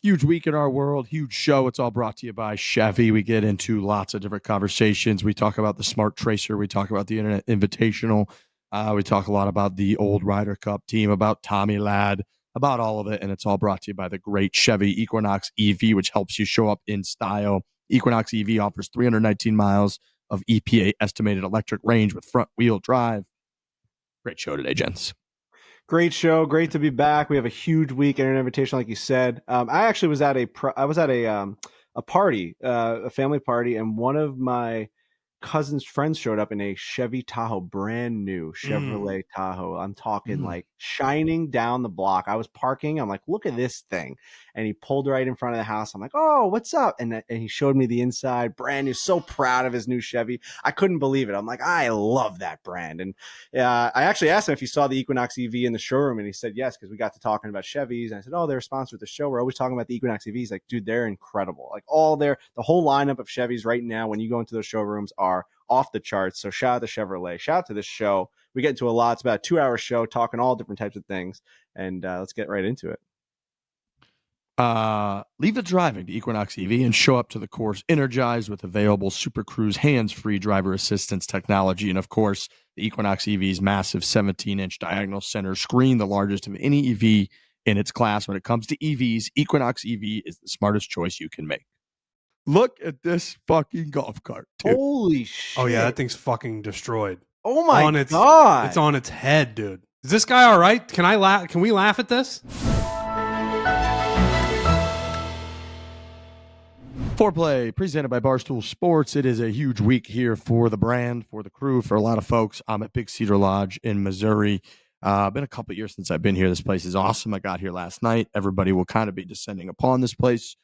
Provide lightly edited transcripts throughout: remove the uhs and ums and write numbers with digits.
Huge week in our world, huge show. It's all brought to you by Chevy. We get into lots of different conversations. We talk about the Smart Tracer. We talk about the Internet Invitational. We talk a lot about the old Ryder Cup team, about Tommy Ladd, about all of it. And it's all brought to you by the great Chevy Equinox EV, which helps you show up in style. Equinox EV offers 319 miles of EPA estimated electric range with front wheel drive. Great show today, gents. Great show. Great to be back. We have a huge week Internet Invitation, like you said. I actually was at a party, a family party, and one of my cousin's friends showed up in a Chevy Tahoe, brand new Chevrolet Tahoe. I'm talking like shining down the block. I was parking. I'm like, look at this thing. And he pulled right in front of the house. I'm like, oh, what's up? And he showed me the inside, brand new. So proud of his new Chevy. I couldn't believe it. I'm like, I love that brand. And I actually asked him if he saw the Equinox EV in the showroom. And he said yes, because we got to talking about Chevys. And I said, oh, they're sponsored with the show. We're always talking about the Equinox EVs. Like, dude, they're incredible. Like the whole lineup of Chevys right now, when you go into those showrooms, are off the charts. So shout out to Chevrolet. Shout out to this show. We get into a lot. It's about a 2-hour show talking all different types of things. And let's get right into it. Leave the driving to Equinox EV and show up to the course energized with available Super Cruise hands-free driver assistance technology. And of course, the Equinox EV's massive 17-inch diagonal center screen, the largest of any EV in its class. When it comes to EVs, Equinox EV is the smartest choice you can make. Look at this fucking golf cart, dude. Holy shit. Oh, yeah, that thing's fucking destroyed. Oh, my God. It's on its head, dude. Is this guy all right? Can we laugh at this? Foreplay presented by Barstool Sports. It is a huge week here for the brand, for the crew, for a lot of folks. I'm at Big Cedar Lodge in Missouri. Been a couple of years since I've been here. This place is awesome. I got here last night. Everybody will kind of be descending upon this place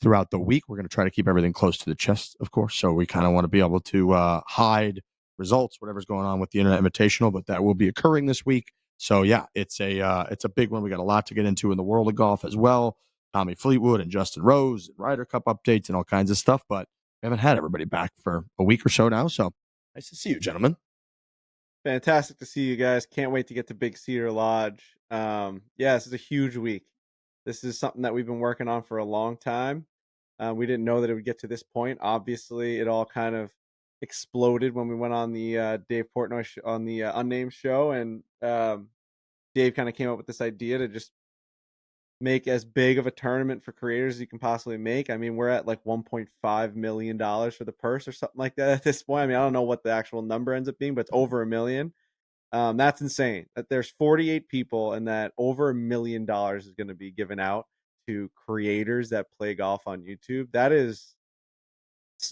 throughout the week. We're going to try to keep everything close to the chest, of course. So we kind of want to be able to hide results, whatever's going on with the Internet Invitational, but that will be occurring this week. So yeah, it's a big one. We got a lot to get into in the world of golf as well. Tommy Fleetwood and Justin Rose, and Ryder Cup updates and all kinds of stuff, but we haven't had everybody back for a week or so now. So nice to see you, gentlemen. Fantastic to see you guys. Can't wait to get to Big Cedar Lodge. This is a huge week. This is something that we've been working on for a long time. We didn't know that it would get to this point. Obviously, it all kind of exploded when we went on the Dave Portnoy on the Unnamed show, and Dave kind of came up with this idea to just make as big of a tournament for creators as you can possibly make. I mean, we're at like $1.5 million for the purse or something like that at this point. I mean, I don't know what the actual number ends up being, but it's over $1 million. That's insane that there's 48 people and that over $1 million is going to be given out to creators that play golf on YouTube. That is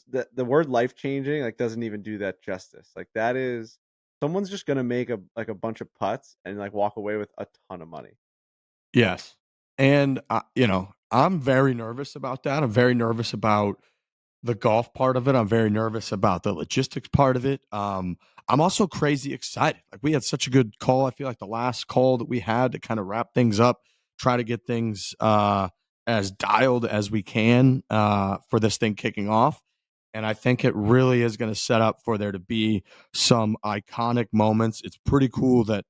the word life changing, like, doesn't even do that justice. Like, that is, someone's just going to make a bunch of putts and like walk away with a ton of money. Yes. And, I'm very nervous about that. I'm very nervous about the golf part of it. I'm very nervous about the logistics part of it. I'm also crazy excited. Like, we had such a good call. I feel like the last call that we had to kind of wrap things up, try to get things as dialed as we can for this thing kicking off. And I think it really is going to set up for there to be some iconic moments. It's pretty cool that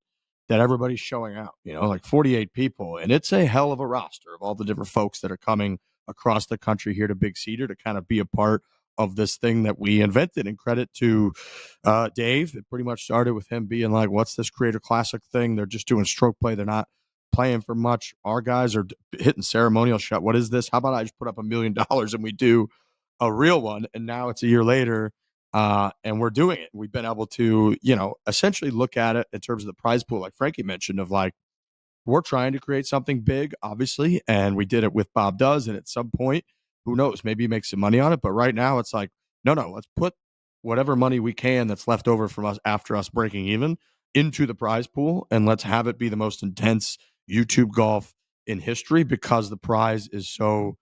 everybody's showing out, like 48 people. And it's a hell of a roster of all the different folks that are coming across the country here to Big Cedar to kind of be a part of this thing that we invented. And credit to Dave. It pretty much started with him being like, what's this Creator Classic thing? They're just doing stroke play. They're not playing for much. Our guys are hitting ceremonial shot. What is this? How about I just put up $1 million and we do a real one? And now it's a year later. And we're doing it. We've been able to, essentially look at it in terms of the prize pool, like Frankie mentioned, of like, we're trying to create something big, obviously, and we did it with Bob Does. And at some point, who knows, maybe make some money on it. But right now, it's like, no, let's put whatever money we can that's left over from us after us breaking even into the prize pool, and let's have it be the most intense YouTube golf in history because the prize is so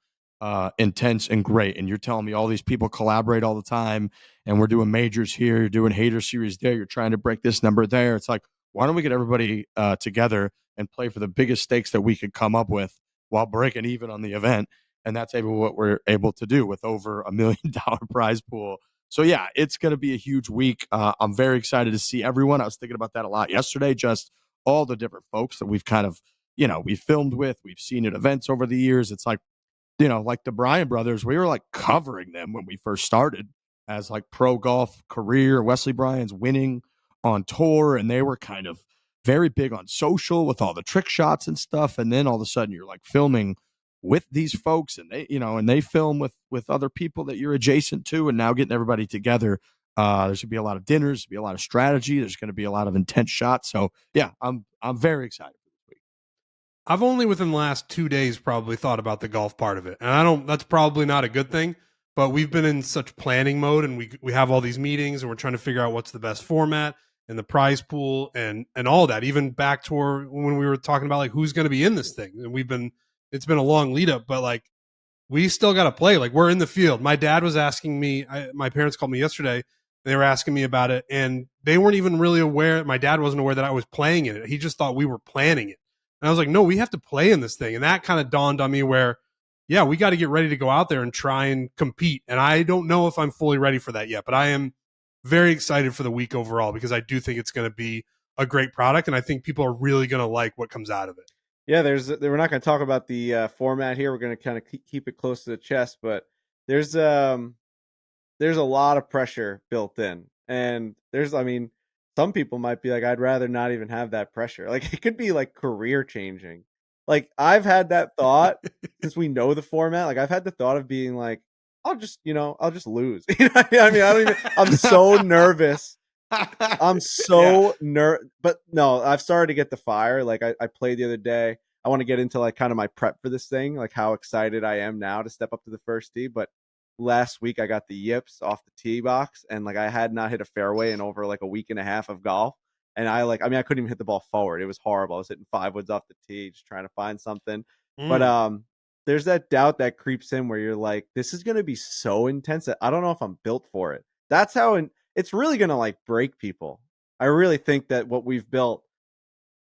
intense and great. And you're telling me all these people collaborate all the time, and we're doing majors here, you're doing hater series there, you're trying to break this number there. It's like, why don't we get everybody together and play for the biggest stakes that we could come up with while breaking even on the event? And that's what we're able to do with over $1 million prize pool. So yeah, it's going to be a huge week. I'm very excited to see everyone. I was thinking about that a lot yesterday, just all the different folks that we've kind of, we filmed with, we've seen at events over the years. It's like, like the Bryan brothers, we were like covering them when we first started as like pro golf career. Wesley Bryan's winning on tour, and they were kind of very big on social with all the trick shots and stuff. And then all of a sudden you're like filming with these folks, and they film with other people that you're adjacent to, and now getting everybody together. There's gonna be a lot of dinners, be a lot of strategy. There's gonna be a lot of intense shots. So yeah, I'm very excited for this week. I've only within the last 2 days probably thought about the golf part of it. And that's probably not a good thing, but we've been in such planning mode, and we have all these meetings, and we're trying to figure out what's the best format and the prize pool and all that, even back to when we were talking about like who's going to be in this thing. And it's been a long lead up, but like we still got to play. Like we're in the field. My dad was asking me, my parents called me yesterday. They were asking me about it, and they weren't even really aware. My dad wasn't aware that I was playing in it. He just thought we were planning it. And I was like, no, we have to play in this thing. And that kind of dawned on me where, yeah, we got to get ready to go out there and try and compete. And I don't know if I'm fully ready for that yet, but I am very excited for the week overall because I do think it's going to be a great product. And I think people are really going to like what comes out of it. Yeah, we're not going to talk about the format here. We're going to kind of keep it close to the chest, but there's a lot of pressure built in, and some people might be like, I'd rather not even have that pressure. Like it could be like career changing. Like I've had that thought since we know the format. Like I've had the thought of being like, I'll just lose. I don't even. I'm so nervous. I'm so but no, I've started to get the fire. Like I played the other day. I want to get into like kind of my prep for this thing, like how excited I am now to step up to the first tee. But last week I got the yips off the tee box, and like I had not hit a fairway in over like a week and a half of golf. And I couldn't even hit the ball forward. It was horrible. I was hitting 5 woods off the tee, just trying to find something. But there's that doubt that creeps in where you're like, this is gonna be so intense that I don't know if I'm built for it. That's how it's really gonna like break people. I really think that what we've built,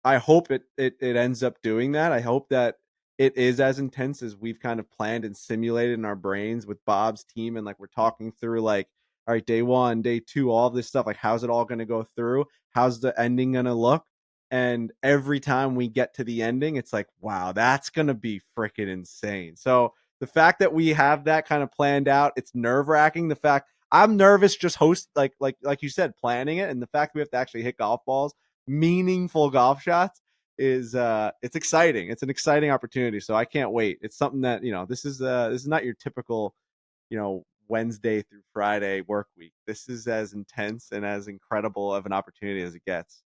I hope it ends up doing that. I hope that it is as intense as we've kind of planned and simulated in our brains with Bob's team. And like we're talking through like, all right, day 1, day 2, all of this stuff. Like, how's it all going to go through? How's the ending going to look? And every time we get to the ending, it's like, wow, that's going to be freaking insane. So the fact that we have that kind of planned out, it's nerve wracking. The fact I'm nervous just like you said, planning it. And the fact we have to actually hit golf balls, meaningful golf shots, is it's exciting. It's an exciting opportunity. So I can't wait. It's something that, this is not your typical, Wednesday through Friday work week. This is as intense and as incredible of an opportunity as it gets.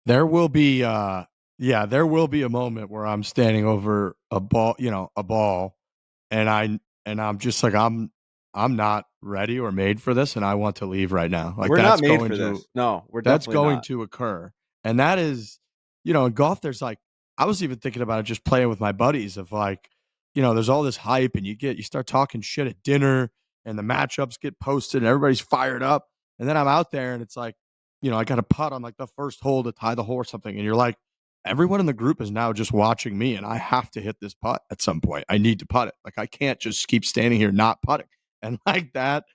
There will be there will be a moment where I'm standing over a ball, and I'm just like I'm not ready or made for this, and I want to leave right now. Like we're that's not made going for to this. No, we're that's definitely going not. to occur. And that is, in golf there's like I was even thinking about it just playing with my buddies of like, there's all this hype and you start talking shit at dinner and the matchups get posted and everybody's fired up. And then I'm out there and it's like, I got a putt on like the first hole to tie the hole or something. And you're like, everyone in the group is now just watching me and I have to hit this putt at some point. I need to putt it. Like I can't just keep standing here not putting. And like that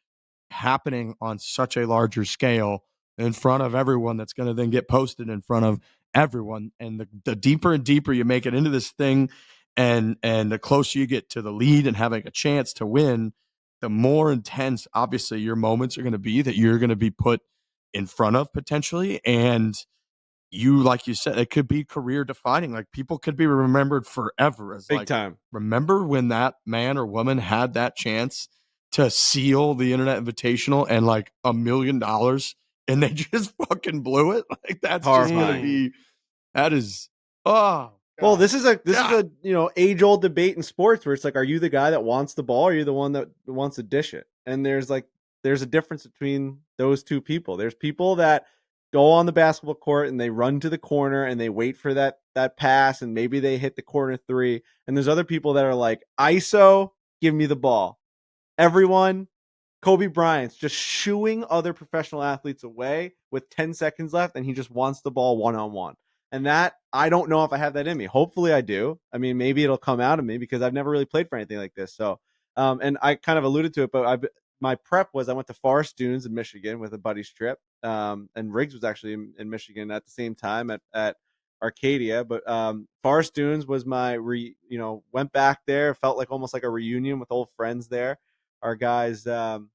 happening on such a larger scale in front of everyone that's going to then get posted in front of everyone. And the deeper and deeper you make it into this thing and the closer you get to the lead and having a chance to win, the more intense obviously your moments are going to be that you're going to be put in front of potentially. And you, like you said, it could be career defining. Like people could be remembered forever as big like, time. remember when that man or woman had that chance to seal the internet invitational and like $1 million and they just fucking blew it. Like that's just going to be, that is, oh. Well, this is a age old debate in sports where it's like, are you the guy that wants the ball? Or are you the one that wants to dish it? And there's a difference between those two people. There's people that go on the basketball court and they run to the corner and they wait for that pass and maybe they hit the corner 3. And there's other people that are like, ISO, give me the ball. Everyone, Kobe Bryant's just shooing other professional athletes away with 10 seconds left and he just wants the ball one-on-one. And that, I don't know if I have that in me. Hopefully I do. I mean, maybe it'll come out of me because I've never really played for anything like this. So, and I kind of alluded to it, but my prep was I went to Forest Dunes in Michigan with a buddy's trip. And Riggs was actually in Michigan at the same time at Arcadia, but Forest Dunes was my went back there, felt like almost like a reunion with old friends there. Our guys Don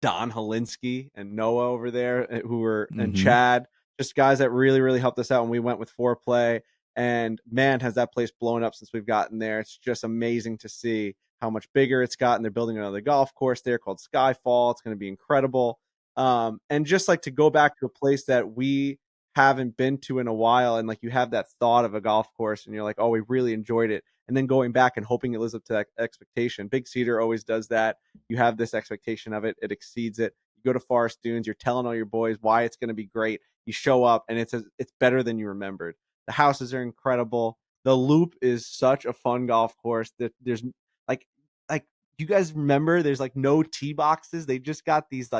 Holinsky and Noah over there who were and Chad, just guys that really, really helped us out when we went with foreplay. And man, has that place blown up since we've gotten there. It's just amazing to see how much bigger it's gotten. They're building another golf course there called Skyfall. It's going to be incredible. And just like to go back to a place that we haven't been to in a while, and like you have that thought of a golf course and you're like, oh, we really enjoyed it. And then going back and hoping it lives up to that expectation. Big Cedar always does that. You have this expectation of it. It exceeds it. You go to Forest Dunes. You're telling all your boys why it's going to be great. You show up, and it's better than you remembered. The houses are incredible. The Loop is such a fun golf course. That there's like you guys remember, there's like no tee boxes. They just got these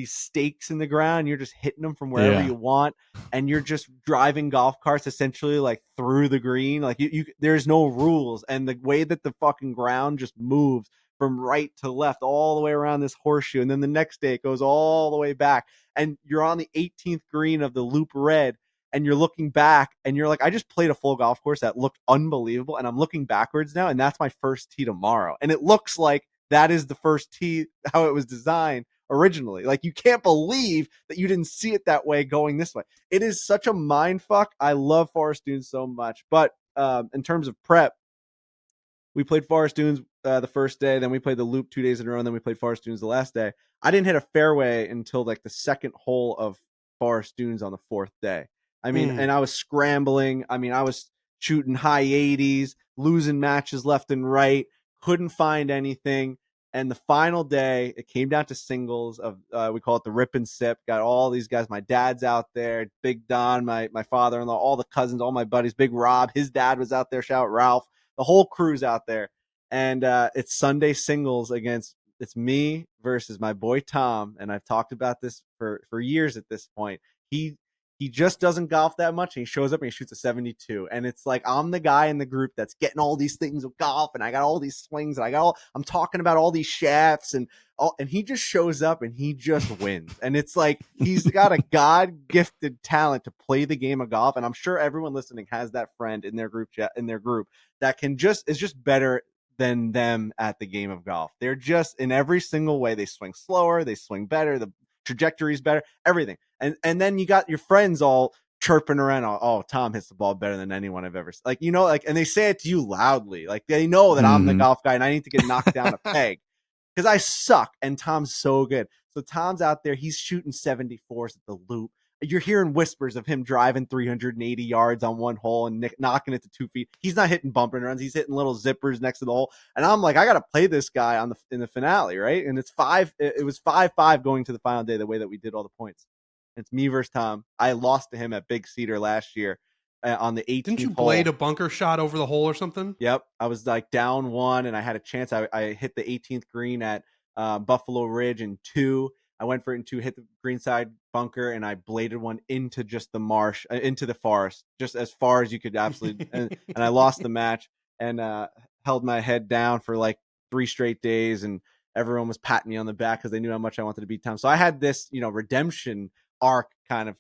stakes in the ground. You're just hitting them from wherever you want, and you're just driving golf carts essentially like through the green. Like you there's no rules, and the way that the fucking ground just moves from right to left all the way around this horseshoe, and then the next day it goes all the way back, and you're on the 18th green of the Loop Red, and you're looking back, and you're like, I just played a full golf course that looked unbelievable, and I'm looking backwards now, and that's my first tee tomorrow, and it looks like that is the first tee how it was designed originally. Like, you can't believe that you didn't see it that way going this way. It is such a mind fuck. I love Forest Dunes so much, but in terms of prep, we played Forest Dunes the first day, then we played the Loop 2 days in a row, and then we played Forest Dunes the last day. I didn't hit a fairway until like the second hole of Forest Dunes on the fourth day. I mean, and I was scrambling. I mean, I was shooting high 80s, losing matches left and right, couldn't find anything. And the final day, it came down to singles of we call it the rip and sip. Got all these guys. My dad's out there, Big Don, my father-in-law, all the cousins, all my buddies, Big Rob. His dad was out there. Shout out Ralph. The whole crew's out there. And it's Sunday singles it's me versus my boy Tom. And I've talked about this for years at this point. He just doesn't golf that much, and he shows up and he shoots a 72. And it's like, I'm the guy in the group that's getting all these things with golf, and I got all these swings, and I'm talking about all these shafts, and he just shows up and he just wins. And it's like, he's got a God-gifted talent to play the game of golf. And I'm sure everyone listening has that friend in their group that is just better than them at the game of golf. They're just, in every single way, they swing slower, they swing better, the trajectory's better, everything. And then you got your friends all chirping around. Oh, Tom hits the ball better than anyone I've ever seen. And they say it to you loudly. Like, they know that I'm the golf guy and I need to get knocked down a peg because I suck and Tom's so good. So Tom's out there. He's shooting 74s at the Loop. You're hearing whispers of him driving 380 yards on one hole and knocking it to 2 feet. He's not hitting bumping runs. He's hitting little zippers next to the hole. And I'm like, I got to play this guy in the finale, right? And it was 5-5 going to the final day, the way that we did all the points. It's me versus Tom. I lost to him at Big Cedar last year on the 18th. Didn't you blade a bunker shot over the hole or something? Yep. I was like down 1 and I had a chance. I hit the 18th green at Buffalo Ridge in 2. I went for it in 2, hit the greenside bunker, and I bladed one into just the marsh, into the forest, just as far as you could absolutely. and I lost the match and held my head down for like 3 straight days, and everyone was patting me on the back because they knew how much I wanted to beat Tom. So I had this, redemption arc, kind of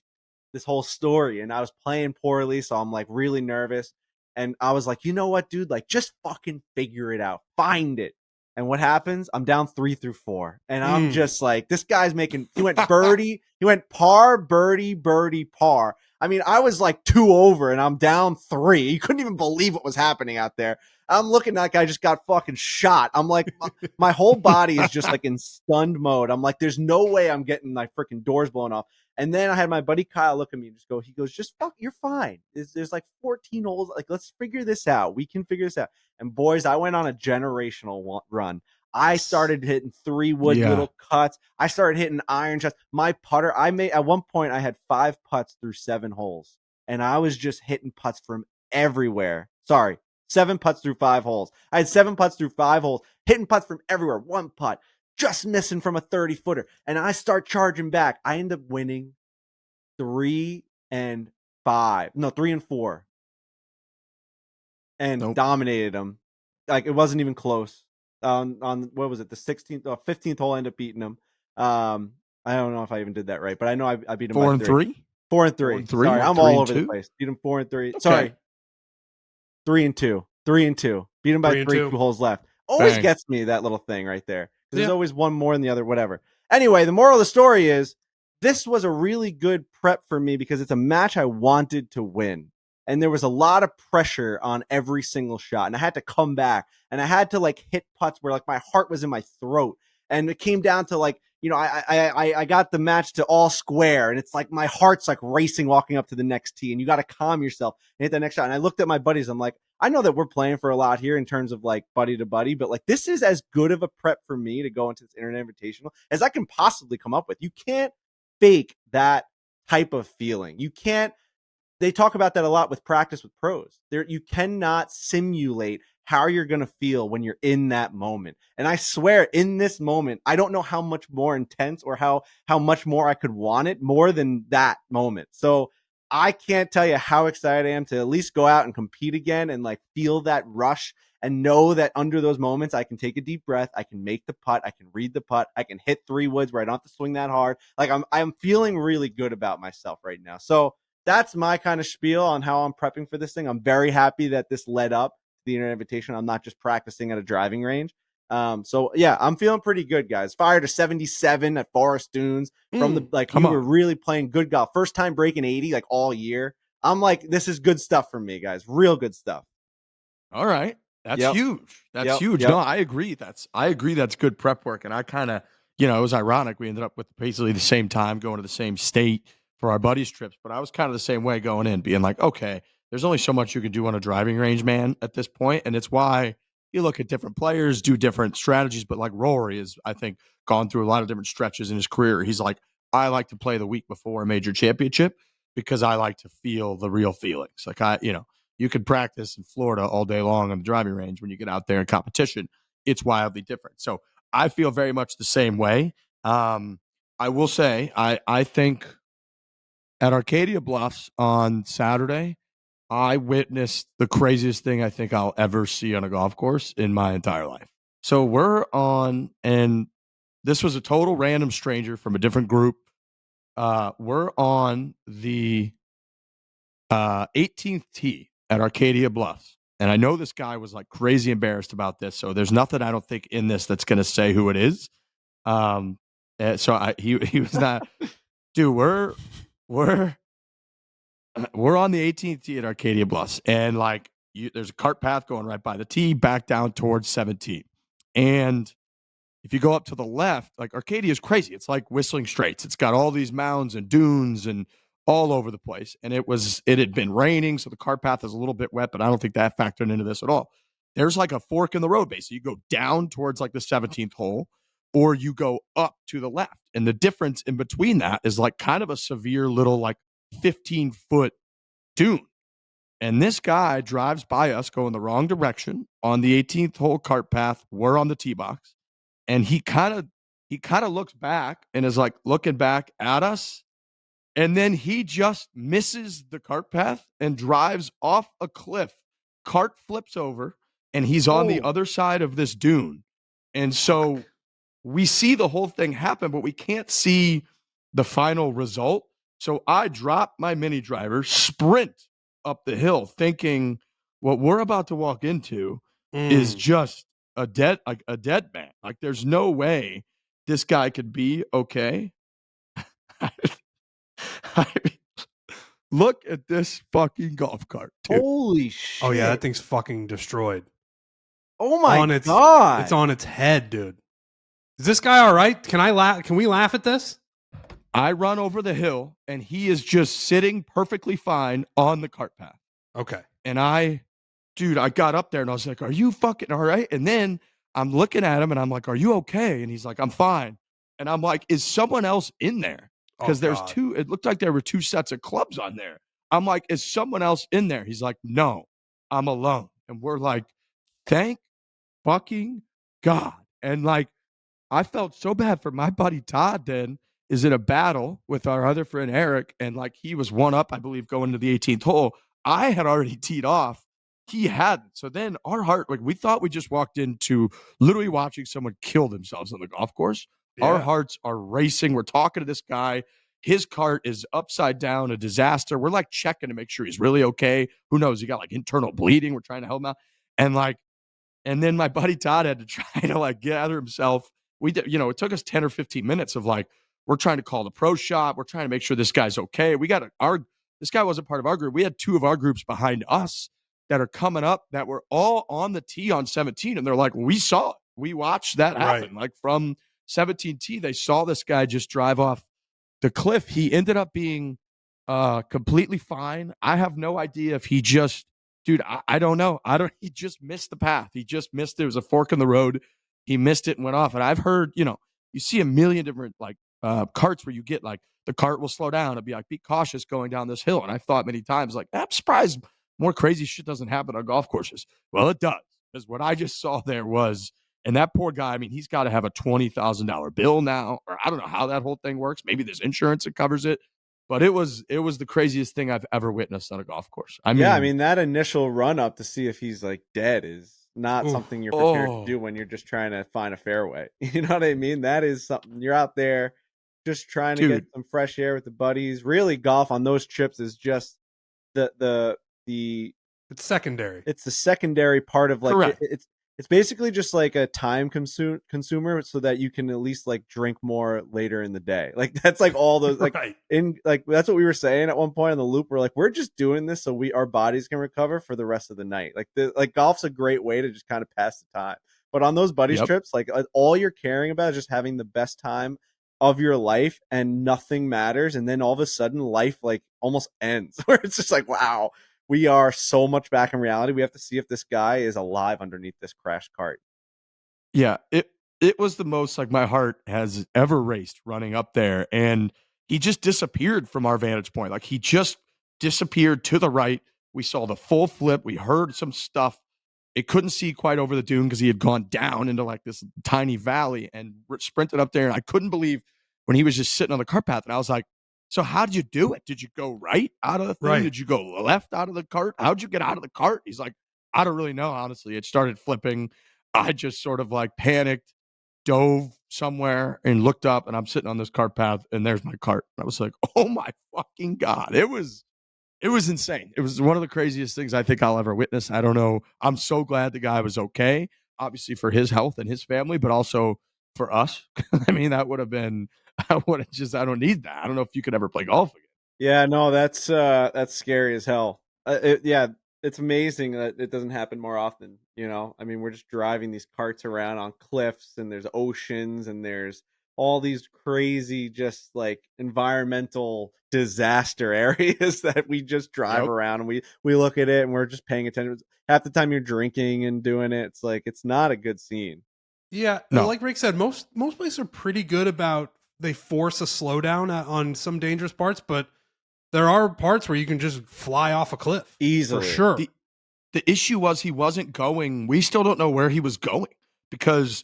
this whole story, and I was playing poorly, so I'm like really nervous. And I was like, you know what, dude, like, just fucking figure it out, find it. And what happens? I'm down 3 through 4. And I'm just like, this guy's he went birdie. He went par, birdie, birdie, par. I mean, I was like 2 over and I'm down 3. You couldn't even believe what was happening out there. I'm looking, that guy just got fucking shot. I'm like, my whole body is just like in stunned mode. I'm like, there's no way I'm getting my freaking doors blown off. And then I had my buddy Kyle look at me and he goes, just fuck, you're fine. There's like 14 holes. Like, let's figure this out. We can figure this out. And boys, I went on a generational run. I started hitting 3-wood little cuts. I started hitting iron shots. My putter, at one point I had 5 putts through 7 holes. And I was just hitting putts from everywhere. Sorry, 7 putts through 5 holes. I had 7 putts through 5 holes, hitting putts from everywhere. 1 putt, just missing from a 30-footer. And I start charging back. I end up winning 3 and 4. And dominated them. Like, it wasn't even close. On what was it, the 16th or 15th hole, I ended up beating him. I don't know if I even did that right, but I know I beat him 4 by and 3. 3. 4-3. 4-3. Sorry, or I'm all 3-2? over the place. Beat him 4-3. Okay. Sorry, 3-2. 3-2. Beat him by 3-2. 2 holes left. Always Bang. gets me, that little thing right there. Because there's Yeah. always one more than the other, whatever. Anyway, the moral of the story is this was a really good prep for me because it's a match I wanted to win. And there was a lot of pressure on every single shot. And I had to come back. And I had to like hit putts where like my heart was in my throat. And it came down to like, you know, I got the match to all square. And it's like my heart's like racing walking up to the next tee. And you got to calm yourself and hit the next shot. And I looked at my buddies. I'm like, I know that we're playing for a lot here in terms of like buddy to buddy, but like this is as good of a prep for me to go into this Internet Invitational as I can possibly come up with. You can't fake that type of feeling. You can't. They talk about that a lot with practice with pros. You cannot simulate how you're going to feel when you're in that moment. And I swear in this moment, I don't know how much more intense or how much more I could want it more than that moment. So I can't tell you how excited I am to at least go out and compete again and like feel that rush and know that under those moments, I can take a deep breath. I can make the putt. I can read the putt. I can hit 3 woods where I don't have to swing that hard. Like I'm feeling really good about myself right now. So that's my kind of spiel on how I'm prepping for this thing. I'm very happy that this led up to the Internet Invitation. I'm not just practicing at a driving range. So yeah, I'm feeling pretty good, guys. Fired a 77 at Forest Dunes from the like. We were really playing good golf. First time breaking 80 like all year. I'm like, this is good stuff for me, guys. Real good stuff. All right. That's huge. That's huge. Yep. No, I agree. I agree. That's good prep work. And I kind of, you know, it was ironic. We ended up with basically the same time going to the same state for our buddies' trips. But I was kind of the same way going in, being like, okay, there's only so much you can do on a driving range, man, at this point. And it's why you look at different players, do different strategies. But like Rory is, I think, gone through a lot of different stretches in his career. He's like, I like to play the week before a major championship because I like to feel the real feelings. Like you could practice in Florida all day long on the driving range. When you get out there in competition, it's wildly different. So I feel very much the same way. I will say, I think at Arcadia Bluffs on Saturday, I witnessed the craziest thing I think I'll ever see on a golf course in my entire life. So we're on, and this was a total random stranger from a different group. We're on the 18th tee at Arcadia Bluffs. And I know this guy was like crazy embarrassed about this. So there's nothing I don't think in this that's going to say who it is. He was not, dude, we're on the 18th tee at Arcadia Bluffs. And like there's a cart path going right by the tee back down towards 17. And if you go up to the left, like Arcadia is crazy. It's like Whistling Straits. It's got all these mounds and dunes and all over the place. And it had been raining, so the cart path is a little bit wet, but I don't think that factored into this at all. There's like a fork in the road, basically. You go down towards like the 17th hole, or you go up to the left. And the difference in between that is like kind of a severe little like 15-foot dune. And this guy drives by us going the wrong direction on the 18th hole cart path. We're on the tee box. And he kind of looks back and is like looking back at us. And then he just misses the cart path and drives off a cliff. Cart flips over and he's on the other side of this dune. And so we see the whole thing happen, but we can't see the final result. So I drop my mini driver, sprint up the hill, thinking what we're about to walk into is just a dead man. Like there's no way this guy could be okay. Look at this fucking golf cart, dude. Holy shit. Oh yeah, that thing's fucking destroyed. Oh my God. It's on its head, dude. Is this guy all right? Can we laugh at this? I run over the hill and he is just sitting perfectly fine on the cart path. Okay. And I got up there and I was like, are you fucking all right? And then I'm looking at him and I'm like, are you okay? And he's like, I'm fine. And I'm like, is someone else in there? Because there's two, it looked like there were 2 sets of clubs on there. I'm like, is someone else in there? He's like, no, I'm alone. And we're like, thank fucking God. And like, I felt so bad for my buddy Todd then is in a battle with our other friend Eric. And like, he was 1 up, I believe, going to the 18th hole. I had already teed off. He hadn't. So then our heart, like we thought we just walked into literally watching someone kill themselves on the golf course. Yeah. Our hearts are racing. We're talking to this guy. His cart is upside down, a disaster. We're like checking to make sure he's really okay. Who knows? He got like internal bleeding. We're trying to help him out. And then my buddy Todd had to try to like gather himself. We did, it took us 10 or 15 minutes of like, we're trying to call the pro shop. We're trying to make sure this guy's okay. This guy wasn't part of our group. We had two of our groups behind us that are coming up that were all on the tee on 17. And they're like, we saw it. We watched that happen. Like from 17 tee, they saw this guy just drive off the cliff. He ended up being completely fine. I have no idea if he just, dude, I don't know. He just missed the path. He just missed, there was a fork in the road. He missed it and went off. And I've heard, you see a million different like carts where you get like the cart will slow down. It'll be like, be cautious going down this hill. And I've thought many times, like, I'm surprised more crazy shit doesn't happen on golf courses. Well, it does. Because what I just saw there was, and that poor guy, I mean, he's got to have a $20,000 bill now, or I don't know how that whole thing works. Maybe there's insurance that covers it. But it was the craziest thing I've ever witnessed on a golf course. I mean, that initial run up to see if he's like dead is not something you're prepared to do when you're just trying to find a fairway. You know what I mean? That is something you're out there just trying to get some fresh air with the buddies. Really, golf on those trips is just the it's secondary. It's the secondary part of like it's basically just like a time consumer so that you can at least like drink more later in the day. Like that's like all those like that's what we were saying at one point on the loop. We're like, we're just doing this so our bodies can recover for the rest of the night. Like golf's a great way to just kind of pass the time. But on those buddies trips, like all you're caring about is just having the best time of your life and nothing matters. And then all of a sudden life like almost ends where it's just like, wow, we are so much back in reality. We have to see if this guy is alive underneath this crash cart. Yeah, it was the most like my heart has ever raced running up there. And he just disappeared from our vantage point. Like he just disappeared to the right. We saw the full flip. We heard some stuff. It couldn't see quite over the dune because he had gone down into like this tiny valley and sprinted up there. And I couldn't believe when he was just sitting on the cart path. And I was like, so how did you do it? Did you go right out of the thing? Right. Did you go left out of the cart? How'd you get out of the cart? He's like, I don't really know, honestly. It started flipping. I just sort of like panicked, dove somewhere and looked up, and I'm sitting on this cart path and there's my cart. And I was like, oh my fucking God. It was insane. It was one of the craziest things I think I'll ever witness. I don't know. I'm so glad the guy was okay, obviously for his health and his family, but also for us. I mean, that would have been, I don't need that. I don't know if you could ever play golf again. Yeah, no, that's scary as hell. It's amazing that it doesn't happen more often. I mean, we're just driving these carts around on cliffs and there's oceans and there's all these crazy, just like environmental disaster areas that we just drive around and we look at it and we're just paying attention. Half the time you're drinking and doing it. It's like, it's not a good scene. Yeah. No. Like Rick said, most places are pretty good about, they force a slowdown on some dangerous parts, but there are parts where you can just fly off a cliff easily. For sure. The issue was he wasn't going. We still don't know where he was going because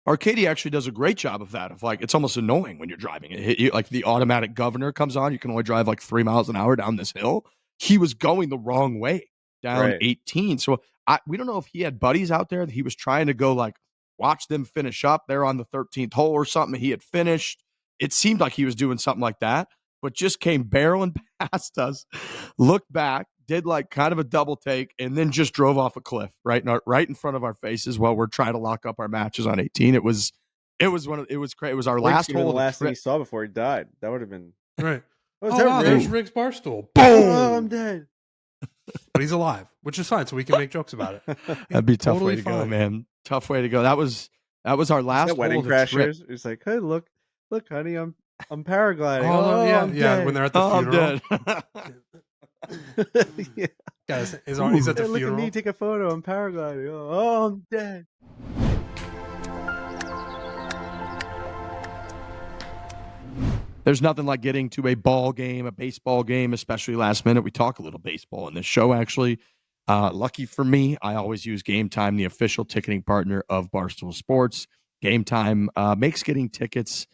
Arcadia actually does a great job of that. Of like, it's almost annoying when you're driving. Like the automatic governor comes on. You can only drive like 3 miles an hour down this hill. He was going the wrong way down 18. So we don't know if he had buddies out there that he was trying to go like watch them finish up. They're on the 13th hole or something. He had finished. It seemed like he was doing something like that, but just came barreling past us, looked back, did like kind of a double take, and then just drove off a cliff right in front of our faces while we're trying to lock up our matches on 18. It was great. It was our last hole. The last thing he saw before he died. That would have been right. There's Rick's Barstool. Boom! Oh, I'm dead. But he's alive, which is fine, so we can make jokes about it. That'd be a tough way to go, man. Tough way to go. That was our last hole. Wedding crashers. It's like, hey, look, honey, I'm paragliding. Yeah. When they're at the funeral. I'm dead. Yeah. Guys, he's at the funeral. Look at me, take a photo. I'm paragliding. Oh, I'm dead. There's nothing like getting to a ball game, a baseball game, especially last minute. We talk a little baseball in this show, actually. Lucky for me, I always use Game Time, the official ticketing partner of Barstool Sports. Game Time makes getting tickets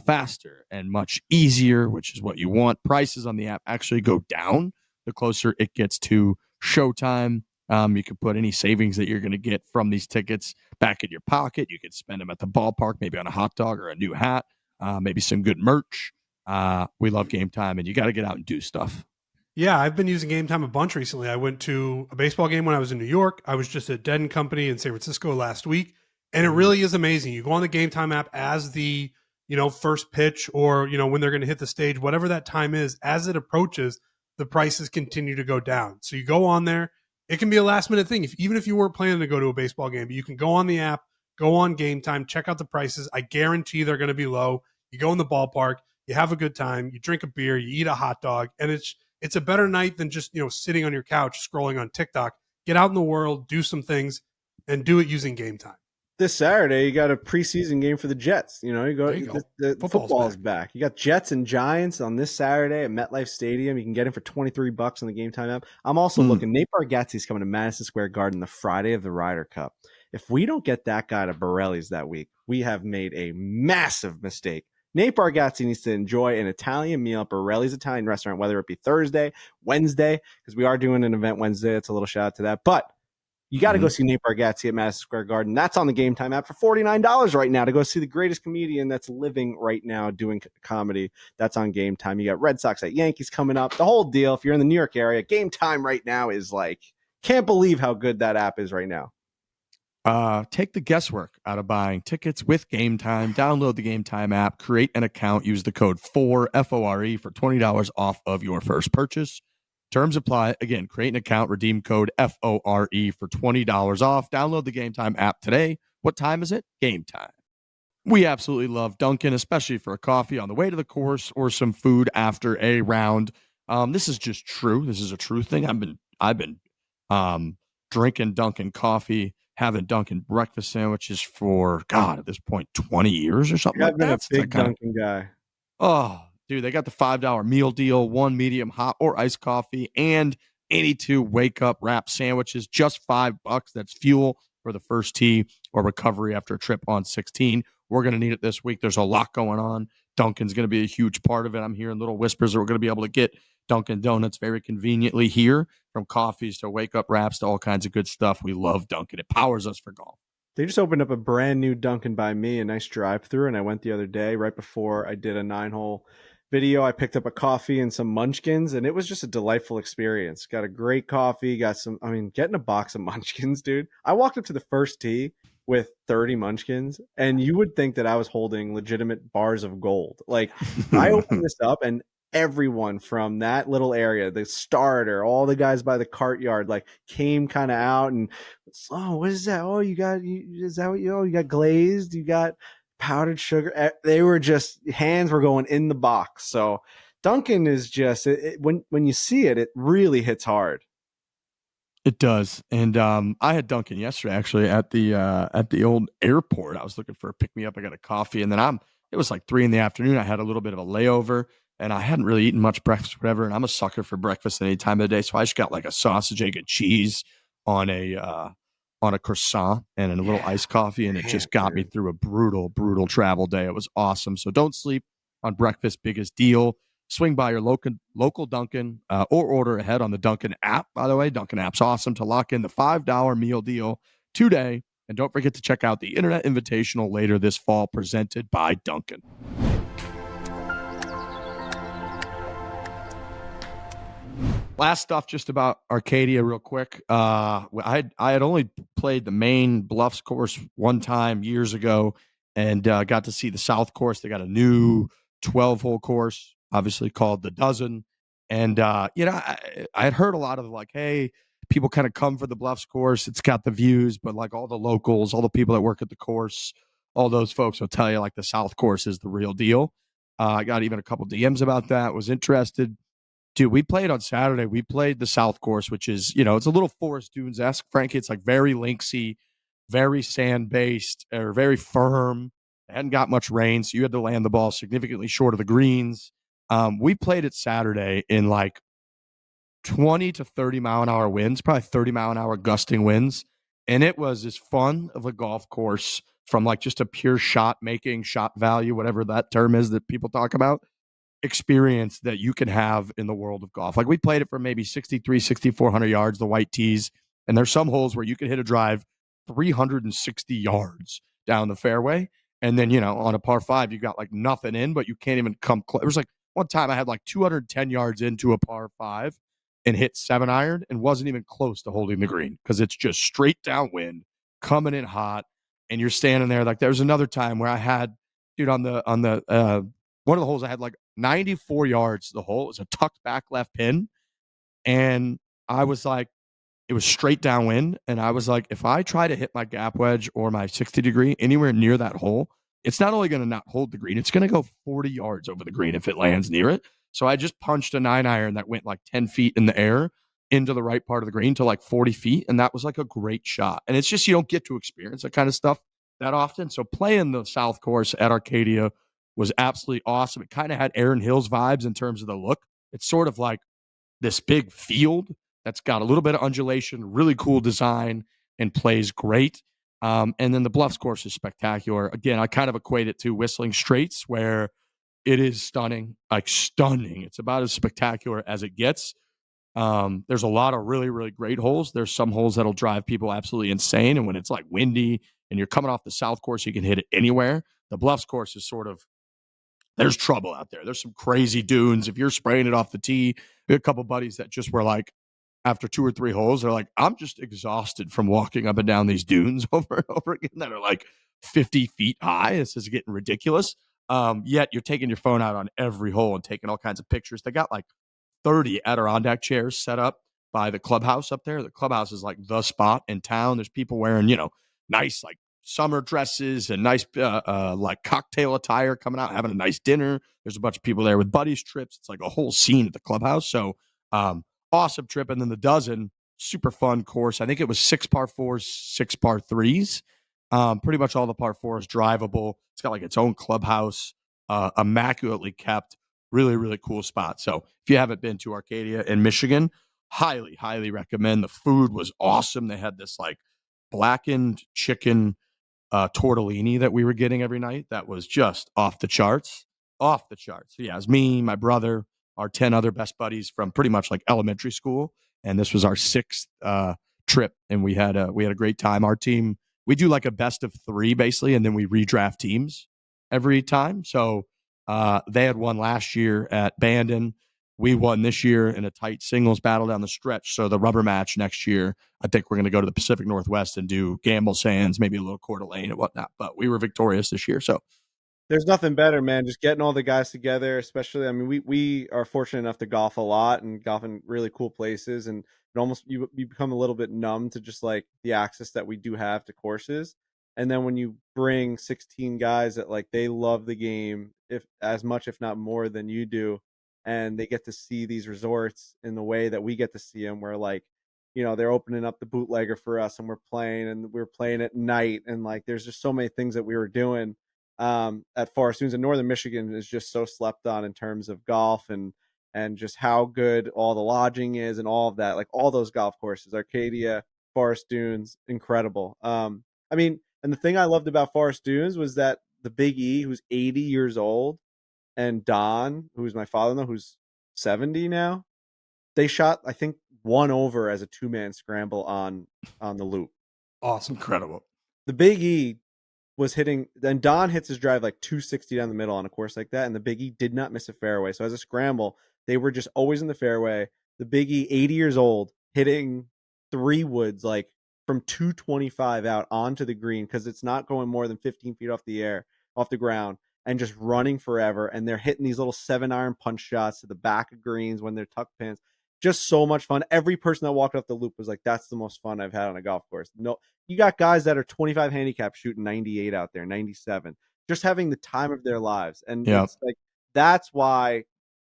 faster and much easier, which is what you want. Prices on the app actually go down the closer it gets to showtime. You can put any savings that you're going to get from these tickets back in your pocket. You could spend them at the ballpark, maybe on a hot dog or a new hat, maybe some good merch. we love Game Time, and you got to get out and do stuff. Yeah, I've been using Game Time a bunch recently. I went to a baseball game when I was in New York. I was just at Dead & Company in San Francisco last week, and it really is amazing. You go on the Game Time app as the, first pitch or, when they're going to hit the stage, whatever that time is, as it approaches, the prices continue to go down. So you go on there. It can be a last minute thing. Even if you weren't planning to go to a baseball game, but you can go on the app, go on Game Time, check out the prices. I guarantee they're going to be low. You go in the ballpark, you have a good time, you drink a beer, you eat a hot dog, and it's a better night than just, sitting on your couch scrolling on TikTok. Get out in the world, do some things, and do it using Game Time. This Saturday, you got a preseason game for the Jets. You go. The football's back. You got Jets and Giants on this Saturday at MetLife Stadium. You can get in for $23 on the Game Time app. I'm also looking. Nate Bargatze's coming to Madison Square Garden the Friday of the Ryder Cup. If we don't get that guy to Borelli's that week, we have made a massive mistake. Nate Bargatze needs to enjoy an Italian meal at Borelli's Italian restaurant, whether it be Thursday, Wednesday, because we are doing an event Wednesday. It's a little shout out to that. But you got to go see Nate Bargatze at Madison Square Garden. That's on the Game Time app for $49 right now to go see the greatest comedian that's living right now doing comedy. That's on Game Time. You got Red Sox at Yankees coming up. The whole deal. If you're in the New York area, Game Time right now is like, can't believe how good that app is right now. Take the guesswork out of buying tickets with Game Time. Download the Game Time app, create an account, use the code FORE, F-O-R-E, for $20 off of your first purchase. Terms apply. Again, create an account, redeem code FORE for $20 off. Download the Game Time app today. What time is it? Game Time. We absolutely love Dunkin', especially for a coffee on the way to the course or some food after a round. This is just true. This is a true thing. I've been drinking Dunkin' coffee, having Dunkin' breakfast sandwiches for, God, at this point, 20 years or something like that. I've been a big Dunkin' guy. Oh, dude, they got the $5 meal deal, 1 medium hot or iced coffee, and any 2 wake-up wrap sandwiches, just $5. That's fuel for the first tee or recovery after a trip on 16. We're going to need it this week. There's a lot going on. Dunkin's going to be a huge part of it. I'm hearing little whispers that we're going to be able to get Dunkin' Donuts very conveniently here, from coffees to wake-up wraps to all kinds of good stuff. We love Dunkin'. It powers us for golf. They just opened up a brand new Dunkin' by me, a nice drive-through, and I went the other day right before I did a 9-hole video. I picked up a coffee and some munchkins, and it was just a delightful experience. Got a great coffee, getting a box of munchkins, dude. I walked up to the first tee with 30 munchkins, and you would think that I was holding legitimate bars of gold. Like, I opened this up, and everyone from that little area, the starter, all the guys by the cart yard, like, came kind of out and, oh, what is that? Oh, you got glazed? You got powdered sugar? They were just, hands were going in the box. So Dunkin' is just, when you see it, it really hits hard. It does. And I had Dunkin' yesterday, actually, at the old airport. I was looking for a pick-me-up. I got a coffee, and then it was like 3 p.m. I had a little bit of a layover, and I hadn't really eaten much breakfast, whatever, and I'm a sucker for breakfast any time of the day, so I just got like a sausage, egg, and cheese on a croissant and a little iced coffee, and it just got me through a brutal, brutal travel day. It was awesome. So don't sleep on breakfast. Biggest deal. Swing by your local Dunkin' or order ahead on the Dunkin' app. By the way, Dunkin' app's awesome to lock in the $5 meal deal today. And don't forget to check out the Internet Invitational later this fall, presented by Dunkin'. Last stuff just about Arcadia real quick. I had only played the main Bluffs course one time years ago, and got to see the South course. They got a new 12-hole course, obviously called the Dozen. And, I had heard a lot of like, hey, people kind of come for the Bluffs course. It's got the views, but like all the locals, all the people that work at the course, all those folks will tell you like the South course is the real deal. I got even a couple DMs about that, was interested. Dude, we played on Saturday. We played the South course, which is, it's a little Forest Dunes-esque. Frankie, it's like very linksy, very sand-based, or very firm. It hadn't got much rain, so you had to land the ball significantly short of the greens. We played it Saturday in like 20 to 30 mile an hour winds, probably 30 mile an hour gusting winds. And it was as fun of a golf course from like just a pure shot making, shot value, whatever that term is that people talk about, experience that you can have in the world of golf. Like we played it for maybe 6,400 yards, the white tees. And there's some holes where you can hit a drive 360 yards down the fairway. And then, on a par 5, you got like nothing in, but you can't even come close. It was like one time I had like 210 yards into a par 5 and hit 7-iron and wasn't even close to holding the green because it's just straight downwind, coming in hot, and you're standing there. Like, there was another time where I had, dude, on the one of the holes, I had like 94 yards to the hole. It was a tucked back left pin, and I was like, it was straight downwind, and I was like, if I try to hit my gap wedge or my 60-degree anywhere near that hole, it's not only going to not hold the green, it's going to go 40 yards over the green if it lands near it. So I just punched a 9-iron that went like 10 feet in the air into the right part of the green to like 40 feet, and that was like a great shot. And it's just, you don't get to experience that kind of stuff that often. So playing the South Course at Arcadia was absolutely awesome. It kind of had Aaron Hills vibes in terms of the look. It's sort of like this big field that's got a little bit of undulation, really cool design, and plays great. And then the Bluffs course is spectacular. Again, I kind of equate it to Whistling Straits, where it is stunning, like stunning. It's about as spectacular as it gets. There's a lot of really, really great holes. There's some holes that'll drive people absolutely insane. And when it's like windy and you're coming off the South course, you can hit it anywhere. The Bluffs course is sort of, there's trouble out there. There's some crazy dunes. If you're spraying it off the tee, we had a couple buddies that just were like, after 2 or 3 holes, they're like, I'm just exhausted from walking up and down these dunes over and over again that are like 50 feet high. This is getting ridiculous. Yet you're taking your phone out on every hole and taking all kinds of pictures. They got like 30 Adirondack chairs set up by the clubhouse up there. The clubhouse is like the spot in town. There's people wearing, nice like summer dresses and nice like cocktail attire, coming out, having a nice dinner. There's a bunch of people there with buddies trips. It's like a whole scene at the clubhouse. So awesome trip. And then the dozen, super fun course. I think it was 6 par 4s, 6 par 3s. Pretty much all the par 4s drivable. It's got like its own clubhouse, immaculately kept. Really, really cool spot. So if you haven't been to Arcadia in Michigan, highly, highly recommend. The food was awesome. They had this like blackened chicken tortellini that we were getting every night. That was just off the charts. Off the charts. So yeah, it was me, my brother, our 10 other best buddies from pretty much like elementary school. And this was our 6th trip. And we had a great time. Our team, we do like a best of 3 basically, and then we redraft teams every time. So they had won last year at Bandon. We won this year in a tight singles battle down the stretch. So the rubber match next year, I think we're going to go to the Pacific Northwest and do Gamble Sands, maybe a little Coeur d'Alene and whatnot. But we were victorious this year. So There's nothing better, man. Just getting all the guys together, especially. I mean, we are fortunate enough to golf a lot and golf in really cool places, and it almost you become a little bit numb to just like the access that we do have to courses. And then when you bring 16 guys that like they love the game if as much if not more than you do, and they get to see these resorts in the way that we get to see them, where like they're opening up the bootlegger for us and we're playing and we're playing at night, and like there's just so many things that we were doing at Fore. And Northern Michigan is just so slept on in terms of golf and just how good all the lodging is and all of that. Like all those golf courses, Arcadia, Forest Dunes, incredible. I mean, and the thing I loved about Forest Dunes was that the Big E, who's 80 years old, and Don, who's my father-in-law, who's 70 now, they shot, I think, 1 over as a 2-man scramble on the loop. Awesome. incredible. The Big E was hitting, then Don hits his drive like 260 down the middle on a course like that, and the Big E did not miss a fairway. So as a scramble, they were just always in the fairway. The Big E, 80 years old, hitting 3 woods like from 225 out onto the green because it's not going more than 15 feet off the ground, and just running forever. And they're hitting these little 7-iron punch shots to the back of greens when they're tuck pins. Just so much fun. Every person that walked off the loop was like, that's the most fun I've had on a golf course. No, you got guys that are 25 handicap shooting 98 out there, 97, just having the time of their lives. And it's like, that's why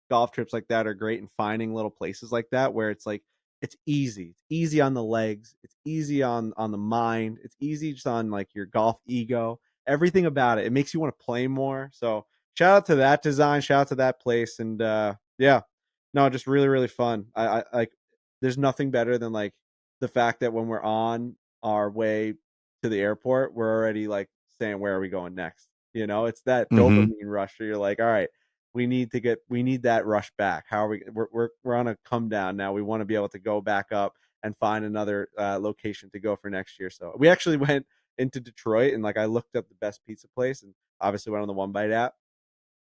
golf trips like that are great, and finding little places like that where it's like, it's easy on the legs. It's easy on the mind. It's easy just on like your golf ego, everything about it. It makes you want to play more. So shout out to that design, shout out to that place. And yeah, no, just really, really fun. I like, there's nothing better than like the fact that when we're on our way to the airport, we're already like saying, where are we going next? It's that dopamine rush where you're like, all right, we need that rush back. How are we're on a come down now. We want to be able to go back up and find another location to go for next year. So we actually went, into Detroit, and like I looked up the best pizza place, and obviously went on the One Bite app.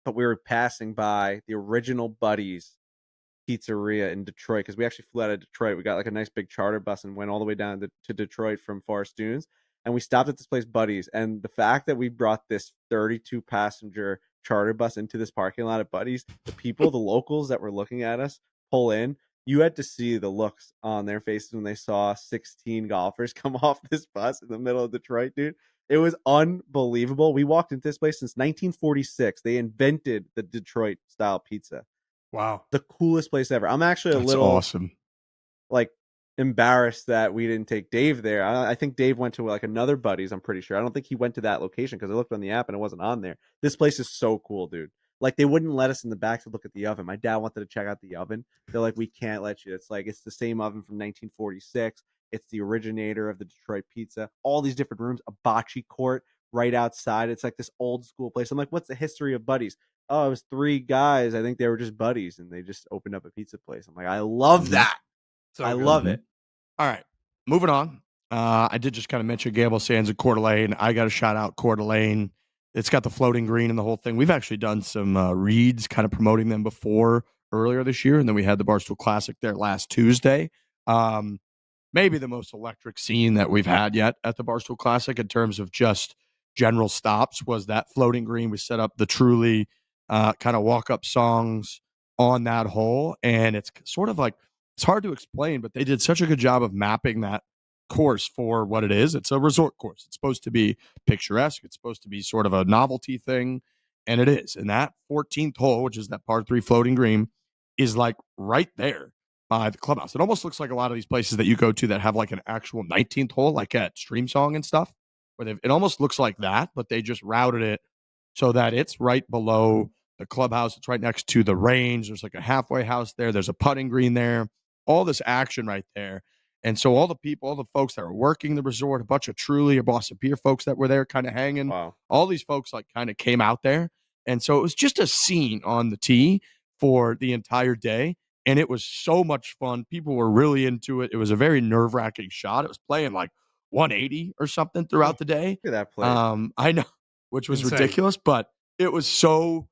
But we were passing by the original Buddy's pizzeria in Detroit because we actually flew out of Detroit. We got like a nice big charter bus and went all the way down to Detroit from Forest Dunes. And we stopped at this place, Buddy's. And the fact that we brought this 32 passenger charter bus into this parking lot at Buddy's, the people, the locals that were looking at us pull in, you had to see the looks on their faces when they saw 16 golfers come off this bus in the middle of Detroit, dude. It was unbelievable. We walked into this place since 1946. They invented the Detroit style pizza. Wow. The coolest place ever. I'm actually a That's little awesome. like embarrassed that we didn't take Dave there. I think Dave went to like another Buddy's. I'm pretty sure. I don't think he went to that location because I looked on the app and it wasn't on there. This place is so cool, dude. Like they wouldn't let us in the back to look at the oven. My dad wanted to check out the oven. They're like, we can't let you. It's like it's the same oven from 1946. It's the originator of the Detroit pizza. All these different rooms, a bocce court right outside. It's like this old school place. I'm like, what's the history of Buddy's? Oh, it was 3 guys. I think they were just buddies and they just opened up a pizza place. I'm like, I love that. So I good. love it. All right, moving on. I did just kind of mention Gable Sands and Coeur d'Alene. I got to shout out Coeur d'Alene. It's got the floating green and the whole thing. We've actually done some reads kind of promoting them before earlier this year, and then we had the Barstool Classic there last Tuesday. Maybe the most electric scene that we've had yet at the Barstool Classic in terms of just general stops was that floating green. We set up the truly kind of walk-up songs on that hole, and it's sort of like, it's hard to explain, but they did such a good job of mapping that course for what it is. It's a resort course. It's supposed to be picturesque. It's supposed to be sort of a novelty thing, and it is. And that 14th hole, which is that par 3 floating green, is like right there by the clubhouse. It almost looks like a lot of these places that you go to that have like an actual 19th hole, like at Stream Song and stuff, where it almost looks like that, but they just routed it so that it's right below the clubhouse. It's right next to the range. There's like a halfway house there. There's a putting green there. All this action right there. And so all the people, all the folks that were working the resort, a bunch of Truly or Boston Beer folks that were there kind of hanging, Wow. all these folks like kind of came out there. And so it was just a scene on the tee for the entire day. And it was so much fun. People were really into it. It was a very nerve-wracking shot. It was playing like 180 or something throughout the day. Look at that place. I know, which was Insane. ridiculous, but it was so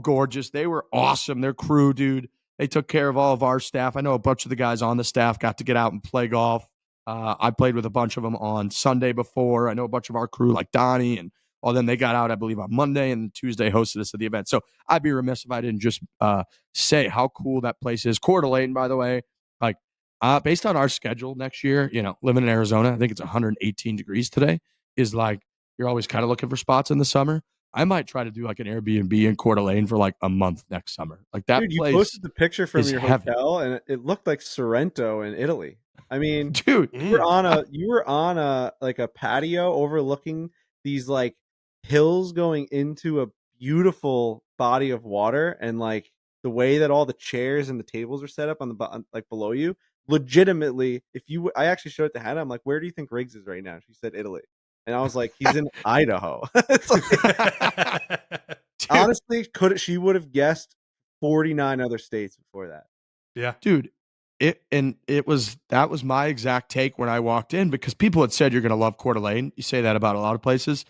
gorgeous. They were awesome. Their crew, dude. They took care of all of our staff. I know a bunch of the guys on the staff got to get out and play golf. I played with a bunch of them on Sunday before. I know a bunch of our crew, like Donnie and all them, they got out, I believe, on Monday, and Tuesday hosted us at the event. So I'd be remiss if I didn't just say how cool that place is. Coeur d'Alene, by the way, like based on our schedule next year, you know, living in Arizona, I think it's 118 degrees today, is like you're always kind of looking for spots in the summer. I might try to do like an Airbnb in Coeur d'Alene for like a month next summer. Like that Dude, you place posted the picture from is your heaven. hotel and it looked like Sorrento in Italy. I mean, Dude, you were on a like a patio overlooking these like hills going into a beautiful body of water, and like the way that all the chairs and the tables are set up on the like below you, legitimately, if you I actually showed it to Hannah. I'm like, where do you think Riggs is right now? She said Italy. And I was like, he's in Idaho. It's like, honestly, she would have guessed 49 other states before that. Yeah. Dude, that was my exact take when I walked in, because people had said you're going to love Coeur d'Alene. You say that about a lot of places.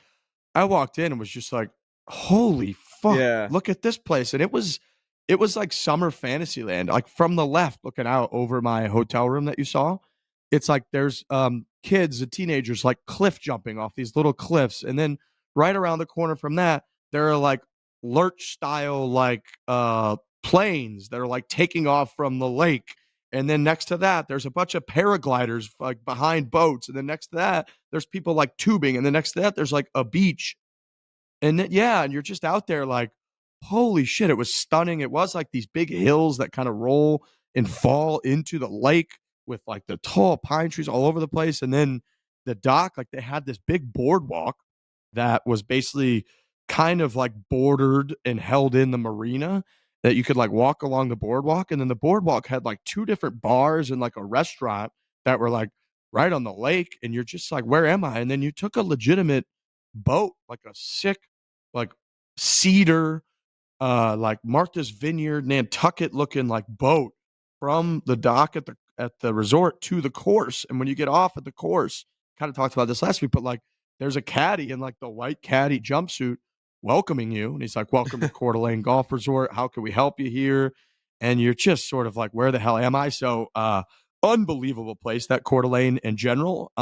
I walked in and was just like, holy fuck, Yeah. look at this place. And it was like summer fantasy land. Like from the left, looking out over my hotel room that you saw, it's like there's kids and teenagers like cliff jumping off these little cliffs. And then right around the corner from that, there are like lurch style like planes that are like taking off from the lake. And then next to that, there's a bunch of paragliders like behind boats. And then next to that, there's people like tubing. And then next to that, there's like a beach. And then, and you're just out there like, holy shit, it was stunning. It was like these big hills that kind of roll and fall into the lake with like the tall pine trees all over the place. And then the dock, like they had this big boardwalk that was basically kind of like bordered and held in the marina, that you could like walk along the boardwalk. And then the boardwalk had like 2 different bars and like a restaurant that were like right on the lake. And you're just like, where am I? And then you took a legitimate boat, like a sick, like cedar, like Martha's Vineyard, Nantucket looking like boat from the dock at the resort to the course. And when you get off at the course, kind of talked about this last week, but like there's a caddy in like the white caddy jumpsuit welcoming you. And he's like, welcome to Coeur d'Alene Golf Resort. How can we help you here? And you're just sort of like, where the hell am I? So unbelievable place, that Coeur d'Alene in general.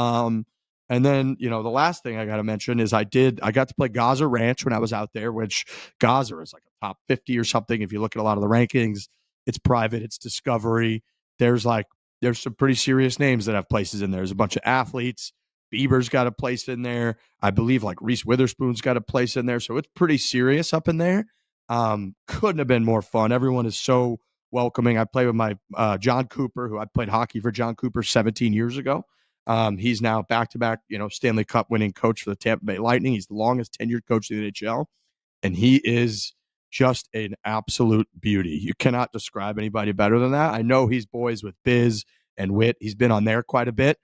And then, the last thing I got to mention is I got to play Gozzer Ranch when I was out there, which Gozzer is like a top 50 or something. If you look at a lot of the rankings, it's private, it's Discovery. There's some pretty serious names that have places in there. There's a bunch of athletes. Bieber's got a place in there. I believe like Reese Witherspoon's got a place in there. So it's pretty serious up in there. Couldn't have been more fun. Everyone is so welcoming. I played with my Jon Cooper, who I played hockey for Jon Cooper 17 years ago. He's now back-to-back, Stanley Cup winning coach for the Tampa Bay Lightning. He's the longest tenured coach in the NHL, and he is just an absolute beauty. You cannot describe anybody better than that. I know he's boys with Biz and Witt. He's been on there quite a bit.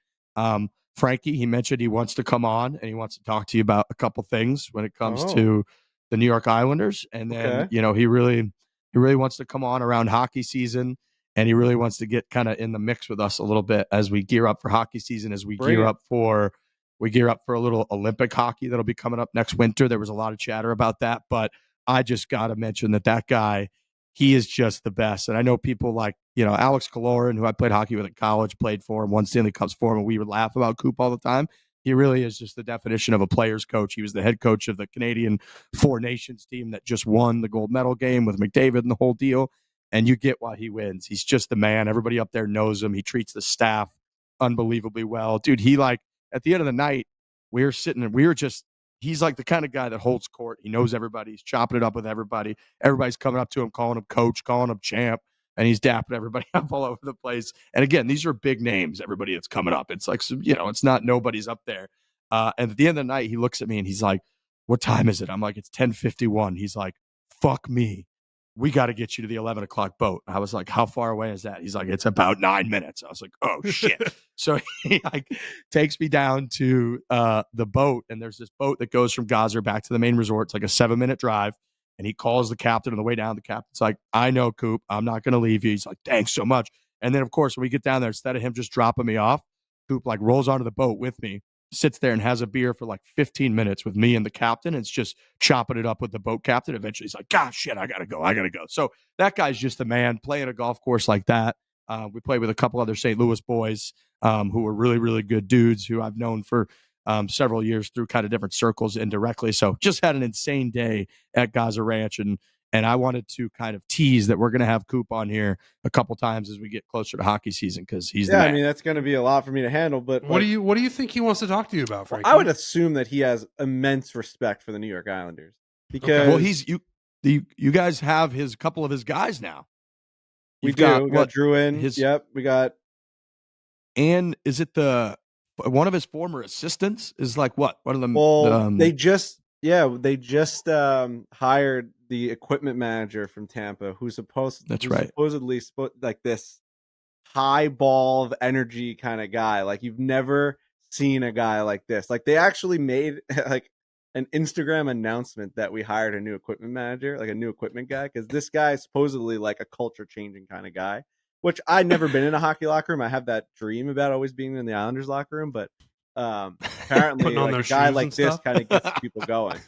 Frankie, he mentioned he wants to come on and he wants to talk to you about a couple things when it comes to the New York Islanders. And then, he really wants to come on around hockey season, and he really wants to get kind of in the mix with us a little bit as we gear up for hockey season, as we gear up for a little Olympic hockey that'll be coming up next winter. There was a lot of chatter about that, but I just got to mention that guy, he is just the best. And I know people like, Alex Kaloran, who I played hockey with at college, played for him, won Stanley Cups for him, and we would laugh about Coop all the time. He really is just the definition of a player's coach. He was the head coach of the Canadian Four Nations team that just won the gold medal game with McDavid and the whole deal. And you get why he wins. He's just the man. Everybody up there knows him. He treats the staff unbelievably well. Dude, he at the end of the night, he's like the kind of guy that holds court. He knows everybody. He's chopping it up with everybody. Everybody's coming up to him, calling him coach, calling him champ, and he's dapping everybody up all over the place. And again, these are big names, everybody that's coming up. It's like, it's not nobody's up there. And at the end of the night, he looks at me and he's like, what time is it? I'm like, it's 10:51. He's like, fuck me. We got to get you to the 11 o'clock boat. I was like, how far away is that? He's like, it's about 9 minutes. I was like, oh shit. So he takes me down to the boat, and there's this boat that goes from Gozzer back to the main resort. It's like a 7-minute drive. And he calls the captain on the way down. The captain's like, I know, Coop, I'm not going to leave you. He's like, thanks so much. And then, of course, when we get down there, instead of him just dropping me off, Coop rolls onto the boat with me, sits there and has a beer for 15 minutes with me and the captain. It's just chopping it up with the boat captain. Eventually he's like, gosh, shit, I gotta go. So that guy's just a man playing a golf course like that. We played with a couple other St. Louis boys who were really, really good dudes who I've known for several years through kind of different circles indirectly. So just had an insane day at Gozzer Ranch. And I wanted to kind of tease that we're going to have Coop on here a couple times as we get closer to hockey season, because he's the man. I mean, that's going to be a lot for me to handle. But what do you think he wants to talk to you about, Frankie? I would assume that he has immense respect for the New York Islanders, because you guys have a couple of his guys now. We got Drew in. We got. And is it one of his former assistants is like what? One of them. Well, they just hired the equipment manager from Tampa, who's supposedly like this high ball of energy kind of guy. Like, you've never seen a guy like this. Like, they actually made an Instagram announcement that we hired a new equipment manager, like a new equipment guy, because this guy is supposedly like a culture changing kind of guy, which I'd never been in a hockey locker room. I have that dream about always being in the Islanders locker room, but apparently a guy like this kind of gets people going.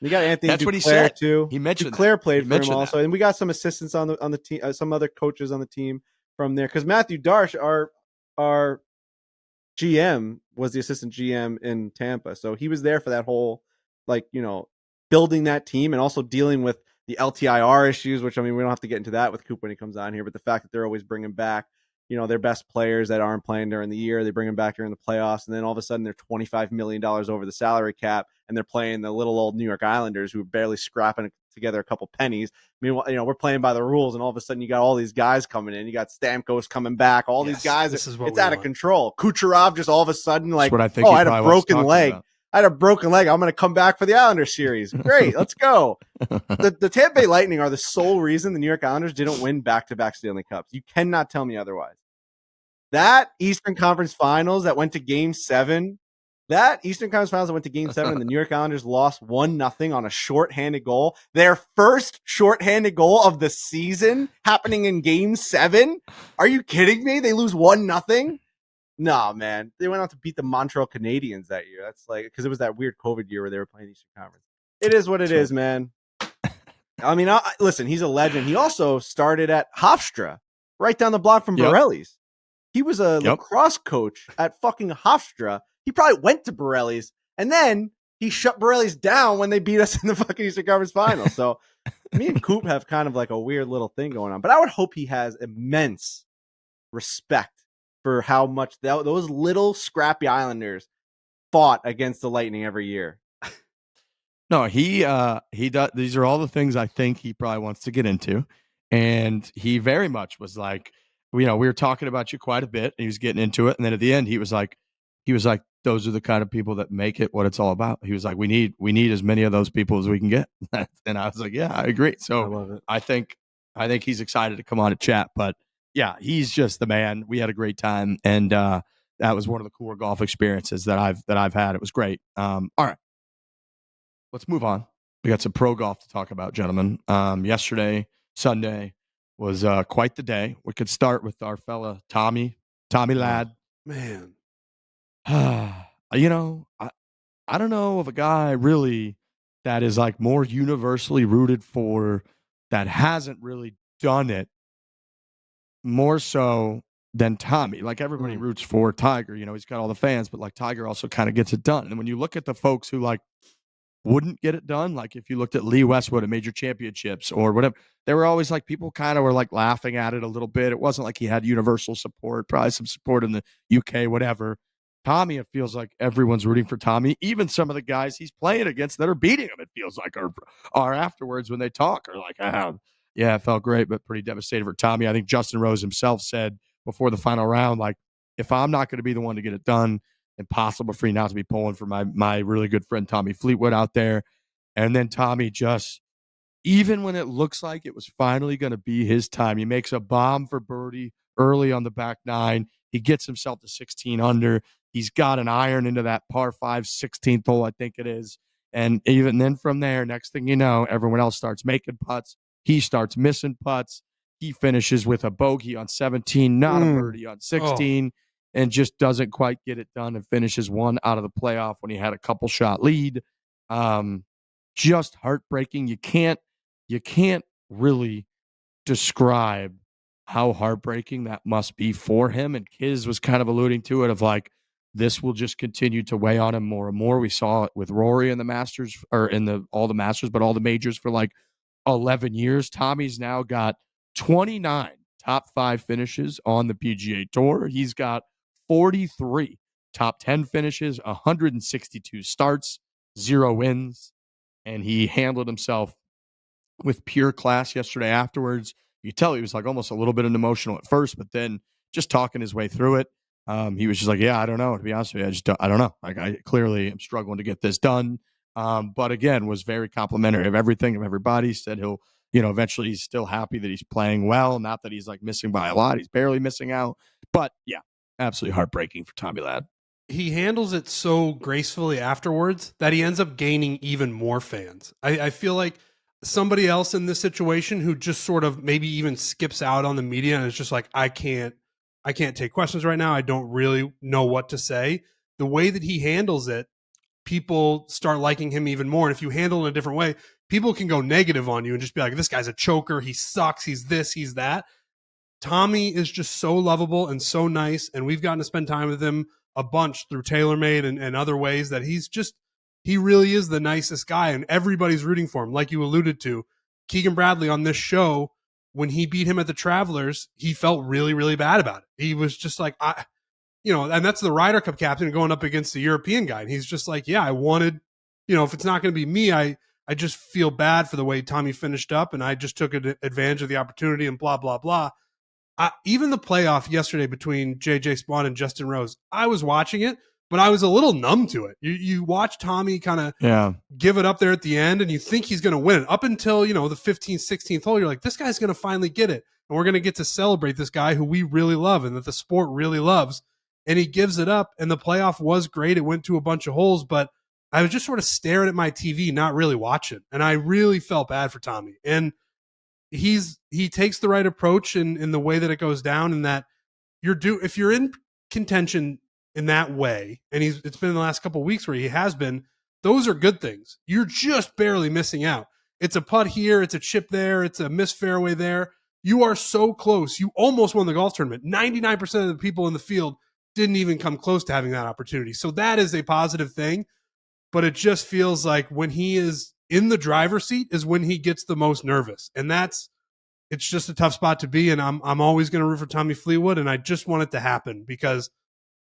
You got Anthony That's Duclair what he said. too. He mentioned Duclair played for him that. also, and we got some assistants on the team, some other coaches on the team from there. Because Matthew Darsh, our GM, was the assistant GM in Tampa, so he was there for that whole building that team and also dealing with the LTIR issues. Which, I mean, we don't have to get into that with Coop when he comes on here, but the fact that they're always bringing back their best players that aren't playing during the year, they bring them back during the playoffs, and then all of a sudden they're $25 million over the salary cap, and they're playing the little old New York Islanders who are barely scrapping together a couple pennies. Meanwhile, we're playing by the rules, and all of a sudden you got all these guys coming in. You got Stamkos coming back. All these guys, it's out of control. Kucherov just all of a sudden I had a broken leg. I had a broken leg. I'm going to come back for the Islanders series. Great, let's go. The Tampa Bay Lightning are the sole reason the New York Islanders didn't win back-to-back Stanley Cups. You cannot tell me otherwise. That Eastern Conference Finals that went to Game 7, and the New York Islanders lost 1-0 on a shorthanded goal. Their first shorthanded goal of the season happening in Game 7. Are you kidding me? They lose 1-0. No, man. They went out to beat the Montreal Canadiens that year. That's like, because it was that weird COVID year where they were playing the Eastern Conference. It is what it is, man. I mean, listen, he's a legend. He also started at Hofstra, right down the block from Borelli's. He was a lacrosse coach at fucking Hofstra. He probably went to Borelli's, and then he shut Borelli's down when they beat us in the fucking Eastern Conference Finals. So me and Coop have kind of like a weird little thing going on. But I would hope he has immense respect for how much those little scrappy Islanders fought against the Lightning every year. No, he does. These are all the things I think he probably wants to get into, and he very much was like, we were talking about you quite a bit, and he was getting into it, and then at the end, he was like, those are the kind of people that make it what it's all about. He was like, we need as many of those people as we can get, and I was like, yeah, I agree. So I love it. I think he's excited to come on and chat, but yeah, he's just the man. We had a great time, and that was one of the cooler golf experiences that I've had. It was great. All right. Let's move on. We got some pro golf to talk about, gentlemen. Yesterday, Sunday, was quite the day. We could start with our fella Tommy Ladd. Man. I don't know of a guy really that is like more universally rooted for that hasn't really done it more so than Tommy. Like everybody roots for Tiger. He's got all the fans, but like Tiger also kind of gets it done. And when you look at the folks who like wouldn't get it done, like if you looked at Lee Westwood at major championships or whatever, they were always like, people kind of were like laughing at it a little bit. It wasn't like he had universal support, probably some support in the UK, whatever. Tommy, it feels like everyone's rooting for Tommy. Even some of the guys he's playing against that are beating him, it feels like, are afterwards when they talk, are like, yeah, it felt great, but pretty devastated for Tommy. I think Justin Rose himself said before the final round, like, if I'm not going to be the one to get it done, impossible for me not to be pulling for my really good friend Tommy Fleetwood out there. And then Tommy just, even when it looks like it was finally going to be his time, he makes a bomb for birdie early on the back nine. He gets himself to 16 under. He's got an iron into that par 5, 16th hole, I think it is. And even then from there, next thing you know, everyone else starts making putts. He starts missing putts. He finishes with a bogey on 17, not a birdie on 16. And just doesn't quite get it done and finishes one out of the playoff when he had a couple shot lead. Just heartbreaking. You can't really describe how heartbreaking that must be for him. And Kiz was kind of alluding to it of like, this will just continue to weigh on him more and more. We saw it with Rory in the Masters, or in all the Masters, but all the majors for like 11 years. Tommy's now got 29 top 5 finishes on the PGA Tour. He's got 43 top 10 finishes, 162 starts, 0 wins, and he handled himself with pure class yesterday afterwards. You tell he was like almost a little bit emotional at first, but then just talking his way through it. He was just like, yeah, I don't know. To be honest with you, I don't know. Like, I clearly am struggling to get this done. But again, was very complimentary of everything, of everybody. Said he'll, eventually he's still happy that he's playing well. Not that he's like missing by a lot. He's barely missing out. But yeah, absolutely heartbreaking for Tommy Ladd. He handles it so gracefully afterwards that he ends up gaining even more fans. I feel like somebody else in this situation who just sort of maybe even skips out on the media and is just like, I can't take questions right now. I don't really know what to say. The way that he handles it, people start liking him even more. And if you handle it a different way, people can go negative on you and just be like, this guy's a choker. He sucks. He's this, he's that. Tommy is just so lovable and so nice. And we've gotten to spend time with him a bunch through TaylorMade and other ways that he really is the nicest guy, and everybody's rooting for him. Like you alluded to, Keegan Bradley on this show, when he beat him at the Travelers, he felt really, really bad about it. He was just like, and that's the Ryder Cup captain going up against the European guy. And he's just like, yeah, I wanted, if it's not going to be me, I just feel bad for the way Tommy finished up, and I just took advantage of the opportunity and blah, blah, blah. Even the playoff yesterday between JJ Spawn and Justin Rose, I was watching it, but I was a little numb to it. You watch Tommy kind of give it up there at the end, and you think he's going to win it. Up until, the 15th, 16th hole, you're like, this guy's going to finally get it, and we're going to get to celebrate this guy who we really love and that the sport really loves. And he gives it up, and the playoff was great. It went to a bunch of holes, but I was just sort of staring at my TV, not really watching. And I really felt bad for Tommy. And he takes the right approach in the way that it goes down, and that if you're in contention in that way, and it's been the last couple of weeks where he has been, those are good things. You're just barely missing out. It's a putt here, it's a chip there, it's a missed fairway there. You are so close. You almost won the golf tournament. 99% of the people in the field didn't even come close to having that opportunity. So that is a positive thing, but it just feels like when he is in the driver's seat is when he gets the most nervous. And it's just a tough spot to be. And I'm always going to root for Tommy Fleetwood. And I just want it to happen because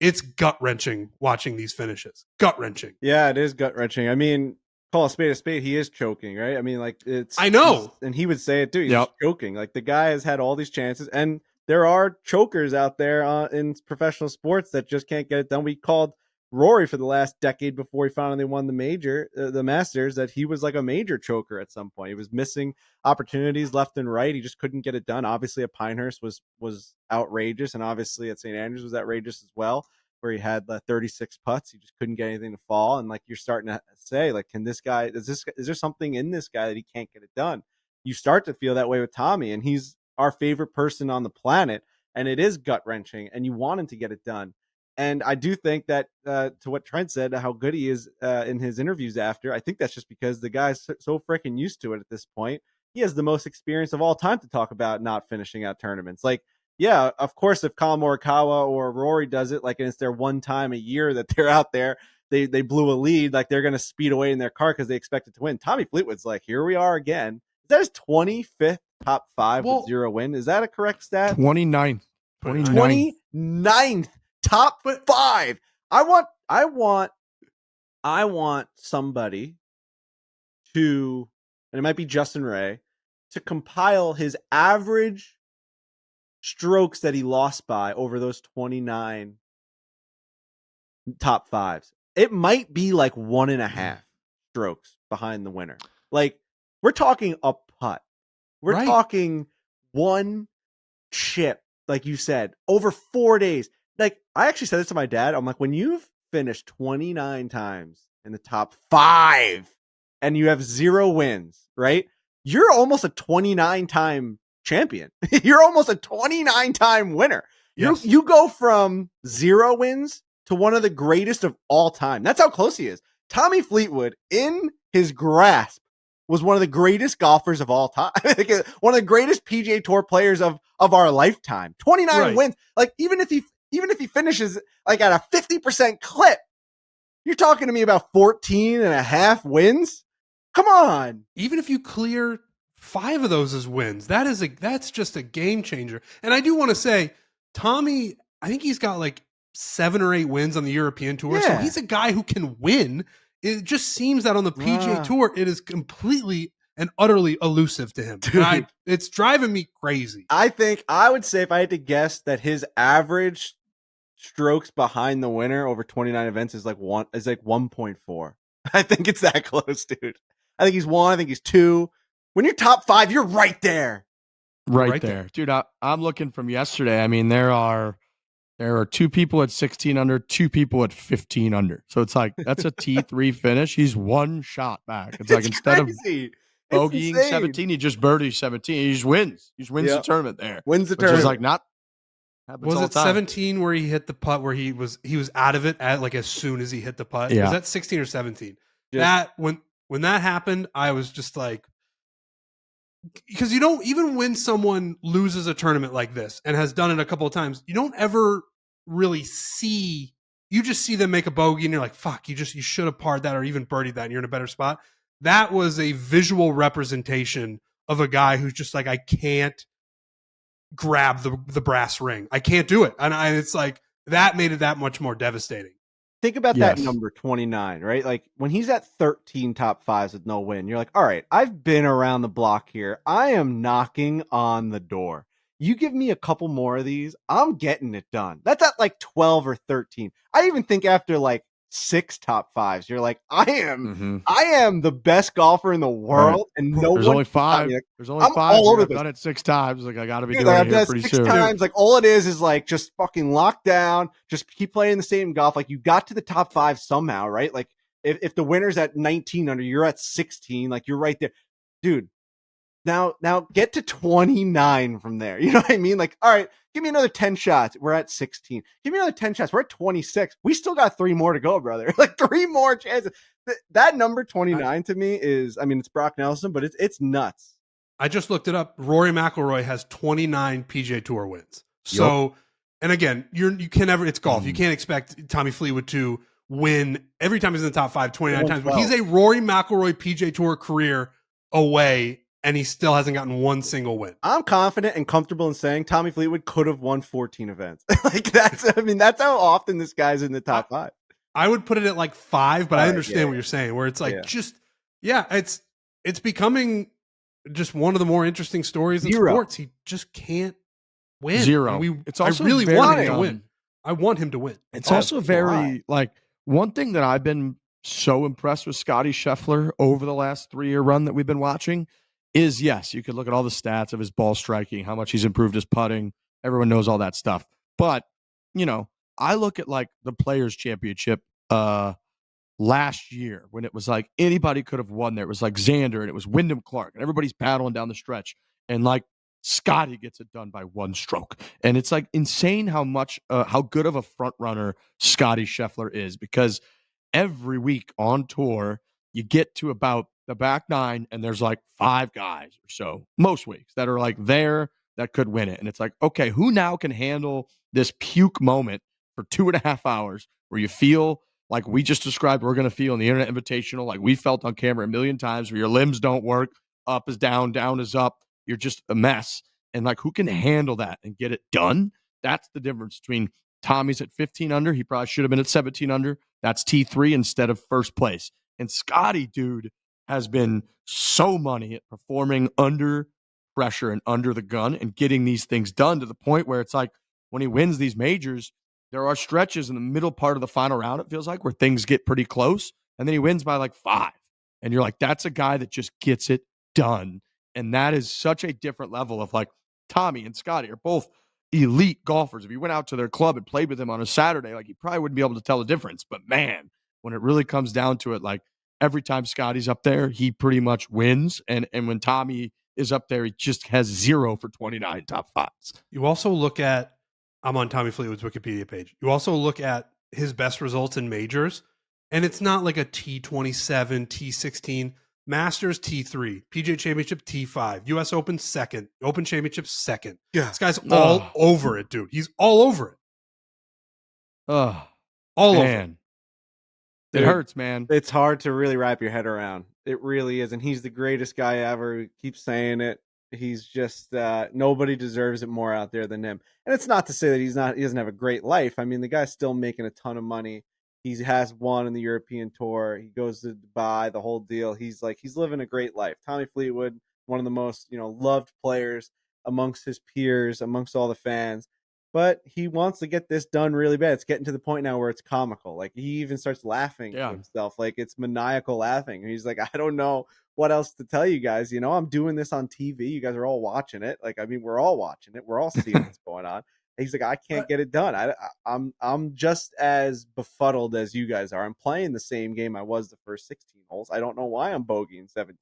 it's gut wrenching watching these finishes. Gut wrenching. Yeah, it is gut wrenching. I mean, call a spade. He is choking, right? I mean, like I know, and he would say it too. He's choking. Like the guy has had all these chances, and there are chokers out there in professional sports that just can't get it done. We called Rory for the last decade before he finally won the major, the Masters, that he was like a major choker at some point. He was missing opportunities left and right. He just couldn't get it done. Obviously, at Pinehurst was outrageous, and obviously at St. Andrews was outrageous as well, where he had 36 putts. He just couldn't get anything to fall. And like you're starting to say, like, can this guy, is there something in this guy that he can't get it done? You start to feel that way with Tommy, and he's our favorite person on the planet, and it is gut wrenching, and you want him to get it done. And I do think that to what Trent said, how good he is in his interviews after, I think that's just because the guy's so freaking used to it at this point. He has the most experience of all time to talk about not finishing out tournaments. Like, yeah, of course, if Colin Morikawa or Rory does it, like, and it's their one time a year that they're out there, they blew a lead, like they're going to speed away in their car because they expect it to win. Tommy Fleetwood's like, here we are again. Is that his 25th top five with 0 win? Is that a correct stat? 29th. 29th top 5. I want somebody to, and it might be Justin Ray, to compile his average strokes that he lost by over those 29 top 5s. It might be like 1.5 strokes behind the winner. Like, we're talking a putt. We're talking one chip, like you said, over 4 days. Like, I actually said this to my dad. I'm like, when you've finished 29 times in the top 5 and you have 0 wins, right? You're almost a 29-time champion. You're almost a 29-time winner. Yes. You go from 0 wins to one of the greatest of all time. That's how close he is. Tommy Fleetwood, in his grasp, was one of the greatest golfers of all time. One of the greatest PGA Tour players of our lifetime. 29 wins. Like, even if he finishes like at a 50% clip, you're talking to me about 14.5 wins? Come on. Even if you clear 5 of those as wins, that's just a game changer. And I do want to say, Tommy, I think he's got like 7 or 8 wins on the European Tour. Yeah. So he's a guy who can win. It just seems that on the PGA Tour, it is completely and utterly elusive to him. It's driving me crazy. I think I would say, if I had to guess, that his average strokes behind the winner over 29 events is like 1.4. I think it's that close, dude. I think he's 1. I think he's 2. When you're top 5, you're right there. Right there. Dude, I'm looking from yesterday. I mean, there are 2 people at 16 under, 2 people at 15 under. So it's like, that's a T3 finish. He's 1 shot back. It's like, instead crazy. Of bogeying 17, he just birdies 17. He just wins. He just wins the tournament there. Wins the tournament. Which is like not happens was all it the time. 17 where he hit the putt where he was out of it at like as soon as he hit the putt? Yeah. Was that 16 or 17? That when that happened, I was just like, because you don't, even when someone loses a tournament like this and has done it a couple of times, you don't ever really see, you just see them make a bogey and you're like, fuck, you should have parred that or even birdied that and you're in a better spot. That was a visual representation of a guy who's just like, I can't grab the brass ring. I can't do it. And it's like, that made it that much more devastating. Think about that number 29, right? Like, when he's at 13 top 5s with no win, you're like, all right, I've been around the block here. I am knocking on the door. You give me a couple more of these, I'm getting it done. That's at like 12 or 13. I even think after like 6 top 5s, you're like, I am the best golfer in the world, and there's only 5. There's only 5. All over I've done it 6 times. Like, I got to be doing it here pretty 6 soon. times. Like, all it is like just fucking lock down. Just keep playing the same golf. Like, you got to the top 5 somehow, right? Like, if the winner's at 19 under, you're at 16. Like, you're right there, dude. Now get to 29 from there. You know what I mean? Like, all right, give me another 10 shots. We're at 16. Give me another 10 shots. We're at 26. We still got 3 more to go, brother. Like 3 more chances. That number 29 to me is, I mean, it's Brock Nelson, but it's nuts. I just looked it up. Rory McIlroy has 29 PGA Tour wins. So, and again, you can never, it's golf. You can't expect Tommy Fleetwood to win every time he's in the top 5 29 times, but he's a Rory McIlroy PGA Tour career away, and he still hasn't gotten one single win. I'm confident and comfortable in saying Tommy Fleetwood could have won 14 events. Like that's how often this guy's in the top 5. I would put it at like 5, but I understand what you're saying, where it's like it's becoming just one of the more interesting stories in sports. He just can't win. Zero. I really want him to win. I want him to win. It's also very like one thing that I've been so impressed with Scotty Scheffler over the last 3-year run that we've been watching is, yes, you could look at all the stats of his ball striking, how much he's improved his putting. Everyone knows all that stuff. But, you know, I look at like the Players Championship last year when it was like anybody could have won there. It was like Xander and it was Wyndham Clark and everybody's battling down the stretch. And like Scotty gets it done by 1 stroke. And it's like insane how much, how good of a front runner Scotty Scheffler is, because every week on tour, you get to about the back 9 and there's like 5 guys or so most weeks that are like there that could win it. And it's like, okay, who now can handle this puke moment for 2.5 hours where you feel like we just described we're going to feel in the Internet Invitational, like we felt on camera a million times, where your limbs don't work, up is down, down is up, you're just a mess. And like, who can handle that and get it done? That's the difference between Tommy's at 15 under. He probably should have been at 17 under. That's T3 instead of first place. And Scotty, dude, has been so money at performing under pressure and under the gun and getting these things done, to the point where it's like when he wins these majors, there are stretches in the middle part of the final round, it feels like, where things get pretty close. And then he wins by like 5. And you're like, that's a guy that just gets it done. And that is such a different level of like Tommy and Scotty are both elite golfers. If you went out to their club and played with them on a Saturday, like you probably wouldn't be able to tell the difference. But man, when it really comes down to it, like every time Scotty's up there, he pretty much wins. And when Tommy is up there, he just has 0 for 29 top 5s. You also look at, I'm on Tommy Fleetwood's Wikipedia page. You also look at his best results in majors, and it's not like a T27, T16, Masters T3, PGA Championship T5, US Open 2nd, Open Championship 2nd. Yeah. This guy's all over it, dude. He's all over it. Oh, all man. over it. It hurts, man. It's hard to really wrap your head around. It really is. And he's the greatest guy ever. We keep saying it. He's just nobody deserves it more out there than him. And it's not to say that he doesn't have a great life. I mean, the guy's still making a ton of money. He has won in the European Tour. He goes to Dubai, the whole deal. He's living a great life. Tommy Fleetwood, one of the most, loved players amongst his peers, amongst all the fans. But he wants to get this done really bad. It's getting to the point now where it's comical. Like he even starts laughing to himself. Like it's maniacal laughing. And he's like, I don't know what else to tell you guys. I'm doing this on TV. You guys are all watching it. Like, I mean, we're all watching it. We're all seeing what's going on. And he's like, I can't get it done. I'm just as befuddled as you guys are. I'm playing the same game I was the first 16 holes. I don't know why I'm bogeying 17.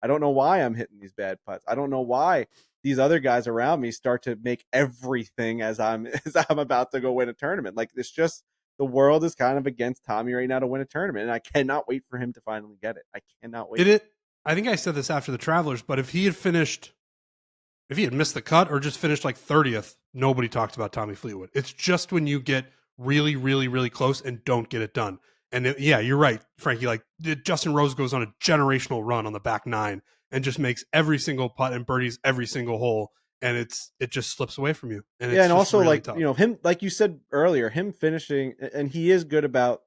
I don't know why I'm hitting these bad putts. I don't know why these other guys around me start to make everything as I'm about to go win a tournament. Like it's just, the world is kind of against Tommy right now to win a tournament, and I cannot wait for him to finally get it. I cannot wait. I think I said this after the Travelers, but if he had missed the cut or just finished like 30th, nobody talked about Tommy Fleetwood. It's just when you get really, really, really close and don't get it done. And you're right, Frankie. Like Justin Rose goes on a generational run on the back 9 and just makes every single putt and birdies every single hole, and it just slips away from you. And it's and also really like tough. Him, like you said earlier, him finishing, and he is good about,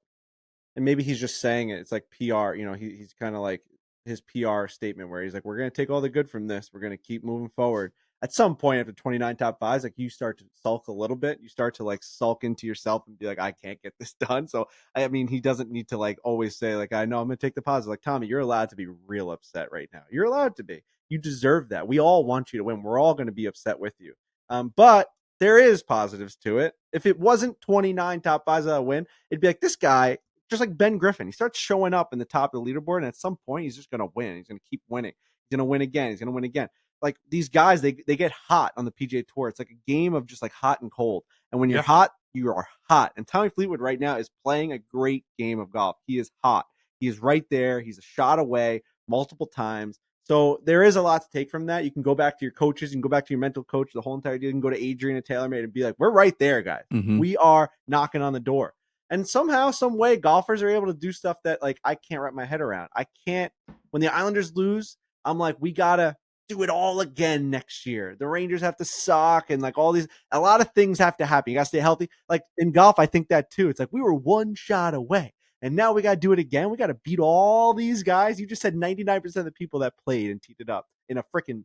and maybe he's just saying it. It's like PR. He's kind of like his PR statement where he's like, we're going to take all the good from this. We're going to keep moving forward. At some point after 29 top 5s, like you start to sulk a little bit. You start to like sulk into yourself and be like, I can't get this done. So, I mean, he doesn't need to like always say like, I know I'm going to take the positive. Like, Tommy, you're allowed to be real upset right now. You're allowed to be. You deserve that. We all want you to win. We're all going to be upset with you. But there is positives to it. If it wasn't 29 top 5s that win, it'd be like, this guy just like Ben Griffin. He starts showing up in the top of the leaderboard, and at some point, he's just going to win. He's going to keep winning. He's going to win again. He's going to win again. Like these guys, they get hot on the PGA Tour. It's like a game of just like hot and cold. And when you're hot, you are hot. And Tommy Fleetwood right now is playing a great game of golf. He is hot. He is right there. He's a shot away multiple times. So there is a lot to take from that. You can go back to your coaches. You can go back to your mental coach, the whole entire deal. You can go to Adrian and TaylorMade and be like, we're right there, guys. Mhm. We are knocking on the door. And somehow, some way, golfers are able to do stuff that like I can't wrap my head around. I can't. When the Islanders lose, I'm like, we got to do it all again next year. The Rangers have to suck, and like a lot of things have to happen. You got to stay healthy. Like in golf, I think that too. It's like we were one shot away, and now we got to do it again. We got to beat all these guys. You just said 99% of the people that played and teed it up in a freaking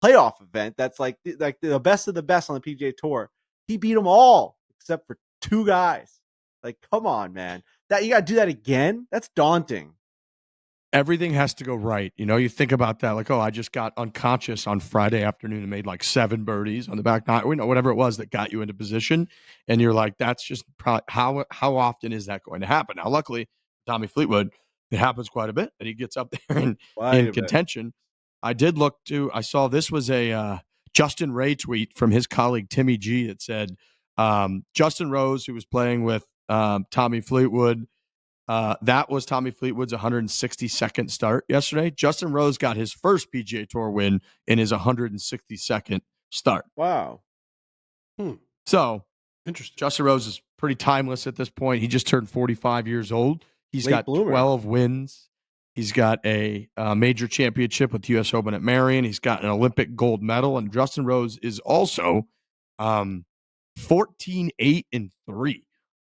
playoff event. That's like the best of the best on the PGA Tour. He beat them all except for 2 guys. Like, come on, man. That you got to do that again? That's daunting. Everything has to go right. You know, you think about that, like, oh, I just got unconscious on Friday afternoon and made like 7 birdies on the back nine, you know, whatever it was that got you into position. And you're like, that's just probably how often is that going to happen? Now, luckily, Tommy Fleetwood, it happens quite a bit that he gets up there in contention. I saw this was a Justin Ray tweet from his colleague Timmy G that said, Justin Rose, who was playing with Tommy Fleetwood, that was Tommy Fleetwood's 162nd start yesterday. Justin Rose got his first PGA Tour win in his 162nd start. Wow. So, interesting. Justin Rose is pretty timeless at this point. He just turned 45 years old. He's got 12 wins. He's got a major championship with the U.S. Open at Marion. He's got an Olympic gold medal. And Justin Rose is also 14-8-3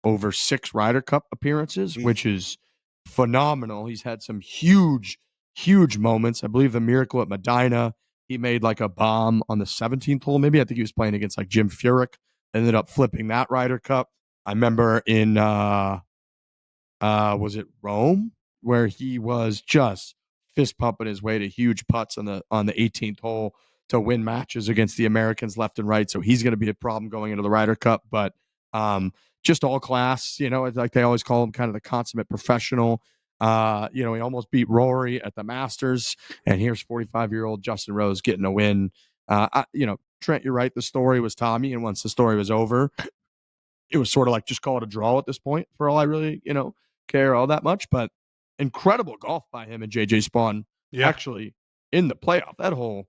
over 6 Ryder Cup appearances, which is phenomenal. He's had some huge moments. I believe the Miracle at Medina, he made like a bomb on the 17th hole. Maybe I think he was playing against like Jim Furyk. Ended up flipping that Ryder Cup. I remember in was it Rome, where he was just fist pumping his way to huge putts on the 18th hole to win matches against the Americans left and right. So he's going to be a problem going into the Ryder Cup, but just all class, you know, like they always call him kind of the consummate professional. You know, he almost beat Rory at the Masters, and here's 45-year-old Justin Rose getting a win. You know, Trent, you're right. The story was Tommy, and once the story was over, it was sort of like just call it a draw at this point for all I really, you know, care all that much. But incredible golf by him and JJ Spawn actually in the playoff. That hole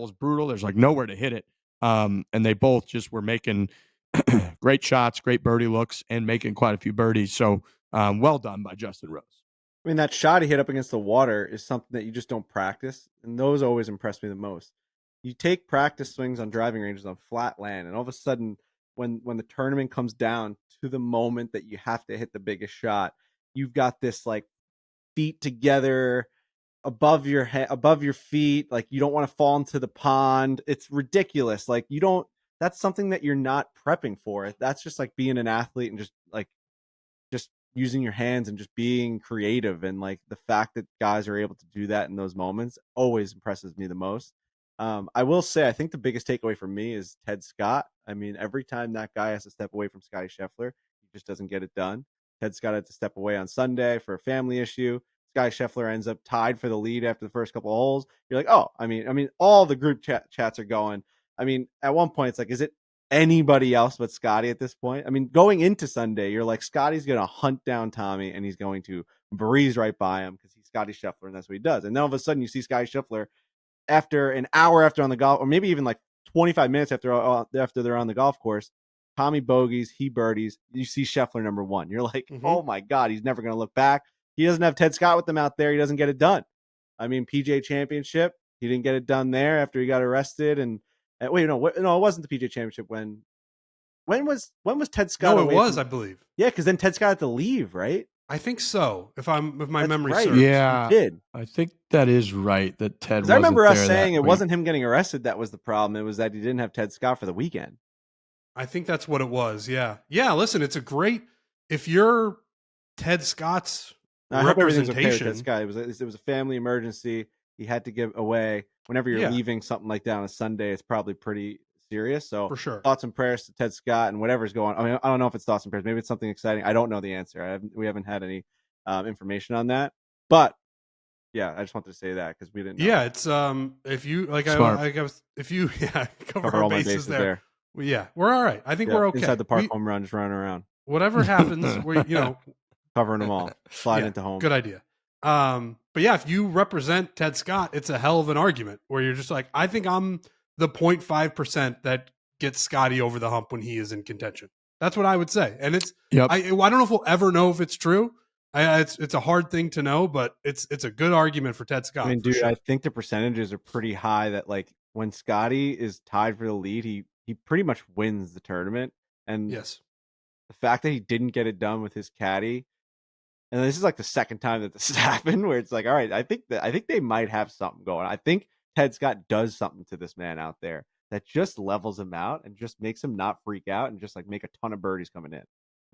is brutal. There's like nowhere to hit it. And they both just were making great shots, great birdie looks, and making quite a few birdies. So well done by Justin Rose. I mean, that shot he hit up against the water is something that you just don't practice. And those always impress me the most. You take practice swings on driving ranges on flat land, and all of a sudden, when the tournament comes down to the moment that you have to hit the biggest shot, you've got this like feet together above your head, above your feet. Like you don't want to fall into the pond. It's ridiculous. Like that's something that you're not prepping for. That's just like being an athlete and just using your hands and just being creative. And like the fact that guys are able to do that in those moments always impresses me the most. I will say, I think the biggest takeaway for me is Ted Scott. I mean, every time that guy has to step away from Scottie Scheffler, he just doesn't get it done. Ted Scott had to step away on Sunday for a family issue. Scottie Scheffler ends up tied for the lead after the first couple of holes. You're like, oh, I mean, all the group chats are going. I mean, at one point, it's like, is it anybody else but Scottie at this point? I mean, going into Sunday, you're like, Scottie's going to hunt down Tommy, and he's going to breeze right by him because he's Scottie Scheffler, and that's what he does. And then all of a sudden, you see Scottie Scheffler after an hour after on the golf, or maybe even like 25 minutes after they're on the golf course, Tommy bogeys, he birdies. You see Scheffler number 1. You're like, oh my God, he's never going to look back. He doesn't have Ted Scott with him out there. He doesn't get it done. I mean, PGA Championship, he didn't get it done there after he got arrested. And wait, no, it wasn't the PGA Championship. When was Ted Scott? No, it was, I believe. Yeah, because then Ted Scott had to leave, right? I think so. If my memory right. serves. Yeah, he did. I think that is right. That Ted. I remember us saying it wasn't him getting arrested that was the problem. It was that he didn't have Ted Scott for the weekend. I think that's what it was. Yeah. Listen, it's a great. If you're Ted Scott's representation, Ted Scott. It was a family emergency. He had to give away. Whenever you're leaving something like that on a Sunday, it's probably pretty serious. So For sure. thoughts and prayers to Ted Scott and whatever's going on. I mean, I don't know if it's thoughts and prayers. Maybe it's something exciting. I don't know the answer. We haven't had any information on that. But yeah, I just wanted to say that because we didn't know. Yeah, it's if you like, Smart. if you cover Cover our all my bases there. Well, yeah, we're all right. I think we're okay. Inside the park home run, just running around. Whatever happens, we covering them all, sliding yeah, into home. Good idea. But yeah, if you represent Ted Scott, it's a hell of an argument where you're just like, I think I'm the 0.5% that gets Scotty over the hump when he is in contention. That's what I would say. And it's, I don't know if we'll ever know if it's true. It's a hard thing to know, but it's a good argument for Ted Scott. I mean, dude, sure. I think the percentages are pretty high that like when Scotty is tied for the lead, he pretty much wins the tournament. And yes, the fact that he didn't get it done with his caddy, and this is like the second time that this has happened, where it's like, all right, I think they might have something going. I think Ted Scott does something to this man out there that just levels him out and just makes him not freak out and just like make a ton of birdies coming in.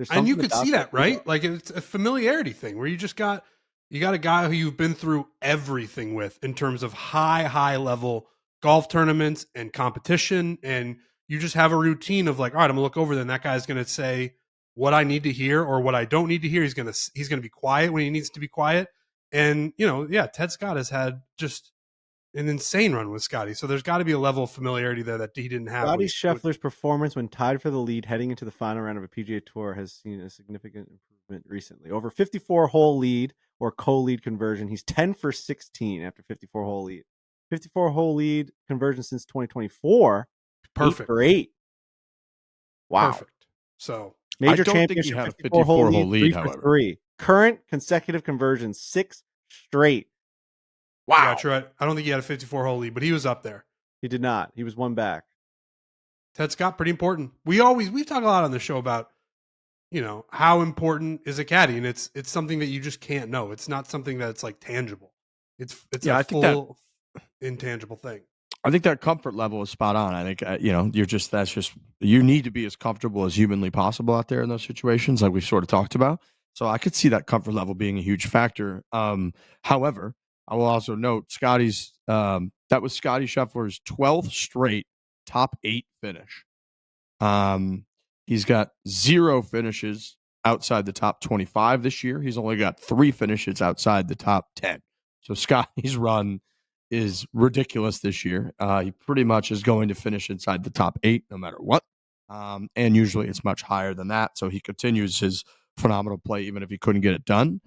And you could see that, right? Like it's a familiarity thing where you got a guy who you've been through everything with in terms of high level golf tournaments and competition, and you just have a routine of like, all right, I'm gonna look over there and that guy's gonna say what I need to hear or what I don't need to hear. He's gonna be quiet when he needs to be quiet. And Ted Scott has had just an insane run with Scotty. So there's got to be a level of familiarity there that he didn't have. Scotty Scheffler's performance when tied for the lead heading into the final round of a PGA Tour has seen a significant improvement recently. Over 54-hole lead or co-lead conversion, he's 10 for 16 after 54-hole lead. 54-hole lead conversion since 2024. Perfect. 8 for 8. Wow. Perfect. So major championship 54-hole lead, 3 for 3. Current consecutive conversion 6 straight. Wow. Yeah, true. I don't think he had a 54-hole lead, but he was up there. He did not. He was one back. Ted Scott, pretty important. We talk a lot on the show about, how important is a caddy, and it's something that you just can't know. It's not something that's like tangible. It's a full intangible thing. I think that comfort level is spot on. I think you need to be as comfortable as humanly possible out there in those situations, like we've sort of talked about. So I could see that comfort level being a huge factor. However, I will also note that was Scotty Scheffler's 12th straight top 8 finish. He's got 0 finishes outside the top 25 this year. He's only got 3 finishes outside the top 10. So Scotty's run is ridiculous this year. He pretty much is going to finish inside the top 8 no matter what. And usually it's much higher than that. So he continues his phenomenal play even if he couldn't get it done.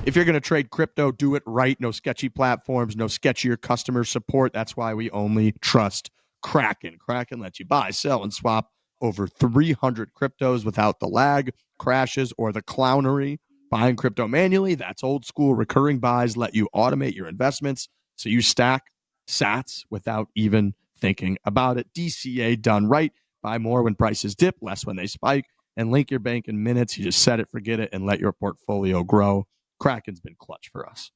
If you're going to trade crypto, do it right. No sketchy platforms, no sketchier customer support. That's why we only trust Kraken. Kraken lets you buy, sell, and swap over 300 cryptos without the lag, crashes, or the clownery. Buying crypto manually, that's old school. Recurring buys let you automate your investments so you stack sats without even thinking about it. DCA done right. Buy more when prices dip, less when they spike, and link your bank in minutes. You just set it, forget it, and let your portfolio grow. Kraken's been clutch for us.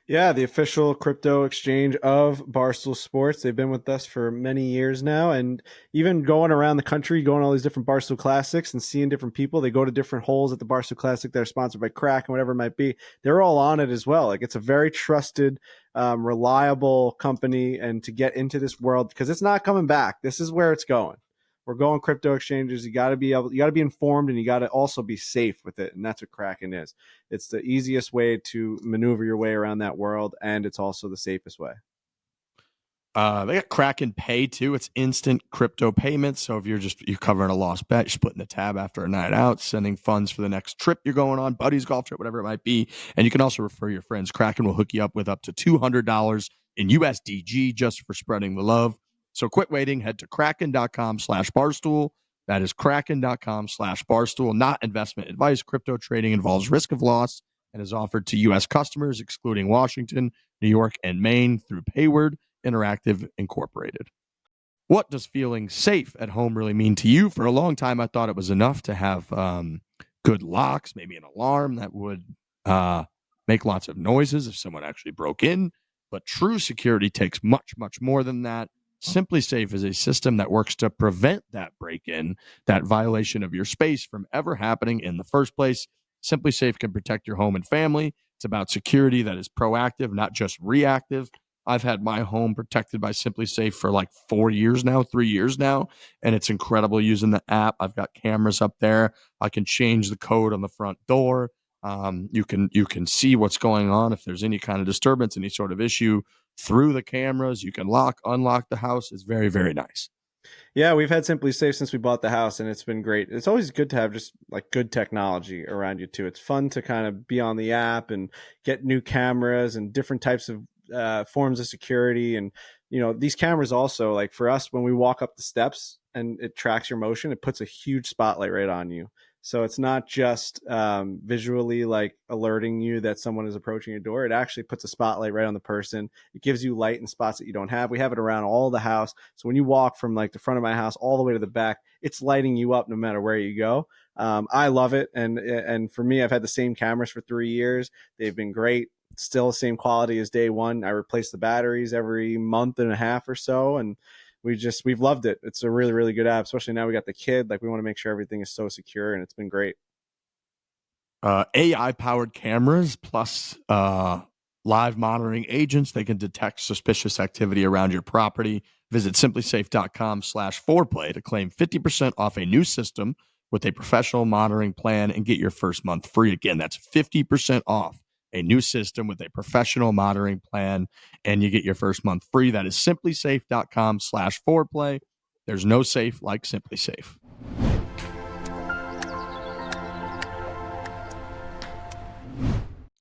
Yeah, the official crypto exchange of Barstool Sports. They've been with us for many years now, and even going around the country, going to all these different Barstool Classics and seeing different people. They go to different holes at the Barstool Classic that are sponsored by Kraken, whatever it might be. They're all on it as well. Like, it's a very trusted, reliable company, and to get into this world, because it's not coming back. This is where it's going. We're going crypto exchanges. You got to be informed, and you got to also be safe with it. And that's what Kraken is. It's the easiest way to maneuver your way around that world, and it's also the safest way. They got Kraken Pay too. It's instant crypto payments. So if you're covering a lost bet, you're splitting the tab after a night out, sending funds for the next trip you're going on, buddy's golf trip, whatever it might be. And you can also refer your friends. Kraken will hook you up with up to $200 in USDG just for spreading the love. So quit waiting. Head to kraken.com/barstool. That is kraken.com/barstool. Not investment advice. Crypto trading involves risk of loss and is offered to U.S. customers, excluding Washington, New York, and Maine through Payward Interactive Incorporated. What does feeling safe at home really mean to you? For a long time, I thought it was enough to have good locks, maybe an alarm that would make lots of noises if someone actually broke in. But true security takes much, much more than that. Simply Safe is a system that works to prevent that break-in, that violation of your space from ever happening in the first place. Simply Safe can protect your home and family It's about security that is proactive, not just reactive. I've had my home protected by Simply Safe for like 3 years now, and it's incredible using the app. I've got cameras up there. I can change the code on the front door. You can see what's going on if there's any kind of disturbance, any sort of issue through the cameras. You can unlock the house. It's very, very nice. Yeah, we've had Simply Safe since we bought the house, and it's been great. It's always good to have just like good technology around you too. It's fun to kind of be on the app and get new cameras and different types of forms of security. And these cameras also, like for us, when we walk up the steps and it tracks your motion, it puts a huge spotlight right on you. So it's not just visually like alerting you that someone is approaching your door. It actually puts a spotlight right on the person. It gives you light in spots that you don't have. We have it around all the house. So when you walk from like the front of my house all the way to the back, it's lighting you up no matter where you go. I love it. And for me, I've had the same cameras for 3 years. They've been great. Still the same quality as day one. I replace the batteries every month and a half or so. And we've loved it. It's a really, really good app, especially now we got the kid. Like we want to make sure everything is so secure, and it's been great. AI powered cameras plus live monitoring agents. They can detect suspicious activity around your property. Visit simplysafe.com/foreplay to claim 50% off a new system with a professional monitoring plan and get your first month free. Again, that's 50% off a new system with a professional monitoring plan, and you get your first month free. That is simplysafe.com/foreplay. There's no safe like Simply Safe.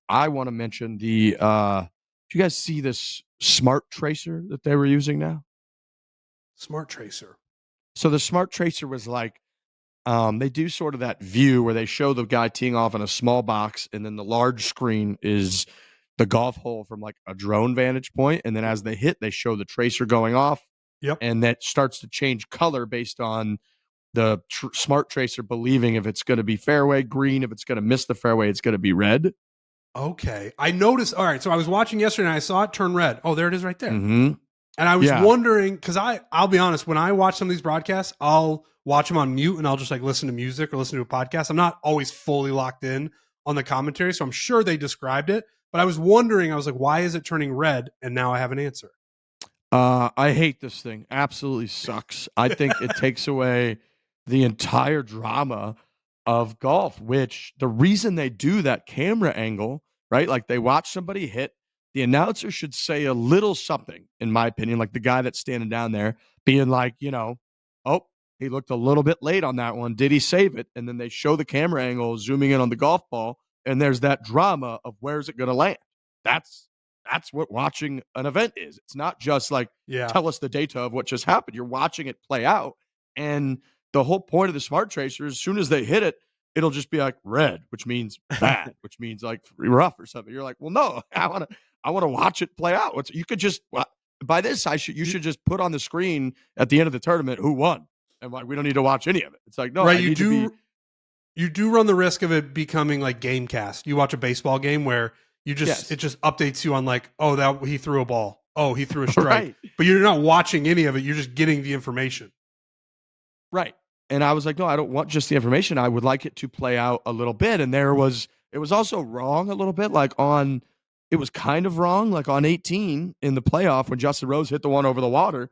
I want to mention do you guys see this smart tracer that they were using now? Smart tracer. So the smart tracer was like, they do sort of that view where they show the guy teeing off in a small box, and then the large screen is the golf hole from like a drone vantage point. And then as they hit, they show the tracer going off. Yep. And that starts to change color based on the smart tracer believing if it's going to be fairway green, if it's going to miss the fairway, it's going to be red. Okay. I noticed. All right. So I was watching yesterday and I saw it turn red. Oh, there it is right there. Mm-hmm. And I was wondering, because I'll be honest, when I watch some of these broadcasts, I'll watch them on mute and I'll just like listen to music or listen to a podcast. I'm not always fully locked in on the commentary. So I'm sure they described it. But I was wondering, I was like, why is it turning red? And now I have an answer. I hate this thing. Absolutely sucks. I think it takes away the entire drama of golf, which the reason they do that camera angle, right? Like they watch somebody hit, the announcer should say a little something, in my opinion, like the guy that's standing down there being like, oh, he looked a little bit late on that one. Did he save it? And then they show the camera angle zooming in on the golf ball, and there's that drama of where's it going to land. That's what watching an event is. It's not just like, tell us the data of what just happened. You're watching it play out. And the whole point of the smart tracer, as soon as they hit it, it'll just be like red, which means bad, which means like rough or something. You're like, well, no, I want to watch it play out. You could just, by this, you should just put on the screen at the end of the tournament who won. And like, we don't need to watch any of it. It's like, no, right. You do run the risk of it becoming like Gamecast. You watch a baseball game where it just updates you on like, oh, that he threw a ball. Oh, he threw a strike. Right. But you're not watching any of it. You're just getting the information. Right. And I was like, no, I don't want just the information. I would like it to play out a little bit. And it was also wrong a little bit. It was kind of wrong. Like on 18 in the playoff, when Justin Rose hit the one over the water,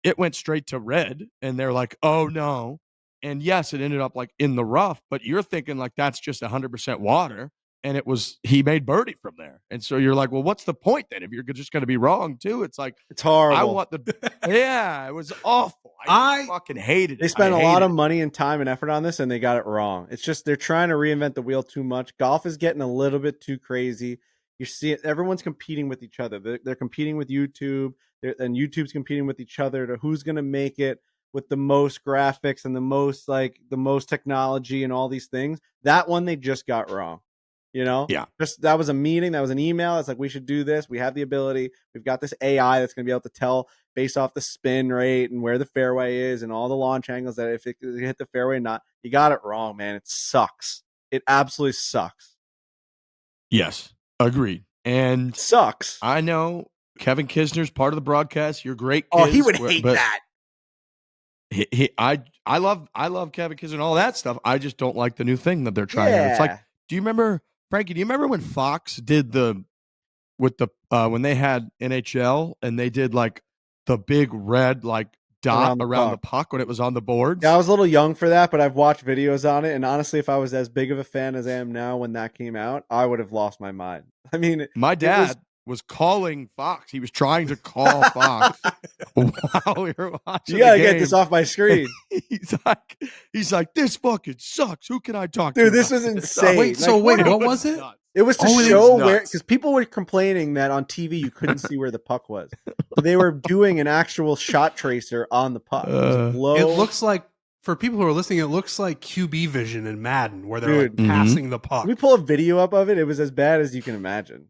it went straight to red. And they're like, oh no. And yes, it ended up like in the rough, but you're thinking like that's just 100% water. And he made birdie from there. And so you're like, well, what's the point then if you're just going to be wrong too? It's like, it's horrible. I want it was awful. I fucking hated it. They spent a lot of money and time and effort on this and they got it wrong. It's just, they're trying to reinvent the wheel too much. Golf is getting a little bit too crazy. You see it. Everyone's competing with each other. They're competing with YouTube and YouTube's competing with each other to who's going to make it with the most graphics and the most technology and all these things. That one they just got wrong. Just that was a meeting, that was an email. It's like, we should do this. We have the ability. We've got this AI that's going to be able to tell based off the spin rate and where the fairway is and all the launch angles that if it hit the fairway or not. You got it wrong, man. It sucks. It absolutely sucks. Yes, agreed. And sucks. I know Kevin Kisner's part of the broadcast. You're great. Oh, he would hate that. I love Kevin Kisner and all that stuff. I just don't like the new thing that they're trying. It's like, do you remember Frankie, do you remember when Fox did when they had NHL and they did like the big red like dot around the puck when it was on the boards? Yeah, I was a little young for that, but I've watched videos on it, and honestly, if I was as big of a fan as I am now when that came out, I would have lost my mind. I mean, my dad was calling Fox. He was trying to call Fox while we were watching. You gotta get this off my screen. he's like, this fucking sucks. Who can I talk to? Dude, this was insane. Wait, what was it? It was to show where, because people were complaining that on TV you couldn't see where the puck was. So they were doing an actual shot tracer on the puck. It looks like, for people who are listening, it looks like QB vision in Madden, where they're like passing the puck. Can we pull a video up of it? It was as bad as you can imagine.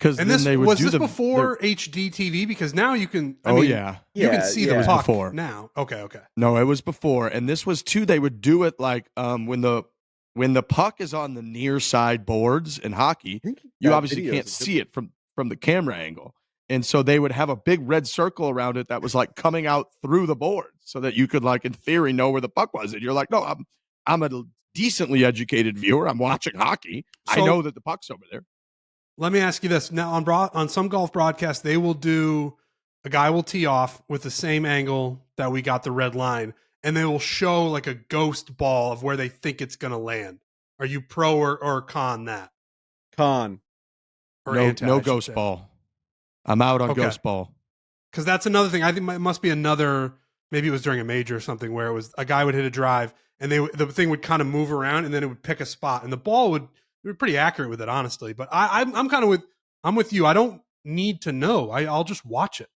And this was this before HD TV? Because now you can. You can see the puck before now. Okay. No, it was before, and this was too. They would do it like when the puck is on the near side boards in hockey, you obviously can't see it from the camera angle, and so they would have a big red circle around it that was like coming out through the boards, so that you could like in theory know where the puck was. And you're like, no, I'm a decently educated viewer. I'm watching hockey. So, I know that the puck's over there. Let me ask you this. Now, on some golf broadcasts, they will do, a guy will tee off with the same angle that we got the red line, and they will show like a ghost ball of where they think it's going to land. Are you pro or con that? Con. Or no ghost ball. I'm out on ghost ball. Because that's another thing. I think it must be another, maybe it was during a major or something, where it was a guy would hit a drive, and the thing would kind of move around, and then it would pick a spot, and the ball would... We were pretty accurate with it, honestly. But I'm with you. I don't need to know. I'll just watch it.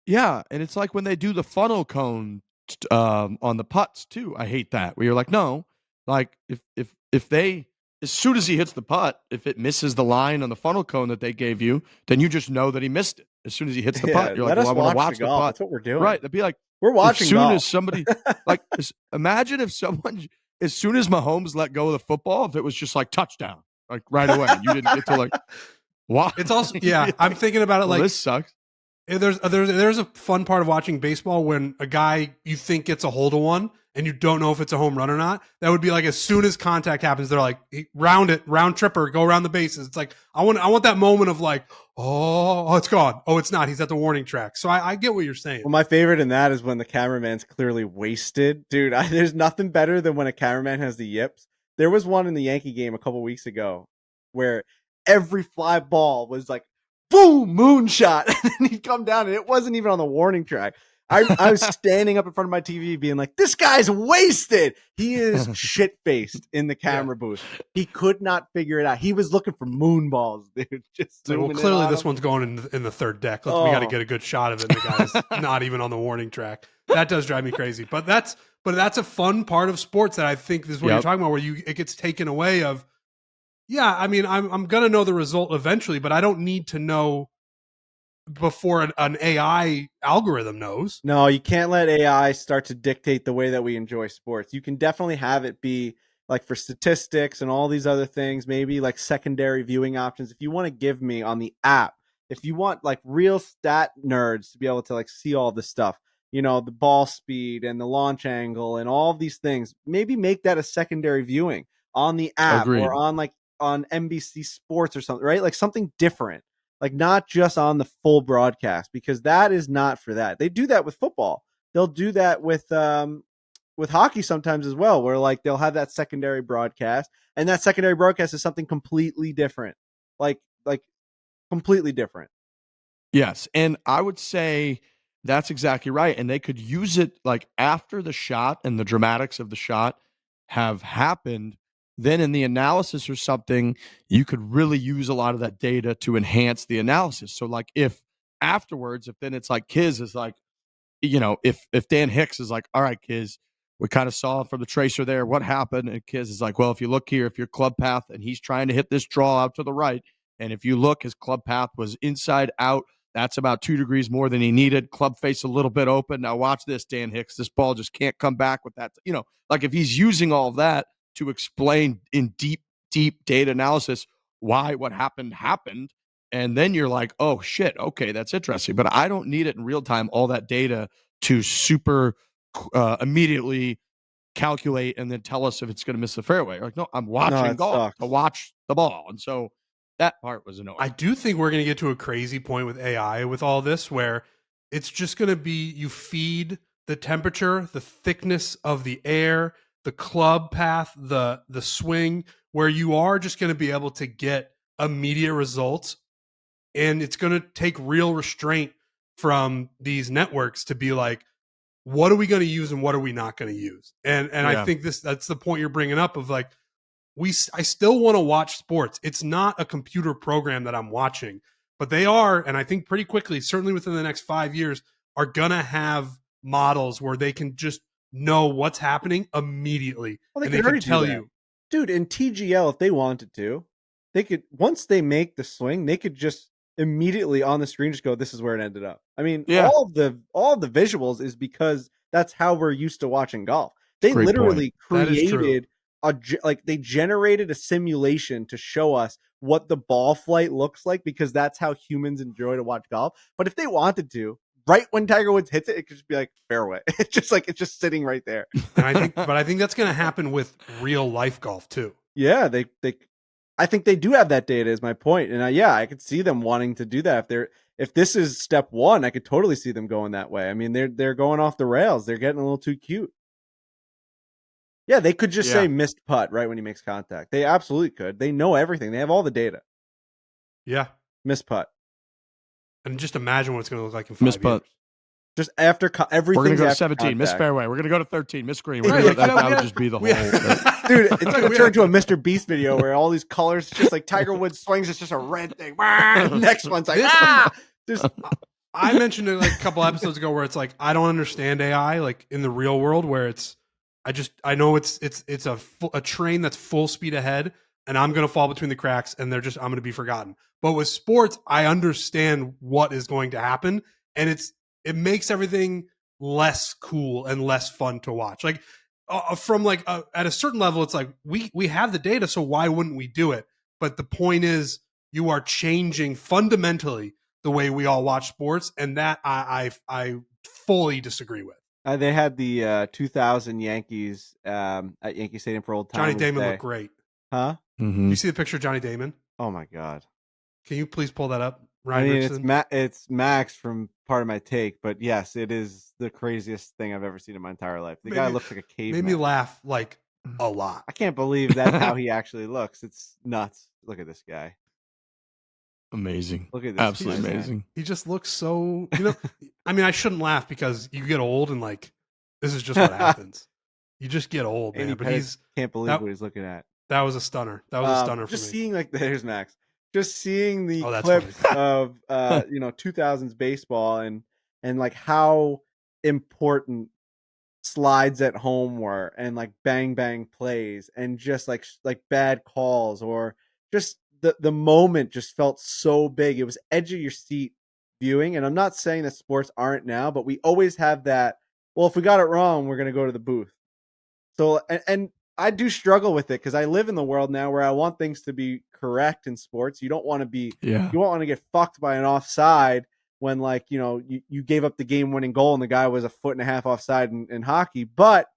Yeah, and it's like when they do the funnel cone on the putts too. I hate that. Where you're like, no, like if they, as soon as he hits the putt, if it misses the line on the funnel cone that they gave you, then you just know that he missed it. As soon as he hits the putt, you're like, well, I want to watch the putt. That's what we're doing. Right? They'd be like, we're watching. As soon as somebody, like, imagine if someone. As soon as Mahomes let go of the football, if it was just like touchdown, like right away, you didn't get to like, what? It's also, I'm thinking about it like, this sucks. There's a fun part of watching baseball when a guy you think gets a hold of one and you don't know if it's a home run or not. That would be like, as soon as contact happens, they're like, round tripper, go around the bases. It's like, I want that moment of like, oh, it's gone. Oh, it's not. He's at the warning track. So I get what you're saying. Well, my favorite in that is when the cameraman's clearly wasted. Dude, there's nothing better than when a cameraman has the yips. There was one in the Yankee game a couple weeks ago where every fly ball was like, boom, moonshot. And then he'd come down and it wasn't even on the warning track. I was standing up in front of my TV being like, this guy's wasted. He is shit-faced in the camera booth. He could not figure it out. He was looking for moon balls, dude. Well, clearly this one's going in the third deck. We got to get a good shot of it. And the guy's not even on the warning track. That does drive me crazy. But that's a fun part of sports that I think is what you're talking about, where it gets taken away of, I mean, I'm going to know the result eventually, but I don't need to know before an AI algorithm knows. No, you can't let AI start to dictate the way that we enjoy sports. You can definitely have it be like for statistics and all these other things, maybe like secondary viewing options. If you want to give me on the app, if you want like real stat nerds to be able to like see all this stuff, you know, the ball speed and the launch angle and all of these things, maybe make that a secondary viewing on the app. Agreed. Or on NBC Sports or something, right? Like something different. Like not just on the full broadcast, because that is not for that. They do that with football. They'll do that with hockey sometimes as well, where like they'll have that secondary broadcast, and that secondary broadcast is something completely different, like completely different. Yes, and I would say that's exactly right. And they could use it like after the shot and the dramatics of the shot have happened. Then in the analysis or something, you could really use a lot of that data to enhance the analysis. So like if afterwards, if then it's like Kiz is like, you know, if Dan Hicks is like, all right, Kiz, we kind of saw from the tracer there what happened. And Kiz is like, well, if you look here, if your club path and he's trying to hit this draw out to the right, and if you look, his club path was inside out. That's about 2 degrees more than he needed. Club face a little bit open. Now watch this, Dan Hicks. This ball just can't come back with that. You know, like if he's using all of that to explain in deep data analysis why what happened. And then you're like, oh, shit, okay, that's interesting. But I don't need it in real time, all that data to super immediately calculate and then tell us if it's going to miss the fairway. Like, no, I'm watching golf sucks. to watch the ball. And so that part was annoying. I do think we're going to get to a crazy point with AI with all this where it's just going to be you feed the temperature, the thickness of the air, the club path, the swing, where you are just going to be able to get immediate results. And it's going to take real restraint from these networks to be like, what are we going to use and what are we not going to use? And I think that's the point you're bringing up of like, I still want to watch sports. It's not a computer program that I'm watching, but they are, and I think pretty quickly, certainly within the next 5 years, are gonna have models where they can just know what's happening immediately, Well, and they can tell you. Dude, in TGL, if they wanted to, they could, once they make the swing, they could just immediately on the screen just go, this is where it ended up. I mean, all of the visuals is because that's how we're used to watching golf. They Great literally point. created they generated a simulation to show us what the ball flight looks like because that's how humans enjoy to watch golf. But if they wanted to, right when Tiger Woods hits it, it could just be like fairway. It's just sitting right there. And I think that's going to happen with real life golf too. Yeah, I think they do have that data. Is my point, and I could see them wanting to do that. If this is step one, I could totally see them going that way. I mean, they're going off the rails. They're getting a little too cute. Yeah, they could just say missed putt right when he makes contact. They absolutely could. They know everything. They have all the data. Yeah, missed putt. And just imagine what it's going to look like in 5 years. Putt. Just after everything. We're going to go to 17, miss fairway. We're going to go to 13, miss green. That would just be the whole. Dude, it's going to turn into a Mr. Beast video where all these colors, just like Tiger Woods swings, it's just a red thing. Next one's like, Just. I mentioned it like a couple episodes ago where it's like, I don't understand AI like in the real world where it's, I know it's a train that's full speed ahead and I'm going to fall between the cracks and I'm going to be forgotten. But with sports, I understand what is going to happen and it makes everything less cool and less fun to watch. Like from like at a certain level, it's like we have the data, so why wouldn't we do it? But the point is, you are changing fundamentally the way we all watch sports, and that I fully disagree with. They had the 2000 Yankees at Yankee Stadium for old times. Johnny Damon looked great. Huh? Mm-hmm. You see the picture of Johnny Damon? Oh my God! Can you please pull that up, Ryan? I mean, Richardson? it's Max from Part of My Take, but yes, it is the craziest thing I've ever seen in my entire life. The guy looks like a caveman. Made me laugh like a lot. I can't believe that's how he actually looks. It's nuts. Look at this guy. Amazing. Look at this. Absolutely amazing. He just looks so, I mean, I shouldn't laugh because you get old and like, this is just what happens. You just get old, man. But can't believe what he's looking at. That was a stunner. That was a stunner for me. Just seeing there's Max. Just seeing the clips of 2000s baseball and like how important slides at home were and like bang bang plays and just like bad calls or just the moment just felt so big. It was edge of your seat viewing. And I'm not saying that sports aren't now, but we always have that. Well, if we got it wrong, we're going to go to the booth. So, and I do struggle with it because I live in the world now where I want things to be correct in sports. You don't want to you don't want to get fucked by an offside when you gave up the game winning goal and the guy was a foot and a half offside in hockey. But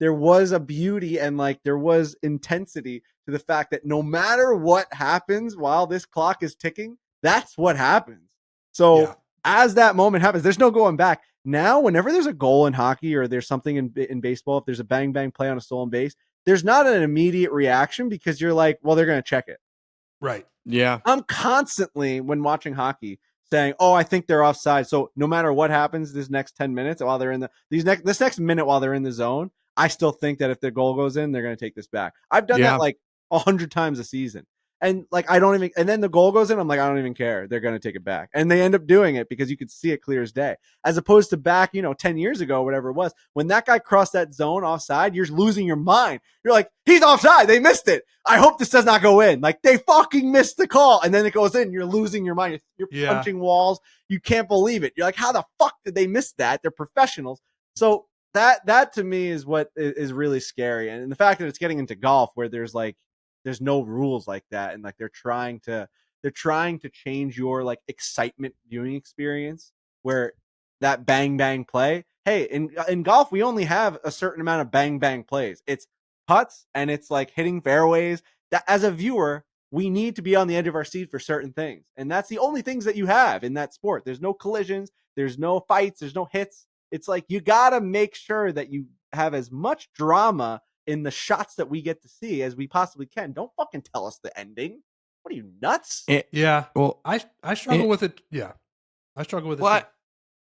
there was a beauty and there was intensity to the fact that no matter what happens while this clock is ticking, that's what happens. So as that moment happens, there's no going back. Now, whenever there's a goal in hockey or there's something in baseball, if there's a bang bang play on a stolen base, there's not an immediate reaction because you're like, well, they're going to check it. Right. Yeah. I'm constantly, when watching hockey, saying, oh, I think they're offside. So no matter what happens this next 10 minutes while they're in this next minute while they're in the zone, I still think that if the goal goes in, they're going to take this back. I've done that 100 times a season. And and then the goal goes in. I'm like, I don't even care. They're going to take it back. And they end up doing it because you could see it clear as day. As opposed to back, 10 years ago, whatever it was, when that guy crossed that zone offside, you're losing your mind. You're like, he's offside. They missed it. I hope this does not go in. Like, they fucking missed the call. And then it goes in. You're losing your mind. You're punching walls. You can't believe it. You're like, how the fuck did they miss that? They're professionals. So that to me is what is really scary. And the fact that it's getting into golf where there's no rules like that. And they're trying to change your excitement viewing experience where that bang, bang play hey, in golf, we only have a certain amount of bang bang plays. It's putts and it's like hitting fairways. That as a viewer, we need to be on the edge of our seat for certain things. And that's the only things that you have in that sport. There's no collisions, there's no fights, there's no hits. It's like you got to make sure that you have as much drama in the shots that we get to see as we possibly can. Don't fucking tell us the ending. What are you, nuts? Yeah. Well, I struggle with it. Yeah. I struggle with it. Well,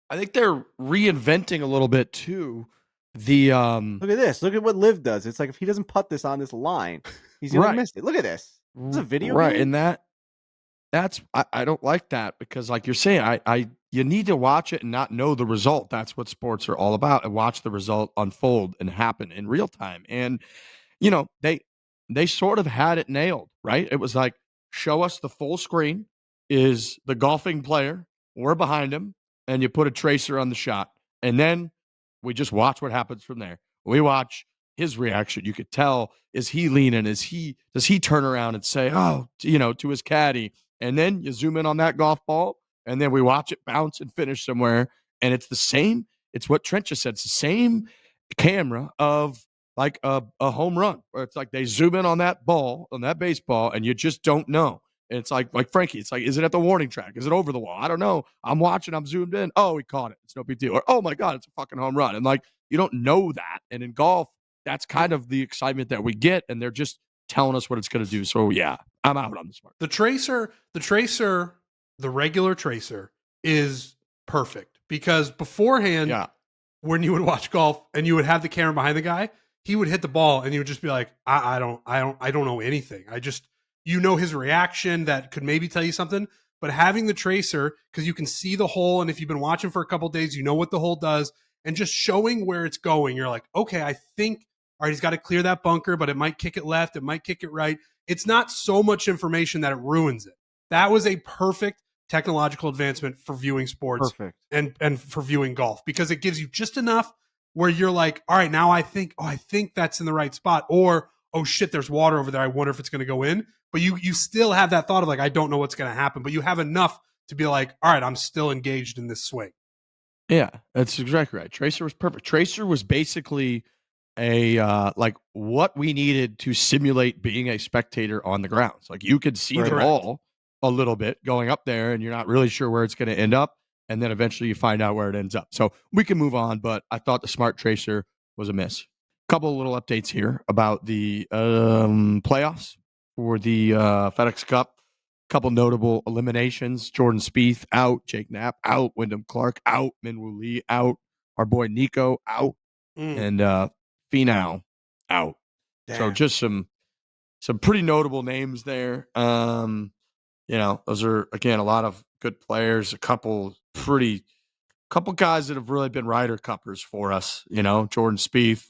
I think they're reinventing a little bit too. The Look at this. Look at what Liv does. It's like if he doesn't put this on this line, he's gonna Right. miss it. Look at this. This is a video right, game. and that's I don't like that because, like you're saying, I you need to watch it and not know the result. That's what sports are all about, and watch the result unfold and happen in real time. And you know, they sort of had it nailed, right? It was like, show us the full screen. Is the golfing player, we're behind him, and you put a tracer on the shot, and then we just watch what happens from there. We watch his reaction. You could tell, is he leaning? Does he turn around and say, oh, to his caddy? And then you zoom in on that golf ball, and then we watch it bounce and finish somewhere. And it's the same. It's what Trent just said. It's the same camera of like a home run, where it's like they zoom in on that ball, on that baseball, and you just don't know. And it's like Frankie, it's like, is it at the warning track? Is it over the wall? I don't know. I'm watching, I'm zoomed in. Oh, he caught it. It's no big deal. Or, oh my God, it's a fucking home run. And like, you don't know that. And in golf, that's kind of the excitement that we get. And they're just telling us what it's going to do. So yeah, I'm out on this one. The tracer, the regular tracer is perfect because beforehand, when you would watch golf and you would have the camera behind the guy, he would hit the ball and you would just be like, I don't know anything. His reaction that could maybe tell you something, but having the tracer, because you can see the hole. And if you've been watching for a couple of days, you know what the hole does, and just showing where it's going. You're like, okay, I think, all right, he's got to clear that bunker, but it might kick it left. It might kick it right. It's not so much information that it ruins it. That was a perfect technological advancement for viewing sports and for viewing golf, because it gives you just enough where you're like, all right, now I think that's in the right spot, or, oh shit, there's water over there. I wonder if it's going to go in. But you still have that thought of like, I don't know what's going to happen, but you have enough to be like, all right, I'm still engaged in this swing. Yeah, that's exactly right. Tracer was perfect. Tracer was basically like what we needed to simulate being a spectator on the grounds. Like you could see the ball a little bit going up there, and you're not really sure where it's going to end up, and then eventually you find out where it ends up. So we can move on, but I thought the smart tracer was a miss. Couple of little updates here about the playoffs for the FedEx Cup. Couple notable eliminations: Jordan Spieth out, Jake Knapp out, Wyndham Clark out, Minwoo Lee out, our boy Nico out, and Finau out. Damn. So just some pretty notable names there. Those are, again, a lot of good players. A couple guys that have really been Ryder Cuppers for us. Jordan Spieth,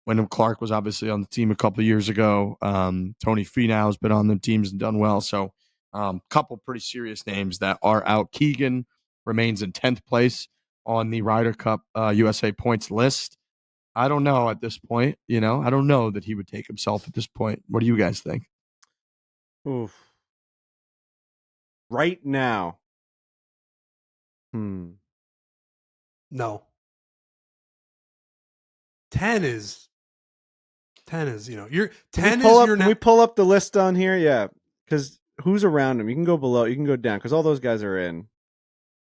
Wyndham Clark was obviously on the team a couple of years ago. Tony Finau has been on the teams and done well. So couple pretty serious names that are out. Keegan remains in 10th place on the Ryder Cup USA points list. I don't know at this point. I don't know that he would take himself at this point. What do you guys think? Oof. Right now. No. 10 is, you're 10 is your. Can we pull up the list on here? Yeah. Because who's around him? You can go below, you can go down, because all those guys are in.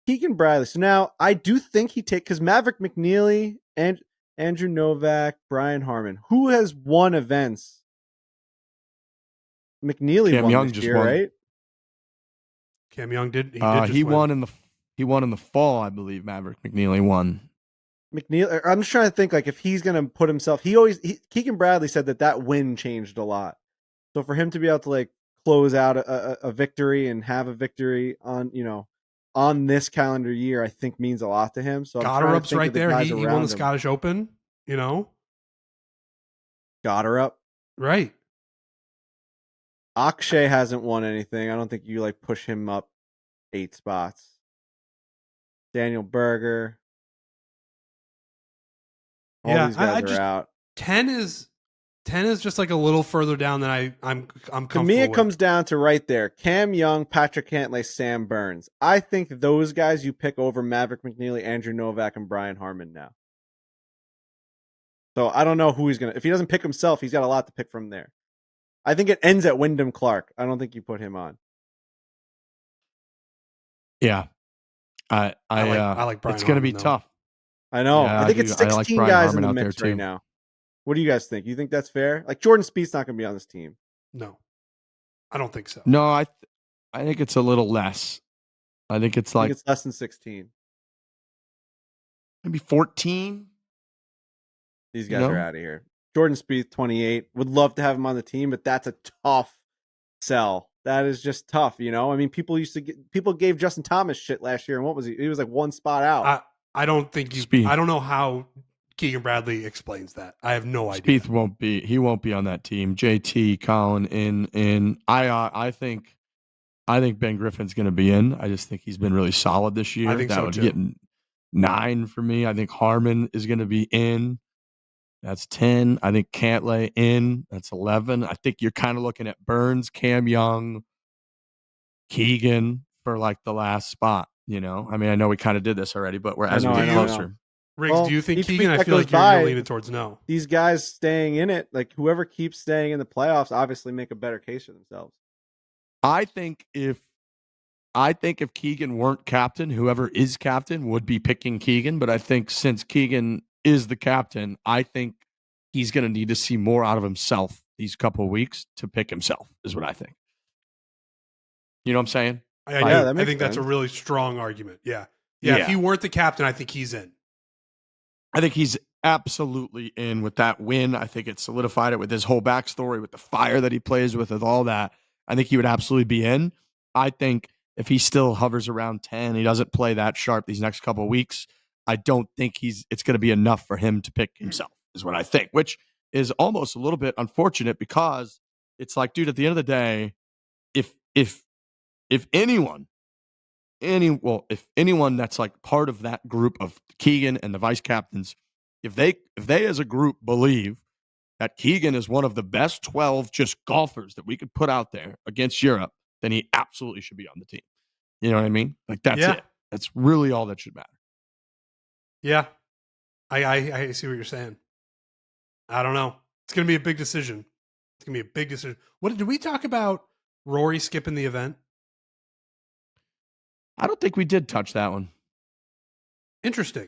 Keegan Bradley. So now I do think because Maverick McNeely and Andrew Novak, Brian Harman, who has won events? McNeely Cam won Young this just year, won. right? Cam Young did. He won in the fall, I believe. Maverick McNeely won. McNeely. I'm just trying to think, like, if he's going to put himself. Keegan Bradley said that win changed a lot. So for him to be able to like close out a victory and have a victory on this calendar year, I think means a lot to him. So Gotterup's right there. He won the Scottish Open. Gotterup, right? Akshay hasn't won anything. I don't think you like push him up 8 spots. Daniel Berger. All these guys are out. 10 is just like a little further down than I'm comfortable To me, it with. comes down to right there. Cam Young, Patrick Cantlay, Sam Burns. I think those guys you pick over Maverick McNeely, Andrew Novak, and Brian Harman now. So I don't know who he's gonna. If he doesn't pick himself, he's got a lot to pick from there. I think it ends at Wyndham Clark. I don't think you put him on. Yeah, I like Brian it's going to be Harman, though. tough. I know. Yeah, I think I it's do. I 16 like Brian guys Harman in the out there mix right too. now. What do you guys think? You think that's fair? Like Jordan Spieth's not going to be on this team. No, I don't think so. No, I think it's a little less. I think it's I like think it's less than 16. maybe 14. These guys are out of here. Jordan Spieth, 28. Would love to have him on the team, but that's a tough sell. That is just tough, you know. I mean, people gave Justin Thomas shit last year, and what was he? He was like one spot out. I don't think Spieth. I don't know how Keegan Bradley explains that. I have no idea. Spieth won't be. He won't be on that team. JT, Colin, in. I think Ben Griffin's going to be in. I just think he's been really solid this year. I think that so would too. get 9 for me. I think Harman is going to be in. That's 10. I think Cantlay in. That's 11. I think you're kind of looking at Burns, Cam Young, Keegan for like the last spot. You know, I mean, I know we kind of did this already, but as we get closer. Riggs, Well, do you think each Keegan? week I that feel like goes you're by, leaning towards no. These guys staying in it, like whoever keeps staying in the playoffs, obviously make a better case for themselves. I think if Keegan weren't captain, whoever is captain would be picking Keegan. But I think since Keegan is the captain, I think he's going to need to see more out of himself these couple of weeks to pick himself, is what I think. You know what I'm saying? I think that's a really strong argument. Yeah. If he weren't the captain, I think he's in. I think he's absolutely in with that win. I think it solidified it with his whole backstory, with the fire that he plays with all that. I think he would absolutely be in. I think if he still hovers around 10, he doesn't play that sharp these next couple of weeks, I don't think it's going to be enough for him to pick himself, is what I think, which is almost a little bit unfortunate because it's like, dude, at the end of the day, if anyone that's like part of that group of Keegan and the vice captains, if they as a group believe that Keegan is one of the best 12 just golfers that we could put out there against Europe, then he absolutely should be on the team. You know what I mean? Like that's it. That's really all that should matter. Yeah. I see what you're saying. I don't know. It's going to be a big decision. It's going to be a big decision. What did we talk about Rory skipping the event? I don't think we did touch that one. Interesting.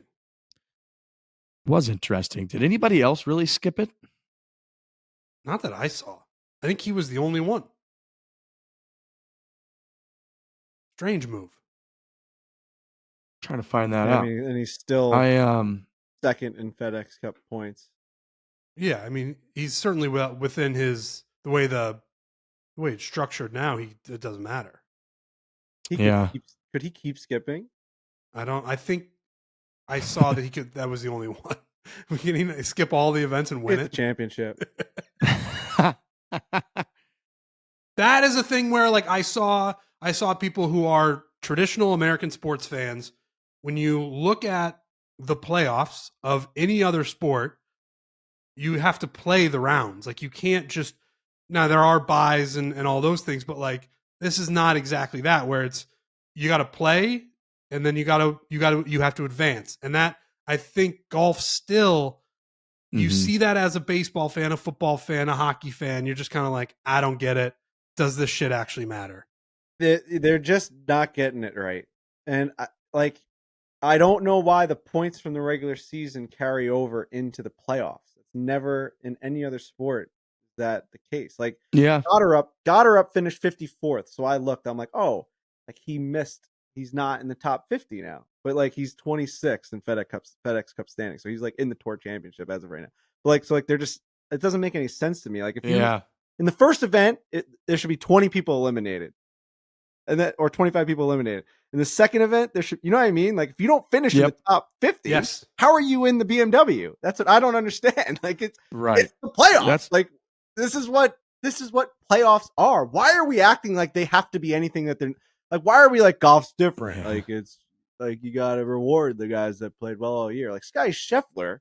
It was interesting. Did anybody else really skip it? Not that I saw. I think he was the only one. Strange move. Trying to find that out. I mean, and he's still second in FedEx Cup points. Yeah, I mean, he's certainly within the way it's structured now. It doesn't matter. Could he keep skipping? I think I saw that he could. That was the only one. Can he skip all the events and win the championship? That is a thing where, like, I saw people who are traditional American sports fans. When you look at the playoffs of any other sport, you have to play the rounds. Like, you can't just. Now there are buys and all those things, but like this is not exactly that, where it's you got to play and then you have to advance. And that, I think, golf still, you see that as a baseball fan, a football fan, a hockey fan, you're just kind of like, I don't get it. Does this shit actually matter? They're just not getting it right. And I don't know why the points from the regular season carry over into the playoffs. It's never in any other sport is that the case. Like, Gozzer finished 54th. So I looked, I'm like, oh, like he missed. He's not in the top 50 now, but like he's 26th in FedEx Cup standing. So he's like in the Tour Championship as of right now. But they're just, it doesn't make any sense to me. Like, if in the first event, there should be 20 people eliminated, or 25 people eliminated. In the second event, there should, you know what I mean? Like, if you don't finish in the top 50, how are you in the BMW? That's what I don't understand. Like, it's the playoffs. This is what playoffs are. Why are we acting like they have to be anything that they're like? Why are we like golf's different? Like, it's like you got to reward the guys that played well all year. Like, Sky Scheffler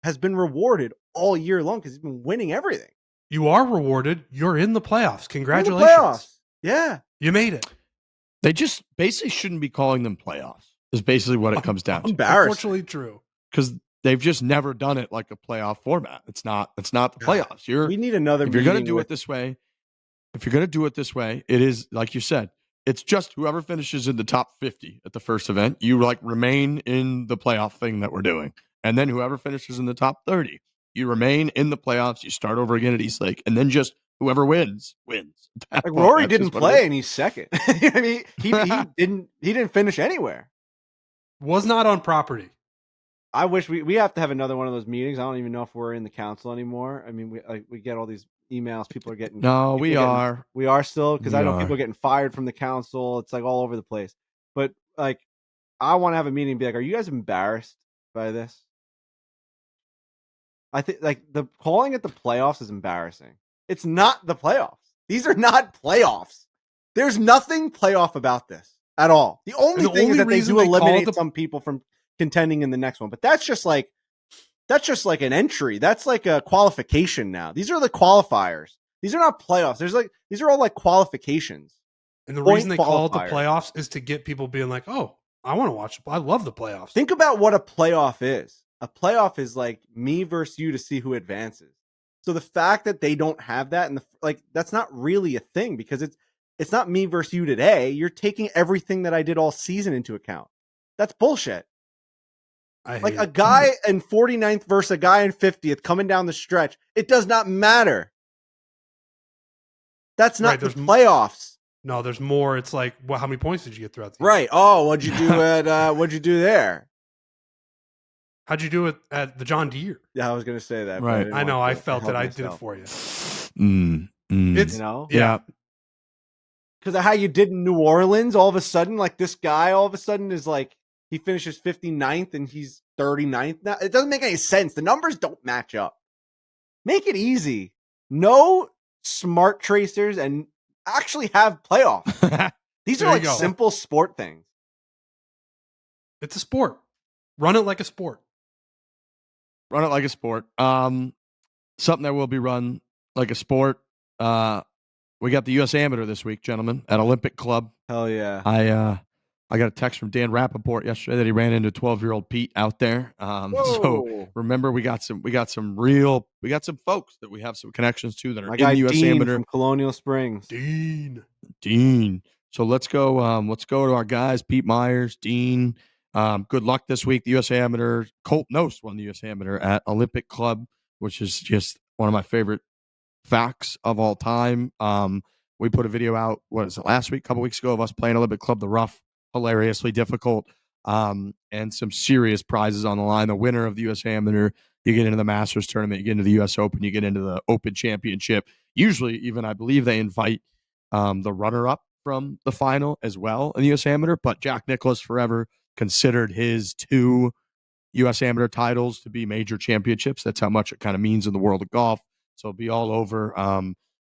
has been rewarded all year long because he's been winning everything. You are rewarded. You're in the playoffs. Congratulations. Yeah. You made it. They just basically shouldn't be calling them playoffs. Is basically what it comes down to. Embarrassing. Unfortunately true. Because they've just never done it like a playoff format. It's not the playoffs. We need another If you're going to meeting do it this way, it is like you said. It's just whoever finishes in the top 50 at the first event, you like remain in the playoff thing that we're doing. And then whoever finishes in the top 30, you remain in the playoffs. You start over again at East Lake, and then just whoever wins. Like Rory didn't play, and he's second. I mean, he didn't finish anywhere. Was not on property. I wish we have to have another one of those meetings. I don't even know if we're in the council anymore. I mean, we get all these emails. People are getting we are still, because I know people are getting fired from the council. It's like all over the place. But like, I want to have a meeting and be like, are you guys embarrassed by this? I think like the calling it the playoffs is embarrassing. It's not the playoffs. These are not playoffs. There's nothing playoff about this at all. The only thing is that they do eliminate some people from contending in the next one, but that's just like an entry. That's like a qualification now. These are the qualifiers. These are not playoffs. These are all like qualifications. And the reason they call it the playoffs is to get people being like, oh, I want to watch. I love the playoffs. Think about what a playoff is. A playoff is like me versus you to see who advances. So the fact that they don't have that, and that's not really a thing, because it's not me versus you today. You're taking everything that I did all season into account. That's bullshit. Like a guy in 49th versus a guy in 50th coming down the stretch. It does not matter. That's not the playoffs. No, there's more. It's like, well, how many points did you get throughout the year? Right. Oh, what'd you do what'd you do there? How'd you do it at the John Deere? Yeah, I was going to say that. Right. I know. I felt it. I did it for you. It's, yeah. Because of how you did in New Orleans, all of a sudden, like this guy all of a sudden is like, he finishes 59th and he's 39th now. It doesn't make any sense. The numbers don't match up. Make it easy. No smart tracers and actually have playoffs. These are like simple sport things. It's a sport. Run it like a sport. Run it like a sport. Something that will be run like a sport. We got the U.S. Amateur this week, gentlemen, at Olympic Club. Hell yeah. I got a text from Dan Rappaport yesterday that he ran into 12-year-old Pete out there. So remember, we got some folks that we have some connections to that are in the U.S. Dean Amateur from Colonial Springs. Dean. So let's go. Let's go to our guys, Pete Myers, Dean. Good luck this week. The U.S. Amateur, Colt Nost won the U.S. Amateur at Olympic Club, which is just one of my favorite facts of all time. We put a video out, last week, a couple weeks ago, of us playing Olympic Club, the rough, hilariously difficult, and some serious prizes on the line. The winner of the U.S. Amateur, you get into the Masters tournament, you get into the U.S. Open, you get into the Open Championship. Usually, even I believe they invite the runner-up from the final as well in the U.S. Amateur, but Jack Nicklaus forever considered his 2 U.S. Amateur titles to be major championships. That's how much it kind of means in the world of golf. So it'll be all over.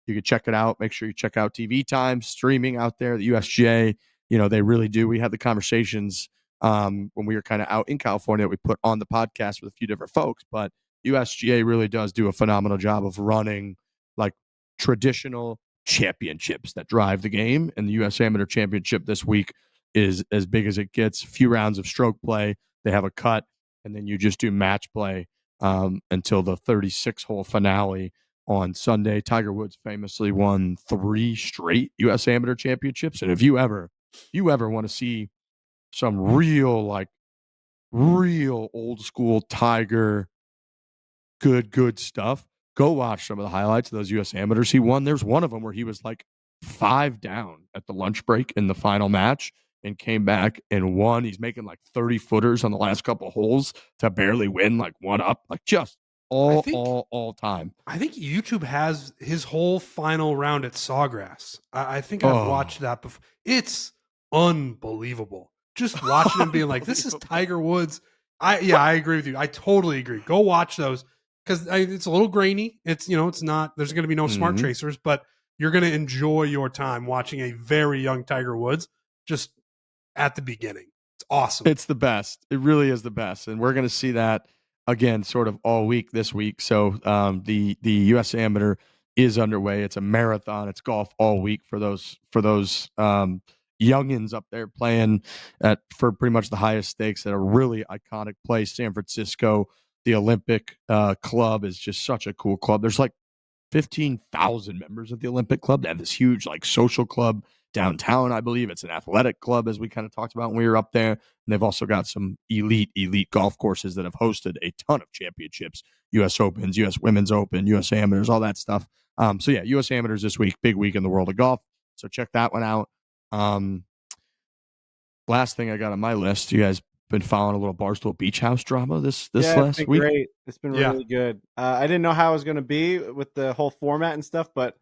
You can check it out. Make sure you check out TV Time, streaming out there, the USGA. They really do. We had the conversations when we were kind of out in California that we put on the podcast with a few different folks, but USGA really does do a phenomenal job of running like traditional championships that drive the game. And the U.S. Amateur Championship this week is as big as it gets. A few rounds of stroke play. They have a cut, and then you just do match play until the 36-hole finale on Sunday. Tiger Woods famously won 3 straight U.S. Amateur Championships. And if you ever want to see some real old school Tiger good stuff, go watch some of the highlights of those U.S. Amateurs he won. There's one of them where he was like 5 down at the lunch break in the final match and came back and won. He's making like 30 footers on the last couple of holes to barely win, like one up, like just all time. I think YouTube has his whole final round at Sawgrass. I think I've watched that before. It's unbelievable. Just watching him being like, this is Tiger Woods. I agree with you. I totally agree. Go watch those, because it's a little grainy. It's, it's not, there's going to be no smart tracers, but you're going to enjoy your time watching a very young Tiger Woods just at the beginning. It's awesome. It's the best. It really is the best. And we're going to see that again, sort of all week this week. So the U.S. Amateur is underway. It's a marathon. It's golf all week for those youngins up there playing for pretty much the highest stakes at a really iconic place, San Francisco. The Olympic Club is just such a cool club. There's like 15,000 members of the Olympic Club. They have this huge like social club downtown, I believe. It's an athletic club, as we kind of talked about when we were up there. And they've also got some elite golf courses that have hosted a ton of championships, U.S. Opens, U.S. Women's Open, U.S. Amateurs, all that stuff. So yeah, U.S. Amateurs this week, big week in the world of golf. So check that one out. Last thing I got on my list, you guys been following a little Barstool Beach House drama this Yeah, last it's been week? great. It's been Yeah. really good. I didn't know how it was going to be with the whole format and stuff, but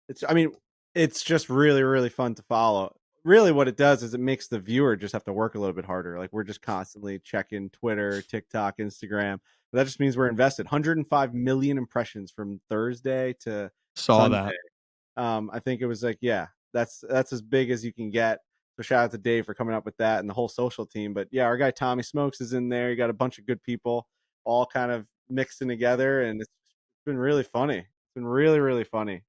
it's just really, really fun to follow. Really what it does is it makes the viewer just have to work a little bit harder. Like we're just constantly checking Twitter, TikTok, Instagram. But that just means we're invested. 105 million impressions from Thursday to Saw Sunday. that. I think it was like, yeah, that's as big as you can get. So shout out to Dave for coming up with that and the whole social team. But yeah, our guy Tommy Smokes is in there. You got a bunch of good people all kind of mixing together, and it's been really funny. It's been really, really funny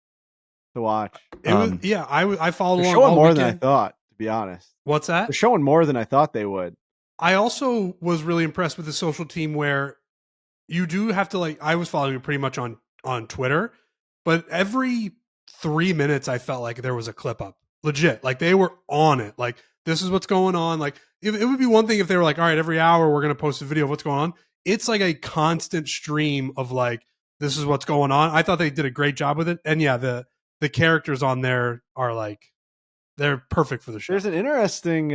to watch. It was I followed They're along showing all more weekend. than I thought, to be honest. What's that? They're showing more than I thought they would. I also was really impressed with the social team where you do have to like I was following it pretty much on Twitter, but every 3 minutes I felt like there was a clip up. Legit. Like they were on it. Like this is what's going on. Like it would be one thing if they were like, all right, every hour we're gonna post a video of what's going on. It's like a constant stream of like this is what's going on. I thought they did a great job with it. And yeah, the characters on there are like they're perfect for the show. There's an interesting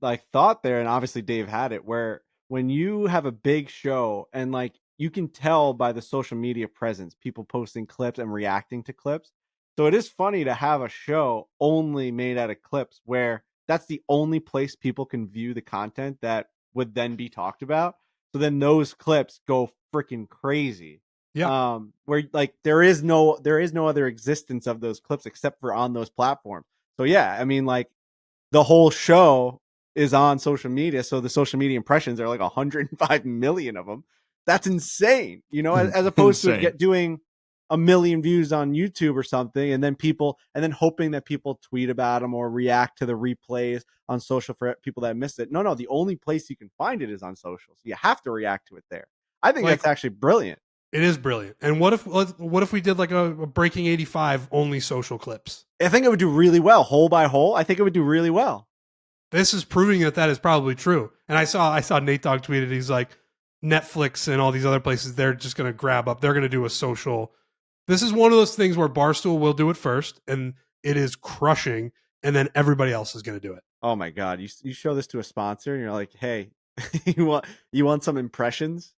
like thought there, and obviously Dave had it, where when you have a big show and like you can tell by the social media presence, people posting clips and reacting to clips. So it is funny to have a show only made out of clips where that's the only place people can view the content that would then be talked about. So then those clips go freaking crazy. Yeah. Where like there is no other existence of those clips except for on those platforms. So yeah, I mean, like the whole show is on social media, so the social media impressions are like 105 million of them. That's insane, you know, as opposed to doing a million views on YouTube or something, and then hoping that people tweet about them or react to the replays on social for people that missed it. No, the only place you can find it is on social, so you have to react to it there. I think Like, that's actually brilliant. It is brilliant. And what if we did like a Breaking 85 only social clips? I think it would do really well, hole by hole. I think it would do really well. This is proving that is probably true. And I saw Nate Dogg tweeted, he's like, Netflix and all these other places, they're just going to grab up. They're going to do a social. This is one of those things where Barstool will do it first, and it is crushing, and then everybody else is going to do it. Oh my God. You show this to a sponsor and you're like, hey, you want some impressions?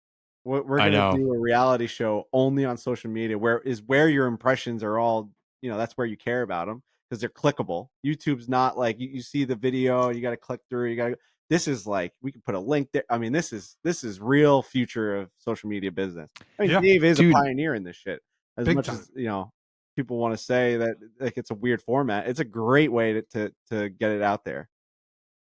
We're going to do a reality show only on social media where your impressions are all, you know, that's where you care about them because they're clickable. YouTube's not like you see the video, you got to click through, this is like, we can put a link there. I mean, this is real future of social media business. I mean, Dave is a pioneer in this shit as much as, you know, people want to say that like it's a weird format. It's a great way to get it out there.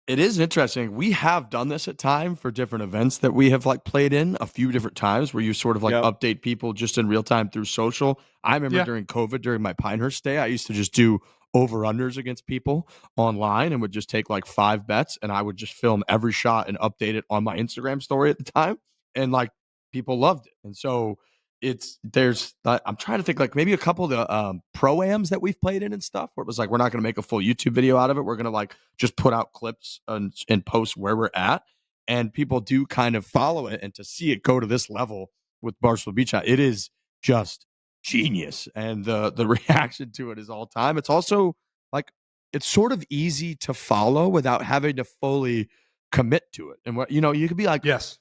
It is interesting. We have done this at time for different events that we have like played in a few different times where you sort of like update people just in real time through social. I remember during COVID, during my Pinehurst stay, I used to just do over-unders against people online and would just take like 5 bets and I would just film every shot and update it on my Instagram story at the time. And like people loved it. And so I'm trying to think like maybe a couple of the pro-ams that we've played in and stuff where it was like we're not going to make a full YouTube video out of it, we're going to like just put out clips and post where we're at, and people do kind of follow it. And to see it go to this level with Barstool Beach House, it is just genius, and the reaction to it is all time. It's also like it's sort of easy to follow without having to fully commit to it. And what you know, you could be like, yes,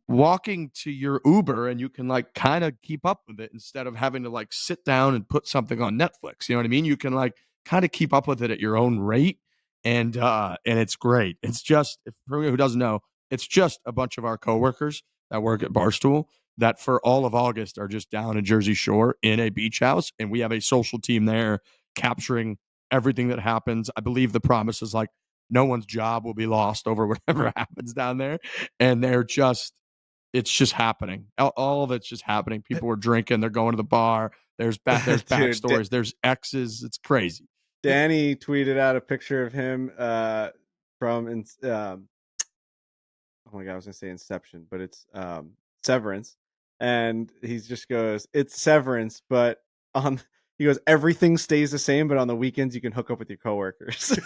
walking to your Uber and you can like kind of keep up with it instead of having to like sit down and put something on Netflix. You know what I mean? You can like kind of keep up with it at your own rate. And it's great. It's just, for anyone who doesn't know, it's just a bunch of our coworkers that work at Barstool that for all of August are just down in Jersey Shore in a beach house. And we have a social team there capturing everything that happens. I believe the promise is like no one's job will be lost over whatever happens down there. And it's just happening. All of it's just happening. People are drinking. They're going to the bar. There's backstories. There's exes. It's crazy. Danny tweeted out a picture of him from oh my God, I was gonna say Inception, but it's Severance. and he just goes, "It's severance, but he goes, everything stays the same, but on the weekends you can hook up with your coworkers."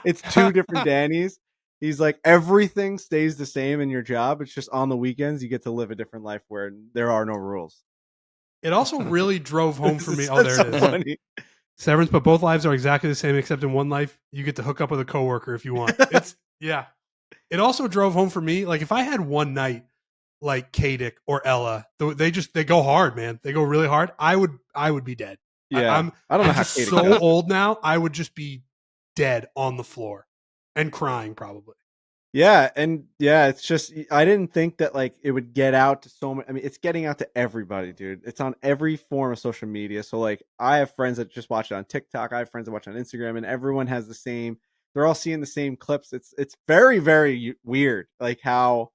It's two different Dannys. He's like, everything stays the same in your job. It's just on the weekends you get to live a different life where there are no rules. It also really drove home for me. That's Oh, there so it is. funny. Severance, but both lives are exactly the same, except in one life you get to hook up with a coworker if you want. It's yeah. It also drove home for me. Like if I had one night like Kadick or Ella, they go hard, man. They go really hard. I would be dead. Yeah, I'm I don't know I'm how just Kadick so does it. old now. I would just be dead on the floor and crying probably. Yeah, and yeah, it's just I didn't think that like it would get out to so many. I mean, it's getting out to everybody, dude. It's on every form of social media. So like, I have friends that just watch it on TikTok. I have friends that watch it on Instagram, and everyone has the same. They're all seeing the same clips. It's very very weird, like how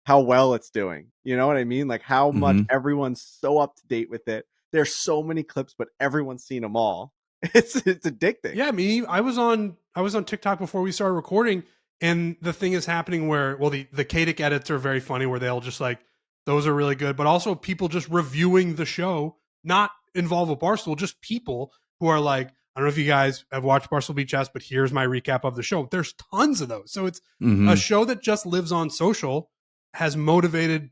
well it's doing. You know what I mean? Like how much everyone's so up to date with it. There's so many clips, but everyone's seen them all. It's addicting. Yeah, I was on TikTok before we started recording, and the thing is happening where the Kadick edits are very funny, where they'll just like those are really good, but also people just reviewing the show, not involved with Barstool, just people who are like, I don't know if you guys have watched Barstool Beat Chats, but here's my recap of the show. There's tons of those, so it's a show that just lives on social, has motivated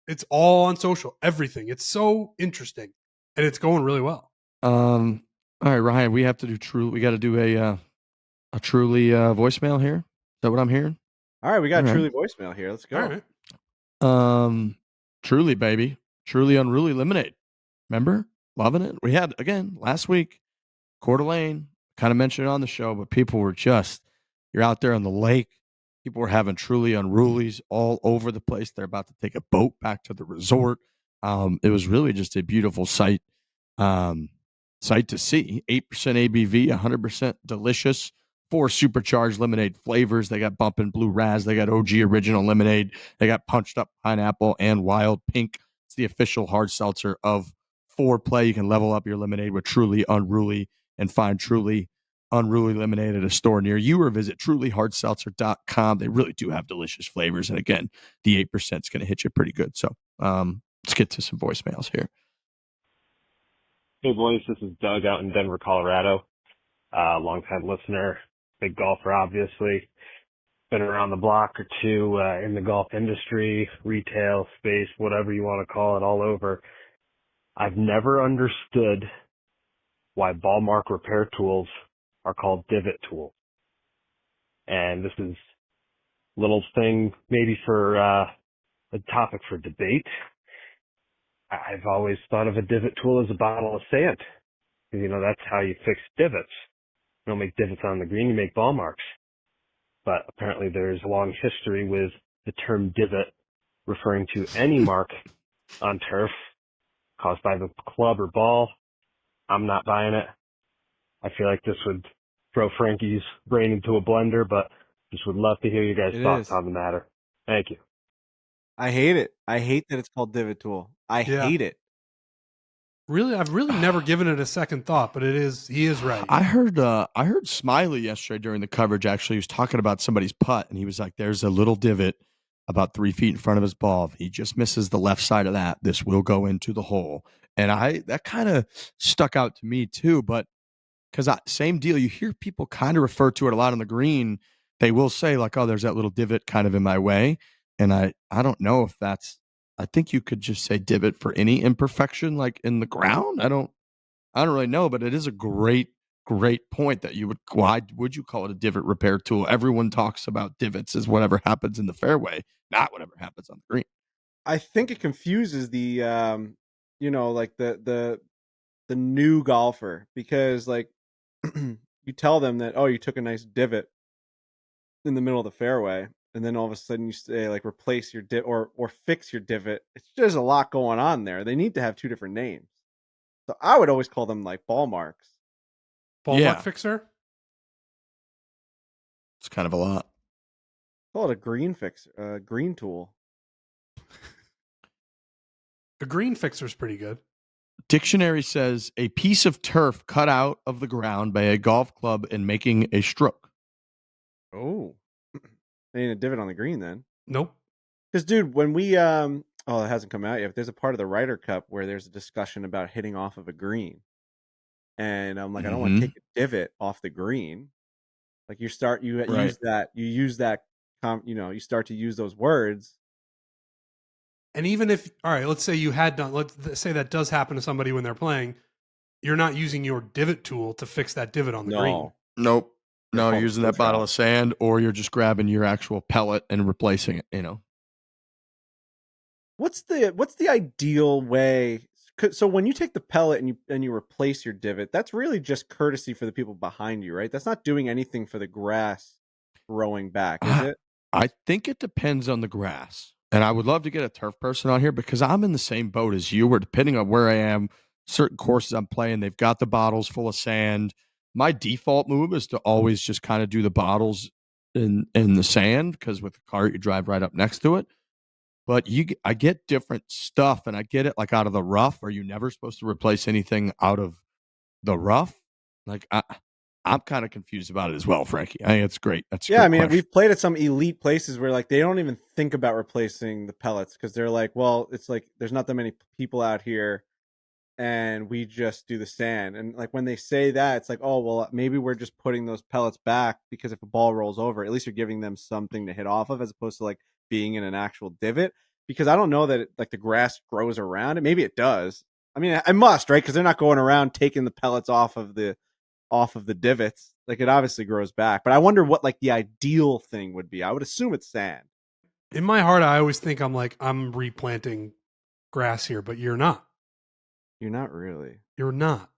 it's all on social, everything. It's so interesting, and it's going really well. All right, Ryan, we have to do true. We got to do a truly voicemail here. Is that what I'm hearing? All right, we got truly voicemail here. Let's go. All right. Truly, baby, truly unruly lemonade. Remember, loving it. We had again last week. Coeur d'Alene, kind of mentioned it on the show, but people were just you're out there on the lake. People were having truly unrulies all over the place. They're about to take a boat back to the resort. It was really just a beautiful sight. Sight to see. 8% ABV, 100% delicious. 4 supercharged lemonade flavors. They got bumpin' blue raz. They got OG original lemonade. They got punched up pineapple and wild pink. It's the official hard seltzer of Foreplay. You can level up your lemonade with Truly Unruly and find Truly Unruly lemonade at a store near you, or visit trulyhardseltzer.com. They really do have delicious flavors. And again, the 8% is going to hit you pretty good. So let's get to some voicemails here. Hey boys, this is Doug out in Denver, Colorado. Longtime listener, big golfer, obviously. Been around the block or two in the golf industry, retail space, whatever you want to call it, all over. I've never understood why ball mark repair tools are called divot tools. And this is a little thing maybe for a topic for debate. I've always thought of a divot tool as a bottle of sand. You know, that's how you fix divots. You don't make divots on the green, you make ball marks. But apparently there's a long history with the term divot referring to any mark on turf caused by the club or ball. I'm not buying it. I feel like this would throw Frankie's brain into a blender, but just would love to hear you guys' thoughts on the matter. Thank you. I hate it. I hate that it's called divot tool. I hate it. Really, I've really never given it a second thought, but he is right. I heard Smiley yesterday during the coverage. Actually, he was talking about somebody's putt, and he was like, "There's a little divot about 3 feet in front of his ball. If he just misses the left side of that, this will go into the hole." And that kind of stuck out to me too. But because same deal, you hear people kind of refer to it a lot on the green. They will say like, "Oh, there's that little divot kind of in my way," and I don't know if that's. I think you could just say divot for any imperfection, like in the ground. I don't really know, but it is a great point that why would you call it a divot repair tool? Everyone talks about divots as whatever happens in the fairway, not whatever happens on the green. I think it confuses the like the new golfer, because like you tell them that, oh, you took a nice divot in the middle of the fairway, and then all of a sudden you say like replace your or fix your divot. It's just a lot going on there. They need to have two different names. So I would always call them like ball marks. Ball mark fixer? It's kind of a lot. Call it a green fixer, green tool. The green fixer's pretty good. Dictionary says a piece of turf cut out of the ground by a golf club and making a stroke. Oh, ain't a divot on the green then. Nope. Because, dude, when we it hasn't come out yet, but there's a part of the Ryder Cup where there's a discussion about hitting off of a green. And I'm like, I don't want to take a divot off the green. Like you start, you use that, you start to use those words. And even if, all right, let's say you had done, let's say that does happen to somebody when they're playing, you're not using your divot tool to fix that divot on the green. Nope. No, They're you're using that bottle of sand, or you're just grabbing your actual pellet and replacing it, What's the ideal way? So when you take the pellet and you replace your divot, that's really just courtesy for the people behind you, right? That's not doing anything for the grass growing back, is it? I think it depends on the grass. And I would love to get a turf person on here because I'm in the same boat as you, where depending on where I am, certain courses I'm playing, they've got the bottles full of sand. My default move is to always just kind of do the bottles in the sand, because with the cart you drive right up next to it. But I get different stuff, and I get it like out of the rough. Are you never supposed to replace anything out of the rough? Like I'm kind of confused about it as well, Frankie. I think it's great. That's I mean, question. we've played at some elite places where like they don't even think about replacing the pellets because they're like, well, it's like there's not that many people out here, and we just do the sand. And like when they say that, it's like, oh well, maybe we're just putting those pellets back because if a ball rolls over, at least you're giving them something to hit off of, as opposed to like being in an actual divot. Because I don't know that like the grass grows around it. Maybe it does. I mean, I must, right? Because they're not going around taking the pellets off of the divots. Like it obviously grows back. But I wonder what like the ideal thing would be. I would assume it's sand. In my heart, I always think I'm replanting grass here, but you're not. You're not really. You're not.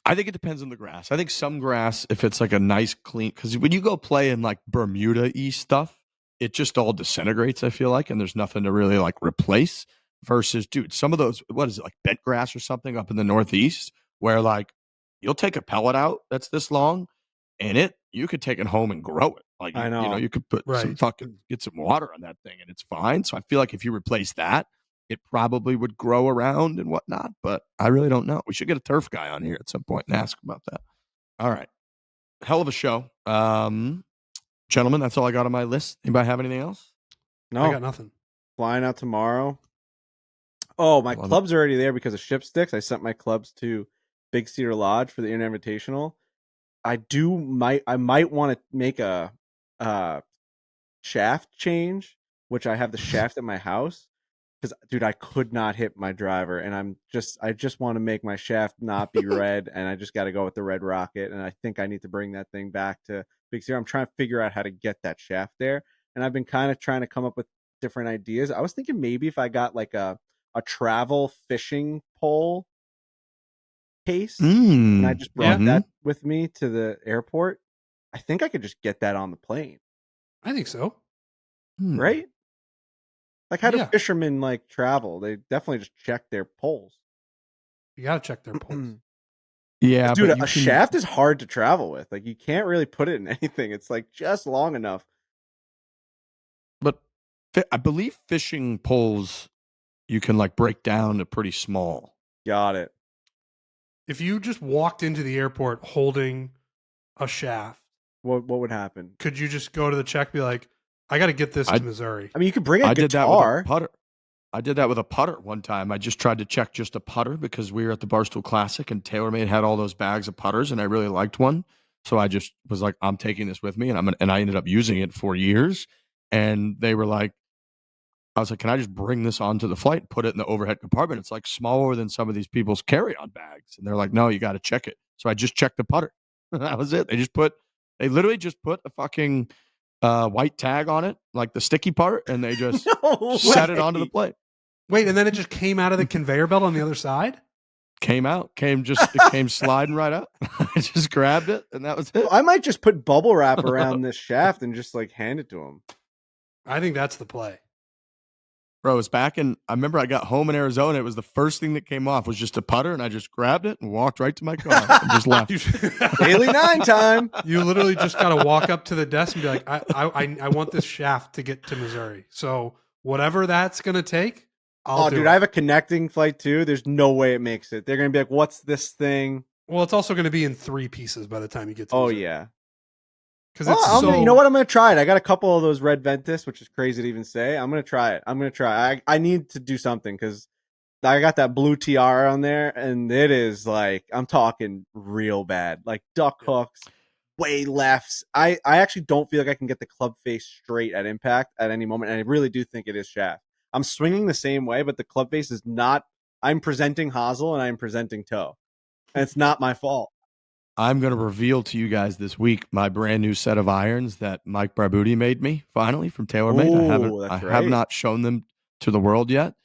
I think it depends on the grass. I think some grass, if it's like a nice clean, because when you go play in like Bermuda-y stuff, it just all disintegrates, I feel like, and there's nothing to really like replace. Versus, dude, some of those, what is it, like bent grass or something up in the Northeast, where like you'll take a pellet out that's this long, and you could take it home and grow it. Like I know. You could put some get some water on that thing, and it's fine. So I feel like if you replace that, it probably would grow around and whatnot, but I really don't know. We should get a turf guy on here at some point and ask about that. All right. Hell of a show. Gentlemen, that's all I got on my list. Anybody have anything else? No. I got nothing. Flying out tomorrow. Oh, my clubs are already there because of ship sticks. I sent my clubs to Big Cedar Lodge for the Invitational. I might want to make a shaft change, which I have the shaft at my house. Because, dude, I could not hit my driver, and I just want to make my shaft not be red, and I just got to go with the red rocket, and I think I need to bring that thing back to Big Cedar. I'm trying to figure out how to get that shaft there, and I've been kind of trying to come up with different ideas. I was thinking maybe if I got like a travel fishing pole case, and I just brought that with me to the airport, I think I could just get that on the plane. I think so. Right? Like, how do fishermen like travel? They definitely just check their poles. You gotta check their poles. Yeah, dude, a shaft is hard to travel with. Like, you can't really put it in anything. It's like just long enough. But I believe fishing poles you can like break down to pretty small. Got it. If you just walked into the airport holding a shaft, what would happen? Could you just go to the check, be like, I got to get this to Missouri? I mean, you could bring a guitar. Did that with a putter. I did that with a putter one time. I just tried to check just a putter because we were at the Barstool Classic and TaylorMade had all those bags of putters and I really liked one. So I just was like, I'm taking this with me, and I ended up using it for years. And they were like, I was like, can I just bring this onto the flight and put it in the overhead compartment? It's like smaller than some of these people's carry-on bags. And they're like, no, you got to check it. So I just checked the putter. That was it. They literally just put a fucking white tag on it, like the sticky part, and they just set it onto the plate. Wait, and then it just came out of the conveyor belt on the other side? It came sliding right up. I just grabbed it, and that was it. I might just put bubble wrap around this shaft and just like hand it to him. I think that's the play. Bro, it was I remember I got home in Arizona. It was the first thing that came off was just a putter, and I just grabbed it and walked right to my car and just left. Daily 9 time. You literally just got to walk up to the desk and be like, I want this shaft to get to Missouri. So whatever that's going to take, I'll do dude, it. I have a connecting flight too. There's no way it makes it. They're going to be like, what's this thing? Well, it's also going to be in 3 pieces by the time you get to Missouri. Yeah. because Well, it's I'm so. gonna, you know what? I'm going to try it. I got a couple of those red Ventus, which is crazy to even say. I'm going to try it. I'm going to try. I need to do something because I got that blue TR on there, and it is like, I'm talking real bad. Like duck hooks, way lefts. I actually don't feel like I can get the club face straight at impact at any moment, and I really do think it is shaft. I'm swinging the same way, but the club face is not. I'm presenting hosel and I'm presenting toe, and it's not my fault. I'm going to reveal to you guys this week my brand new set of irons that Mike Barbuti made me finally from TaylorMade. I have not shown them to the world yet,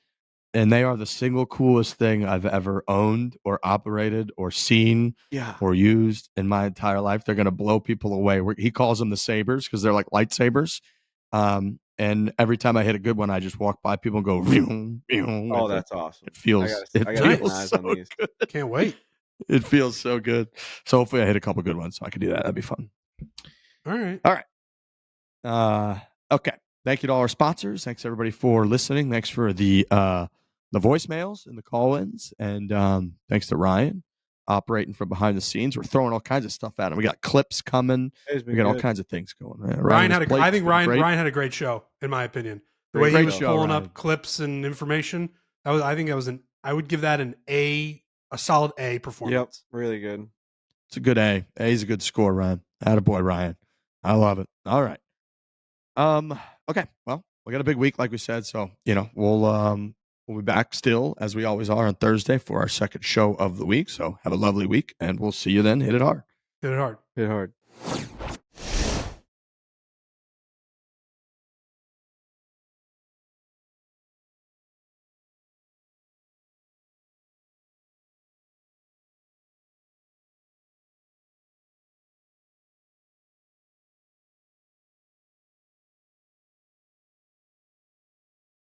and they are the single coolest thing I've ever owned or operated or seen or used in my entire life. They're going to blow people away. He calls them the sabers because they're like lightsabers. And every time I hit a good one, I just walk by people and go, vroom, vroom. Oh, that's awesome. It feels, I gotta get my eyes so on these. good. Can't wait. It feels so good. So hopefully I hit a couple good ones so I can do that. That'd be fun. All right. Okay. Thank you to all our sponsors. Thanks everybody for listening. Thanks for the voicemails and the call-ins. And thanks to Ryan operating from behind the scenes. We're throwing all kinds of stuff at him. We got clips coming. We got all kinds of things going. Ryan had Ryan had a great show, in my opinion. The way he was pulling up clips and information, I would give that a solid A performance. Yep, really good. It's a good A. A is a good score, Ryan. Attaboy, Ryan. I love it. All right. Okay. Well, we got a big week, like we said. So, we'll be back still, as we always are, on Thursday for our second show of the week. So have a lovely week, and we'll see you then. Hit it hard. Hit it hard. Hit it hard.